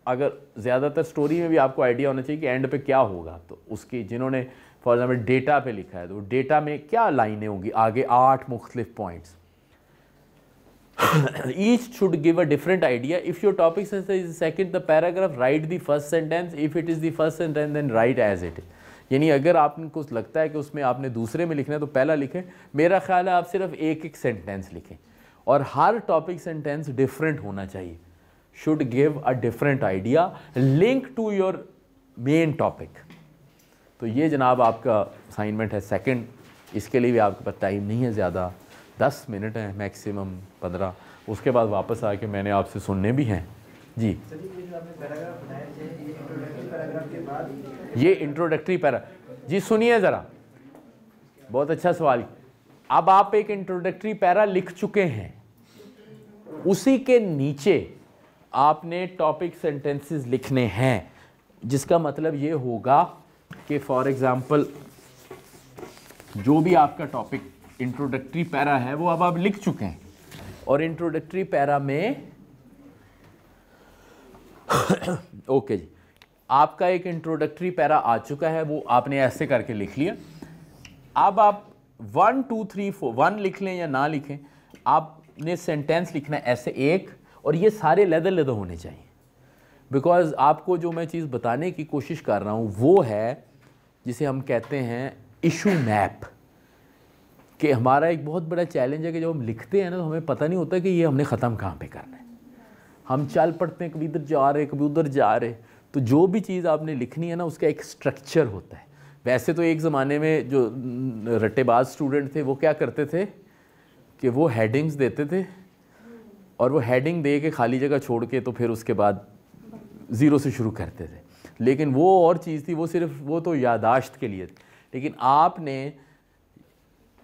अगर ज़्यादातर स्टोरी में भी आपको आइडिया होना चाहिए कि एंड पे क्या होगा, तो उसकी जिन्होंने फॉर एग्जाम्पल डेटा पे लिखा है तो डेटा में क्या लाइनें होंगी आगे, 8 मुख्तलिफ points. Each should give a different idea. If your topic is second the paragraph, write the first sentence. If it is the first sentence then write as it is. यानी अगर आपको लगता है कि उसमें आपने दूसरे में लिखना है तो पहला लिखें। मेरा ख्याल है आप सिर्फ एक सेंटेंस लिखें और हर टॉपिक सेंटेंस डिफरेंट होना चाहिए, should give a different idea link to your main topic. तो ये जनाब आपका असाइनमेंट है सेकंड। इसके लिए भी आपके पास टाइम नहीं है ज़्यादा, 10 मिनट है मैक्सिमम 15। उसके बाद वापस आके मैंने आपसे सुनने भी हैं जी। ये इंट्रोडक्टरी पैरा जी, सुनिए ज़रा, बहुत अच्छा सवाल। अब आप एक इंट्रोडक्टरी पैरा लिख चुके हैं, उसी के नीचे आपने टॉपिक सेंटेंसेस लिखने हैं, जिसका मतलब ये होगा कि फॉर एग्जांपल जो भी आपका टॉपिक इंट्रोडक्टरी पैरा है वो अब आप लिख चुके हैं, और इंट्रोडक्टरी पैरा में ओके जी, आपका एक इंट्रोडक्टरी पैरा आ चुका है, वो आपने ऐसे करके लिख लिया। अब आप 1 2 3 4 1 लिख लें या ना लिखें, आपने सेंटेंस लिखना है ऐसे एक, और ये सारे लेदर होने चाहिए। बिकॉज आपको जो मैं चीज़ बताने की कोशिश कर रहा हूँ वो है जिसे हम कहते हैं इशू मैप। कि हमारा एक बहुत बड़ा चैलेंज है कि जब हम लिखते हैं ना तो हमें पता नहीं होता कि ये हमने ख़त्म कहाँ पे करना है। हम चल पड़ते हैं, कभी इधर जा रहे कभी उधर जा रहे। तो जो भी चीज़ आपने लिखनी है ना उसका एक स्ट्रक्चर होता है। वैसे तो एक ज़माने में जो रट्टेबाज स्टूडेंट थे वो क्या करते थे कि वो हेडिंग्स देते थे और वो हेडिंग दे के खाली जगह छोड़ के तो फिर उसके बाद ज़ीरो से शुरू करते थे, लेकिन वो और चीज़ थी, वो सिर्फ वो तो यादाश्त के लिए थी। लेकिन आपने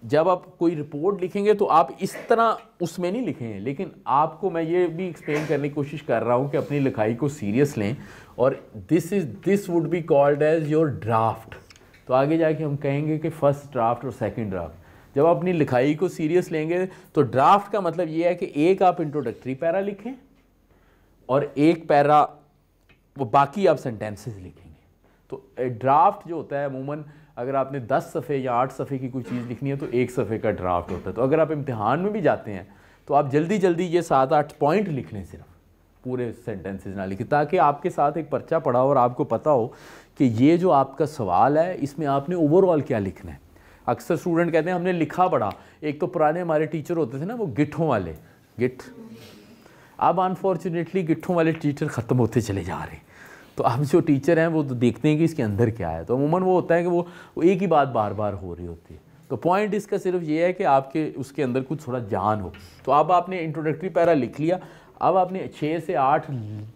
जब आप कोई रिपोर्ट लिखेंगे तो आप इस तरह उसमें नहीं लिखेंगे, लेकिन आपको मैं ये भी एक्सप्लेन करने की कोशिश कर रहा हूँ कि अपनी लिखाई को सीरियस लें, और this would be called as your draft. तो आगे जाके हम कहेंगे कि फर्स्ट ड्राफ्ट और सेकंड ड्राफ्ट। जब आप अपनी लिखाई को सीरियस लेंगे तो ड्राफ्ट का मतलब ये है कि एक आप इंट्रोडक्टरी पैरा लिखें और एक पैरा वो बाकी आप सेंटेंसेस लिखेंगे। तो ड्राफ्ट जो होता है अमूमन अगर आपने 10 सफ़े या 8 सफ़े की कोई चीज़ लिखनी है तो 1 सफ़े का ड्राफ्ट होता है। तो अगर आप इम्तिहान में भी जाते हैं तो आप जल्दी जल्दी ये 7-8 पॉइंट लिख लें, सिर्फ पूरे सेंटेंसेस ना लिखें, ताकि आपके साथ एक पर्चा पड़ा हो और आपको पता हो कि ये जो आपका सवाल है इसमें आपने ओवरऑल क्या लिखना है। अक्सर स्टूडेंट कहते हैं हमने लिखा पढ़ा, एक तो पुराने हमारे टीचर होते थे ना वो गिट्ठों वाले, गिट्ठ, अब अनफॉर्चुनेटली गिट्ठों वाले टीचर ख़त्म होते चले जा रहे हैं। तो अब जो टीचर हैं वो तो देखते हैं कि इसके अंदर क्या है, तो अमूमन वो होता है कि वो एक ही बात बार बार हो रही होती है। तो पॉइंट इसका सिर्फ ये है कि आपके उसके अंदर कुछ थोड़ा जान हो। तो अब आपने इंट्रोडक्टरी पैरा लिख लिया, अब आपने 6 से 8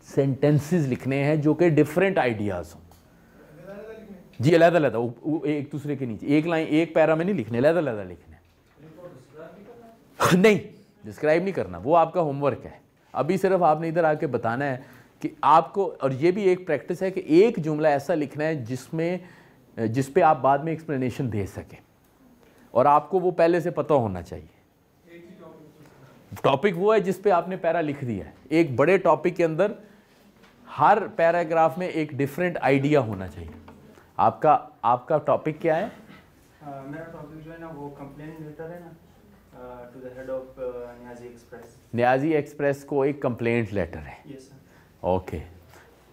सेंटेंसेस लिखने हैं जो कि डिफरेंट आइडियाज़ हों। जी अलग-अलग एक दूसरे के नीचे, एक लाइन एक पैरा में नहीं लिखने, अलग-अलग लिखने नहीं, डिस्क्राइब नहीं करना, वो आपका होमवर्क है। अभी सिर्फ आपने इधर आके बताना है कि आपको, और ये भी एक प्रैक्टिस है कि एक जुमला ऐसा लिखना है जिस पे आप बाद में एक्सप्लेनेशन दे सकें, और आपको वो पहले से पता होना चाहिए। टॉपिक वो है जिस पे आपने पैरा लिख दिया है। एक बड़े टॉपिक के अंदर हर पैराग्राफ में एक डिफरेंट आइडिया होना चाहिए। आपका टॉपिक क्या है? मेरा टॉपिक जो है ना वो कंप्लेंट लेटर है ना to the head of Niazi Express. Niazi Express को एक कंप्लेंट लेटर है। Yes sir. ओके,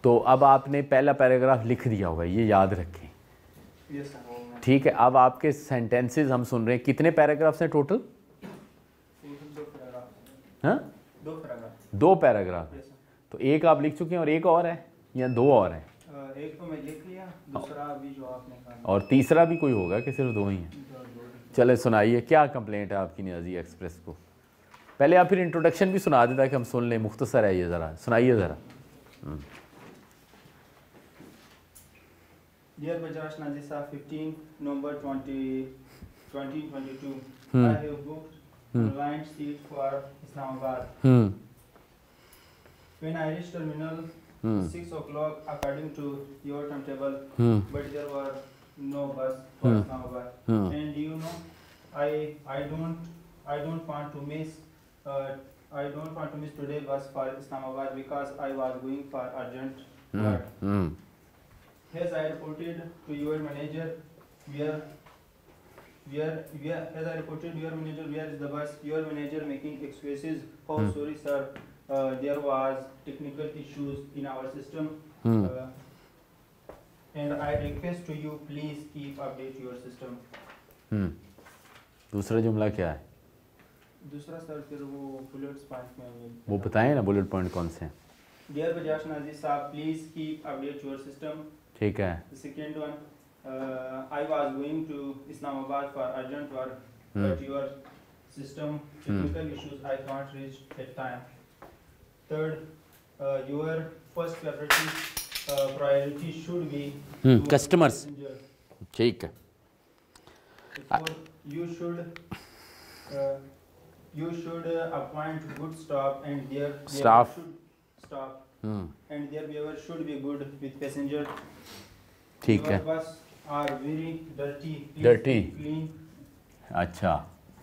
तो अब आपने पहला पैराग्राफ लिख दिया होगा, ये याद रखें। Yes sir. ठीक है, अब आपके सेंटेंसेस हम सुन रहे हैं। कितने पैराग्राफ्स हैं टोटल? 2 पैराग्राफ। हाँ, 2 पैराग्राफ। 2 पैराग्राफ। Yes sir. तो एक आप लिख चुके हैं और एक और है या 2 और हैं? एक तो मैं लिख लिया, दूसरा अभी जो आपने कहा, और तीसरा भी कोई होगा कि सिर्फ 2 ही हैं? चले सुनाइए, क्या कंप्लेंट है आपकी न्याजी एक्सप्रेस को? पहले आप फिर इंट्रोडक्शन भी सुना दें ताकि हम सुन लें, मुख्तसर है ये, ज़रा सुनाइए ज़रा। Dear Bajaj Nazi Saab, 15 November 2022. Hmm. I have booked online seat for Islamabad. When I reached terminal, 6 o'clock according to your timetable, but there were no bus for Islamabad. And you know, I don't want to miss today bus for Islamabad because I was going for urgent work. As I reported to your manager, where is the bus? Your manager making excuses. Oh, sorry sir, there was technical issues in our system, and I request to you please keep update your system. दूसरा जुमला क्या है? दूसरा sir फिर वो bullets point में वो बताएं ना, बुलेट पॉइंट कौन से हैं? Dear Bajaj Nazi Saab, please keep update your system. ठीक है। The second one, I was going to Islamabad for urgent work, but your system technical issues I can't reach at time. Third, your first priority should be customers. ठीक है। Fourth, you should appoint good staff and their Staff. and their behavior should be good with passenger. ठीक है। Your bus are very dirty. Please Dirty. clean अच्छा,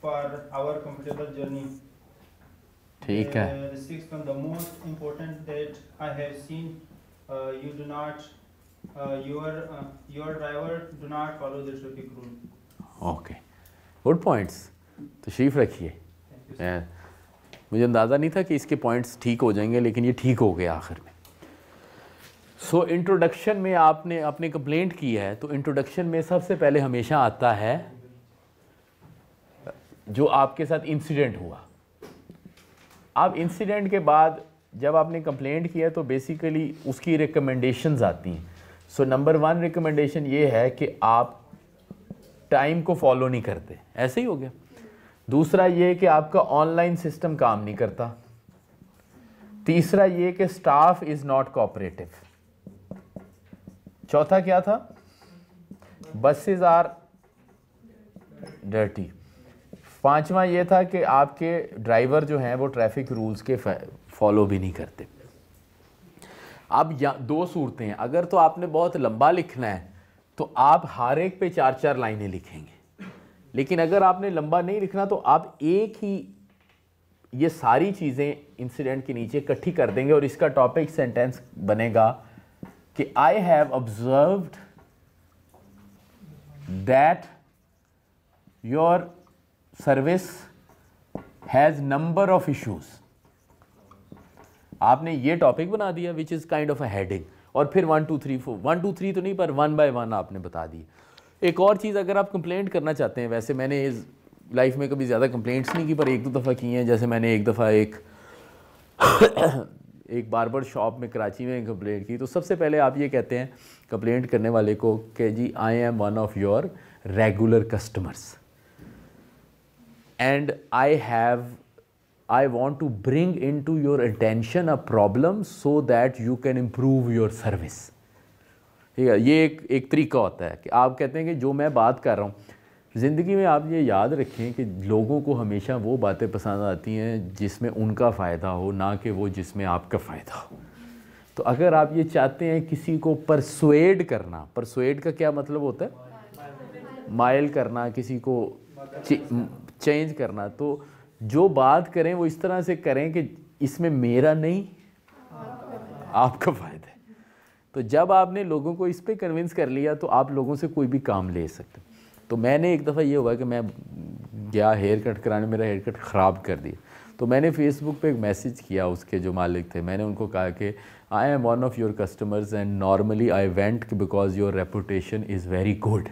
for our comfortable journey. ठीक है। The sixth one, the most important that I have seen, you do not, your driver do not follow the traffic rule. Okay, good points, तशरीफ़ रखिए। मुझे अंदाज़ा नहीं था कि इसके पॉइंट्स ठीक हो जाएंगे, लेकिन ये ठीक हो गया आखिर में। सो इंट्रोडक्शन में आपने कंप्लेंट की है, तो इंट्रोडक्शन में सबसे पहले हमेशा आता है जो आपके साथ इंसिडेंट हुआ। अब इंसिडेंट के बाद जब आपने कंप्लेंट किया तो बेसिकली उसकी रिकमेंडेशंस आती हैं। सो नंबर 1 रिकमेंडेशन ये है कि आप टाइम को फॉलो नहीं करते, ऐसे ही हो गया। दूसरा ये कि आपका ऑनलाइन सिस्टम काम नहीं करता, तीसरा ये कि स्टाफ इज नॉट कोऑपरेटिव। चौथा क्या था? Buses are dirty. पांचवा ये था कि आपके ड्राइवर जो हैं वो ट्रैफिक रूल्स के फॉलो भी नहीं करते। अब दो सूरतें हैं, अगर तो आपने बहुत लंबा लिखना है तो आप हर एक पे 4-4 लाइनें लिखेंगे, लेकिन अगर आपने लंबा नहीं लिखना तो आप एक ही ये सारी चीज़ें इंसिडेंट के नीचे इकट्ठी कर देंगे और इसका टॉपिक सेंटेंस बनेगा कि I have observed that your service has number of issues. आपने ये टॉपिक बना दिया which is kind of a heading, और फिर 1 2 3 4 1 2 3 तो नहीं पर 1 बाय 1 आपने बता दी। एक और चीज़, अगर आप कंप्लेंट करना चाहते हैं, वैसे मैंने इस लाइफ में कभी ज़्यादा कंप्लेंट्स नहीं की पर 1-2 दफ़ा की हैं। जैसे मैंने एक दफ़ा एक बार्बर शॉप में कराची में कंप्लेंट की, तो सबसे पहले आप ये कहते हैं कंप्लेंट करने वाले को कि जी I am one of your regular customers and I want to bring into your attention a problem so that you can improve your service। ठीक है, ये एक तरीका होता है कि आप कहते हैं कि जो मैं बात कर रहा हूँ, ज़िंदगी में आप ये याद रखें कि लोगों को हमेशा वो बातें पसंद आती हैं जिसमें उनका फ़ायदा हो, ना कि वो जिसमें आपका फ़ायदा हो। तो अगर आप ये चाहते हैं किसी को परसुएड करना, परसुएड का क्या मतलब होता है? माइल करना, किसी को चेंज करना, तो जो बात करें वो इस तरह से करें कि इसमें मेरा नहीं आपका फ़ायदा है। तो जब आपने लोगों को इस पे कन्विंस कर लिया तो आप लोगों से कोई भी काम ले सकते। तो मैंने एक दफ़ा ये हुआ कि मैं गया हेयर कट कराने, मेरा हेयर कट ख़राब कर दिया, तो मैंने फेसबुक पे एक मैसेज किया उसके जो मालिक थे, मैंने उनको कहा कि I am one of your customers and normally I went because your reputation is very good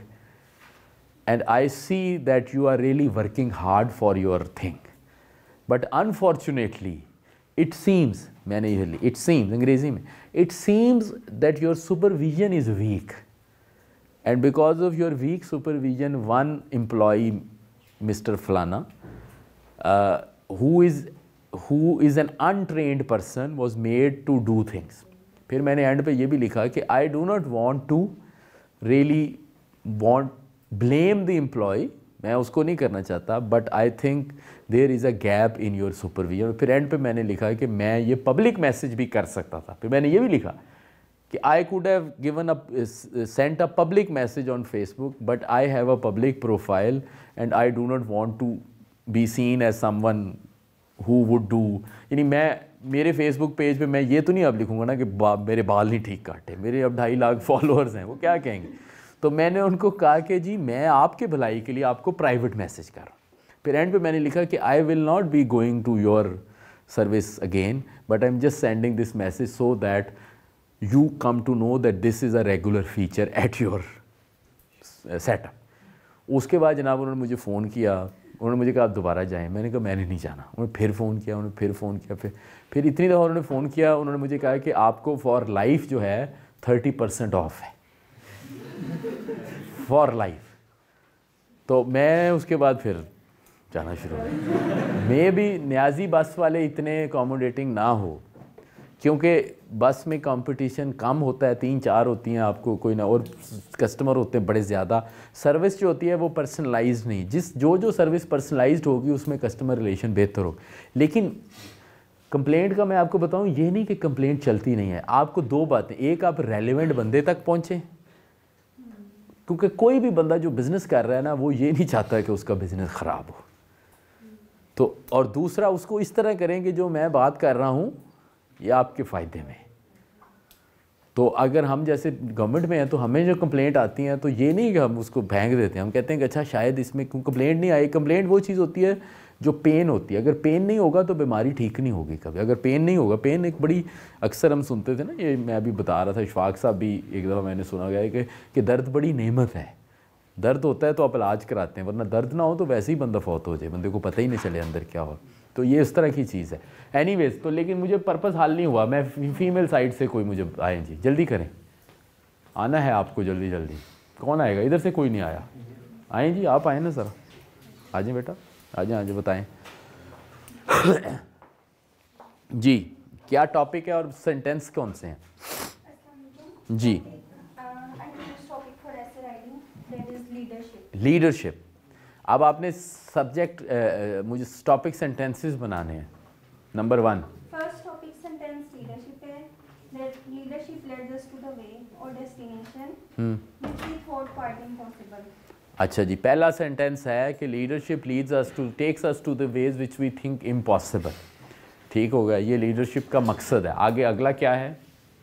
and I see that you are really working hard for your thing, but unfortunately it seems, मैंने ये it seems अंग्रेज़ी में, it seems that your supervision is weak and because of your weak supervision one employee Mr. Flana who is an untrained person was made to do things। फिर मैंने and पे ये भी लिखा कि I do not want to really blame the employee, मैं उसको नहीं करना चाहता, but I think there is a gap in your supervision। फिर एंड पे मैंने लिखा कि मैं ये पब्लिक मैसेज भी कर सकता था। फिर मैंने ये भी लिखा कि I could have sent a public message on Facebook, but I have a public profile and I do not want to be seen as someone who would do, यानी मैं मेरे Facebook पेज पे मैं ये तो नहीं अब लिखूँगा ना कि मेरे बाल नहीं ठीक काटे, मेरे अब 2.5 लाख फॉलोअर्स हैं, वो क्या कहेंगे। तो मैंने उनको कहा कि जी मैं आपके भलाई के लिए आपको प्राइवेट मैसेज कर रहा हूँ। फिर एंड पे मैंने लिखा कि I will not be going to your service again, but I'm just sending this message so that you come to know that this is a regular feature at your setup। उसके बाद जनाब उन्होंने मुझे phone किया, उन्होंने मुझे कहा आप दोबारा जाएं, मैंने कहा मैंने नहीं जाना। उन्होंने फिर फ़ोन किया, उन्होंने फिर फ़ोन किया, फिर इतनी दफ़ा उन्होंने फ़ोन किया, उन्होंने मुझे कहा कि आपको फॉर लाइफ जो है 30% ऑफ है फॉर लाइफ। तो मैं उसके बाद फिर जाना शुरू हो गया। मे भी न्याजी बस वाले इतने अकोमोडेटिंग ना हो, क्योंकि बस में कंपटीशन कम होता है, 3-4 होती हैं आपको कोई ना, और कस्टमर होते हैं बड़े ज़्यादा। सर्विस जो होती है वो पर्सनलाइज्ड नहीं, जो सर्विस पर्सनलाइज्ड होगी उसमें कस्टमर रिलेशन बेहतर हो। लेकिन कंप्लेंट का मैं आपको बताऊं, ये नहीं कि कंप्लेंट चलती नहीं है। आपको 2 बातें, एक आप रेलेवेंट बंदे तक पहुँचें, क्योंकि कोई भी बंदा जो बिज़नेस कर रहा है ना वो ये नहीं चाहता कि उसका बिज़नेस ख़राब हो। तो और दूसरा उसको इस तरह करें कि जो मैं बात कर रहा हूँ ये आपके फ़ायदे में। तो अगर हम जैसे गवर्नमेंट में हैं तो हमें जो कंप्लेंट आती हैं तो ये नहीं कि हम उसको फेंक देते हैं, हम कहते हैं कि अच्छा शायद इसमें क्यों कंप्लेंट नहीं आई। कंप्लेंट वो चीज़ होती है जो पेन होती है, अगर पेन नहीं होगा तो बीमारी ठीक नहीं होगी कभी। अगर पेन नहीं होगा, पेन एक बड़ी अक्सर हम सुनते थे ना, ये मैं अभी बता रहा था, इशफाक साहब भी एक दफ़ा मैंने सुना गया है कि दर्द बड़ी नेमत है। दर्द होता है तो आप इलाज कराते हैं, वरना दर्द ना हो तो वैसे ही बंदा फौत हो जाए, बंदे को पता ही नहीं चले अंदर क्या हो। तो ये इस तरह की चीज़ है। एनीवेज, तो लेकिन मुझे पर्पस हाल नहीं हुआ, मैं फीमेल साइड से कोई मुझे आए जी, जल्दी करें, आना है आपको जल्दी जल्दी। कौन आएगा? इधर से कोई नहीं आया, आए जी, आप आए ना सर, आ जाए बेटा, आ जाए बताएं जी क्या टॉपिक है और सेंटेंस कौन से हैं? जी, लीडरशिप। अब आपने सब्जेक्ट मुझे टॉपिक सेंटेंसेस बनाने हैं। Number 1 first topic sentence leadership है। Leadership leads us to the way or destination which we thought quite impossible. अच्छा जी, पहला सेंटेंस है कि leadership leads us to takes us to the ways which we think impossible. ठीक हो गया, ये लीडरशिप का मकसद है। आगे अगला क्या है?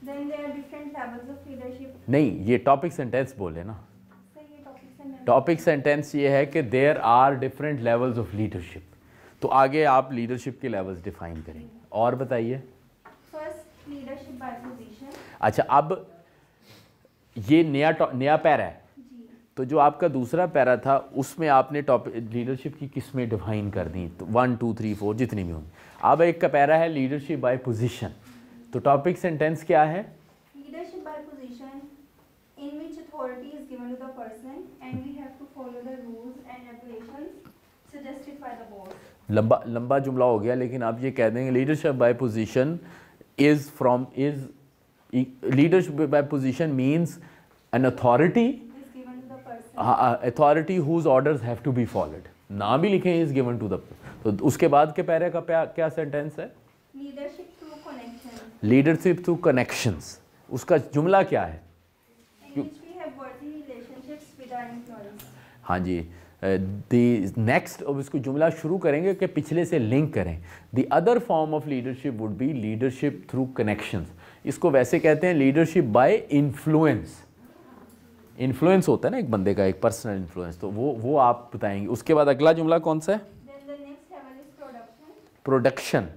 Then there are different levels of leadership. नहीं, ये टॉपिक सेंटेंस बोले ना। टॉपिक सेंटेंस ये है कि there are different levels of leadership. तो आगे आप लीडरशिप के लेवल्स डिफाइन करेंगे। और बताइए। First leadership by position. अच्छा, अब ये नया पैरा है, तो जो आपका दूसरा पैरा था उसमें आपने टॉपिक लीडरशिप की किस्में डिफाइन कर दी, तो 1 2 3 4 जितनी भी होंगी। अब एक का पैरा है लीडरशिप बाय पोजीशन। तो टॉपिक सेंटेंस क्या है? Leadership by position in which authority is given to the person and we have to follow the rules and regulations suggested by the boss. लंबा जुमला हो गया, लेकिन आप ये कह देंगे leadership by position leadership by position means an authority is given to the person. Authority whose orders have to be followed. ना भी लिखें इज गिवन टू द। तो उसके बाद के पैरे का क्या सेंटेंस है? Leadership through connection. Leadership through connections. उसका जुमला क्या है? in which we have working relationships with our employees. हाँ जी, द नेक्स्ट, अब इसको जुमला शुरू करेंगे कि पिछले से लिंक करें। The other form of leadership would be leadership through connections. इसको वैसे कहते हैं लीडरशिप बाय इन्फ्लुएंस। इन्फ्लुएंस होता है ना एक बंदे का, एक पर्सनल इन्फ्लुएंस, तो वो आप बताएंगे। उसके बाद अगला जुमला कौन सा है? Then the next level is production. Production.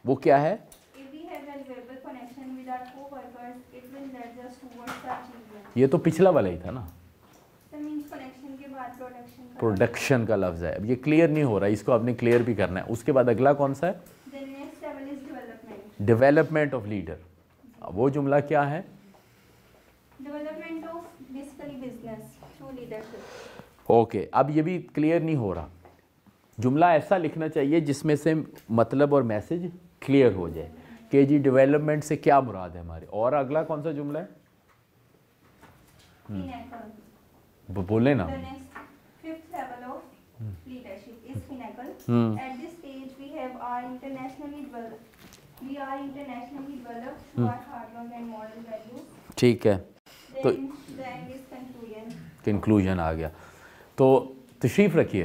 वो क्या है? If we have valuable connection with our co-workers, it will lead us towards the achievement. ये तो पिछला वाला ही था ना। That means connection के बाद production का। प्रोडक्शन का लफ्ज़ है। अब ये क्लियर नहीं हो रहा, इसको आपने क्लियर भी करना है। उसके बाद अगला कौन सा है? The next level is development. Development of leader. वो जुमला क्या है? Development of basically business through leadership. Okay, अब ये भी क्लियर नहीं हो रहा। जुमला ऐसा लिखना चाहिए जिसमें से मतलब और मैसेज क्लियर हो जाए कि जी डेवलपमेंट से क्या मुराद है हमारे। और अगला कौन सा जुमला है? Pinnacle. बोले ना। The next fifth level of leadership is pinnacle. At this stage, we are internationally developed through our hard work and moral values. ठीक है, तो Then the end is conclusion. Conclusion आ गया। तो तशरीफ़ रखिए।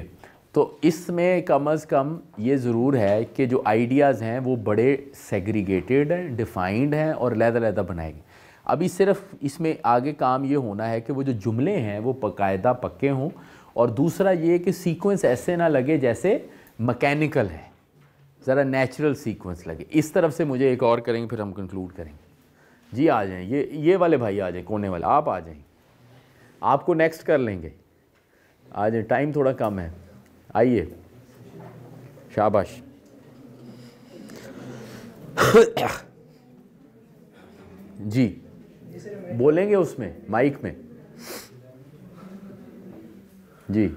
तो इसमें कम अज़ कम ये ज़रूर है कि जो आइडियाज़ हैं वो बड़े सेग्रीगेटेड हैं, डिफाइंड हैं और अलग-अलग बनाएंगे। अभी सिर्फ इसमें आगे काम ये होना है कि वो जो जुमले हैं वो बाकायदा पक्के हों, और दूसरा ये कि सीक्वेंस ऐसे ना लगे जैसे मैकेनिकल है, ज़रा नेचुरल सीक्वेंस लगे। इस तरफ से मुझे एक और करेंगे, फिर हम कंक्लूड करेंगे। जी आ जाएं, ये वाले भाई आ जाएं, कोने वाले आप आ जाएं, आपको नेक्स्ट कर लेंगे। आ जाएं, टाइम थोड़ा कम है, आइए, शाबाश। जी बोलेंगे उसमें माइक में। जी,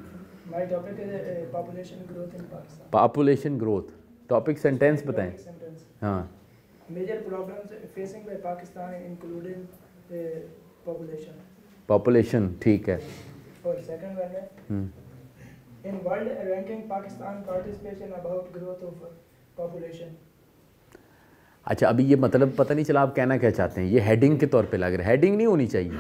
My topic is population growth in Pakistan. Population growth. Topic sentence बताएं। Topic sentence. हाँ, Major problems facing by Pakistan including population. Population, ठीक है। और second one है in world ranking Pakistan participation about growth of population. अच्छा, अभी ये मतलब पता नहीं चला आप कहना क्या चाहते हैं। ये हेडिंग के तौर पे लग रहा है, हेडिंग नहीं होनी चाहिए।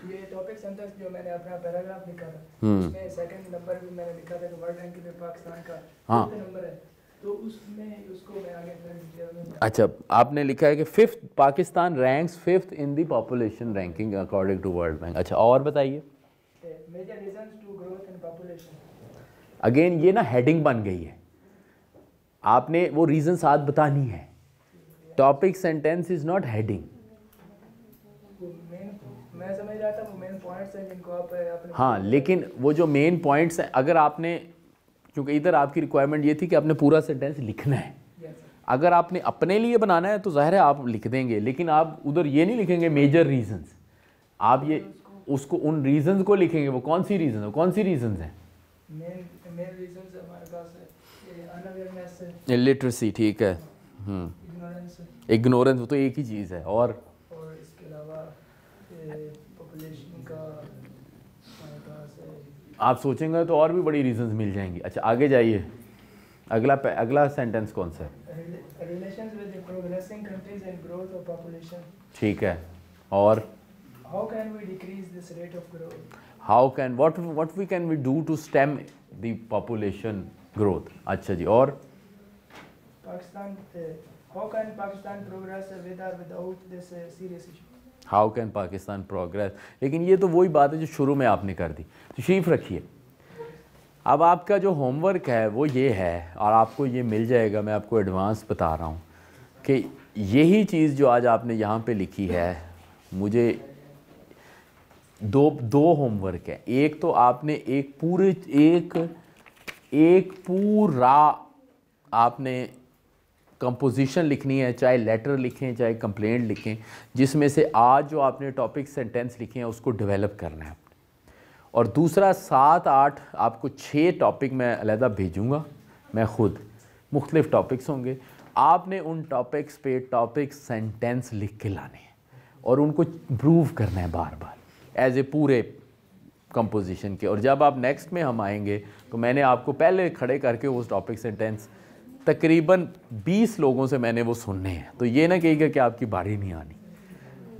ये टॉपिक सेंटेंस जो मैंने अपना पैराग्राफ लिखा था, उसमें सेकंड नंबर भी मैंने लिखा था कि वर्ल्ड रैंकिंग में पाकिस्तान का हाँ। नंबर है, तो उसमें उसको मैं आगे डिटेल में। अच्छा, आपने लिखा है कि 5th Pakistan ranks 5th in the population ranking according to world bank. अच्छा, और बताइए। Major reasons to growth in population. Again ये ना हेडिंग बन गई है, आपने वो रीज़न साथ बतानी है। Topic sentence is not heading. मैं समझ रहा था वो मेन पॉइंट्स हैं जिनको आप अपने। हाँ, लेकिन वो जो मेन पॉइंट्स हैं, अगर आपने, क्योंकि इधर आपकी रिक्वायरमेंट ये थी कि आपने पूरा सेंटेंस लिखना है। अगर आपने अपने लिए बनाना है तो ज़ाहिर है आप लिख देंगे, लेकिन आप उधर ये नहीं लिखेंगे मेजर रीजंस। आप ये उसको उन रीजंस को लिखेंगे। वो कौन सी रीजन है, कौन सी रीजंस हैं? मेन रीजंस हमारे पास है अनअवेयरनेस, इलिटरेसी, ठीक है, इग्नोरेंस, इग्नोरेंस तो एक ही चीज़ है। और इसके अलावा पॉपुलेशन का हमारे पास आप सोचेंगे तो और भी बड़ी रीजंस मिल जाएंगी। अच्छा आगे जाइए, अगला सेंटेंस कौन सा है? relations with the progressing countries and growth of population. ठीक है, और How can we decrease this rate of growth? what we can we do to stem the population growth? अच्छा जी, और Pakistan, how can Pakistan progress with or without this serious issue? How can Pakistan progress? लेकिन ये तो वही बात है जो शुरू में आपने कर दी। तशरीफ रखिए, अब आपका जो होमवर्क है वो ये है, और आपको ये मिल जाएगा, मैं आपको एडवांस बता रहा हूँ कि यही चीज़ जो आज आपने यहाँ पे लिखी है, मुझे दो होमवर्क है। एक तो आपने एक पूरा आपने कंपोजिशन लिखनी है, चाहे लेटर लिखें चाहे कंप्लेंट लिखें, जिसमें से आज जो आपने टॉपिक सेंटेंस लिखे हैं उसको डेवलप करना है। और दूसरा 7-8 आपको 6 टॉपिक मैं अलहदा भेजूँगा, मैं ख़ुद, मुख्तलिफ़ टॉपिक्स होंगे, आपने उन टॉपिक्स पे टॉपिक सेंटेंस लिख के लाने हैं और उनको इम्प्रूव करना है बार बार एज ए पूरे कंपोजिशन के। और जब आप नेक्स्ट में हम आएंगे तो मैंने आपको पहले खड़े करके वो टॉपिक सेंटेंस तकरीबन 20 लोगों से मैंने वो सुनने हैं। तो ये ना कहिएगा कि आपकी बारी नहीं आनी,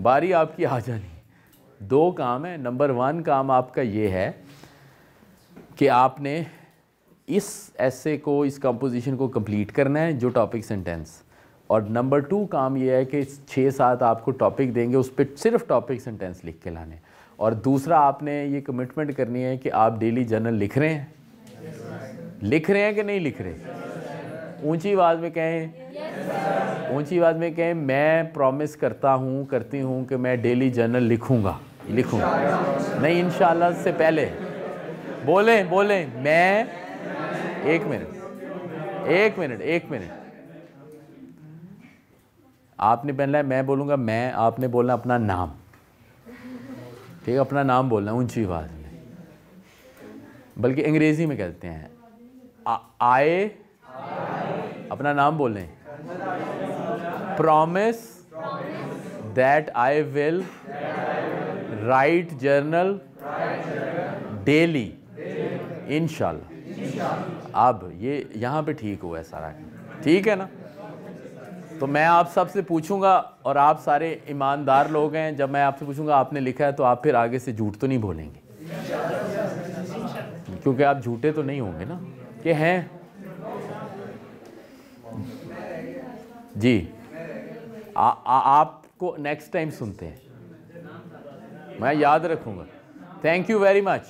बारी आपकी आ जानी। 2 काम है। नंबर 1 काम आपका ये है कि आपने इस ऐसे को, इस कंपोजिशन को कंप्लीट करना है जो टॉपिक सेंटेंस, और नंबर 2 काम ये है कि 6-7 आपको टॉपिक देंगे, उस पर सिर्फ टॉपिक सेंटेंस लिख के लाने। और दूसरा आपने ये कमिटमेंट करनी है कि आप डेली जर्नल लिख रहे हैं, लिख रहे हैं कि नहीं लिख रहे? ऊंची आवाज़ में कहें, ऊंची आवाज़ में कहें, मैं प्रॉमिस करती हूँ कि मैं डेली जर्नल लिखूँगा। नहीं, इंशाल्लाह से पहले बोलें मैं, एक मिनट आपने पहला है, मैं बोलूँगा मैं, आपने बोलना अपना नाम, ठीक है? अपना नाम बोलना ऊंची आवाज़ में, बल्कि अंग्रेज़ी में कहते हैं आए, अपना नाम बोलें, promise that I will write journal daily इंशाल्लाह। अब ये यहाँ पे ठीक हुआ है सारा, ठीक है ना? तो मैं आप सबसे पूछूंगा, और आप सारे ईमानदार लोग हैं, जब मैं आपसे पूछूंगा आपने लिखा है तो आप फिर आगे से झूठ तो नहीं बोलेंगे, क्योंकि आप झूठे तो नहीं होंगे ना कि हैं जी। आपको नेक्स्ट टाइम सुनते हैं, मैं याद रखूंगा। Thank you very much.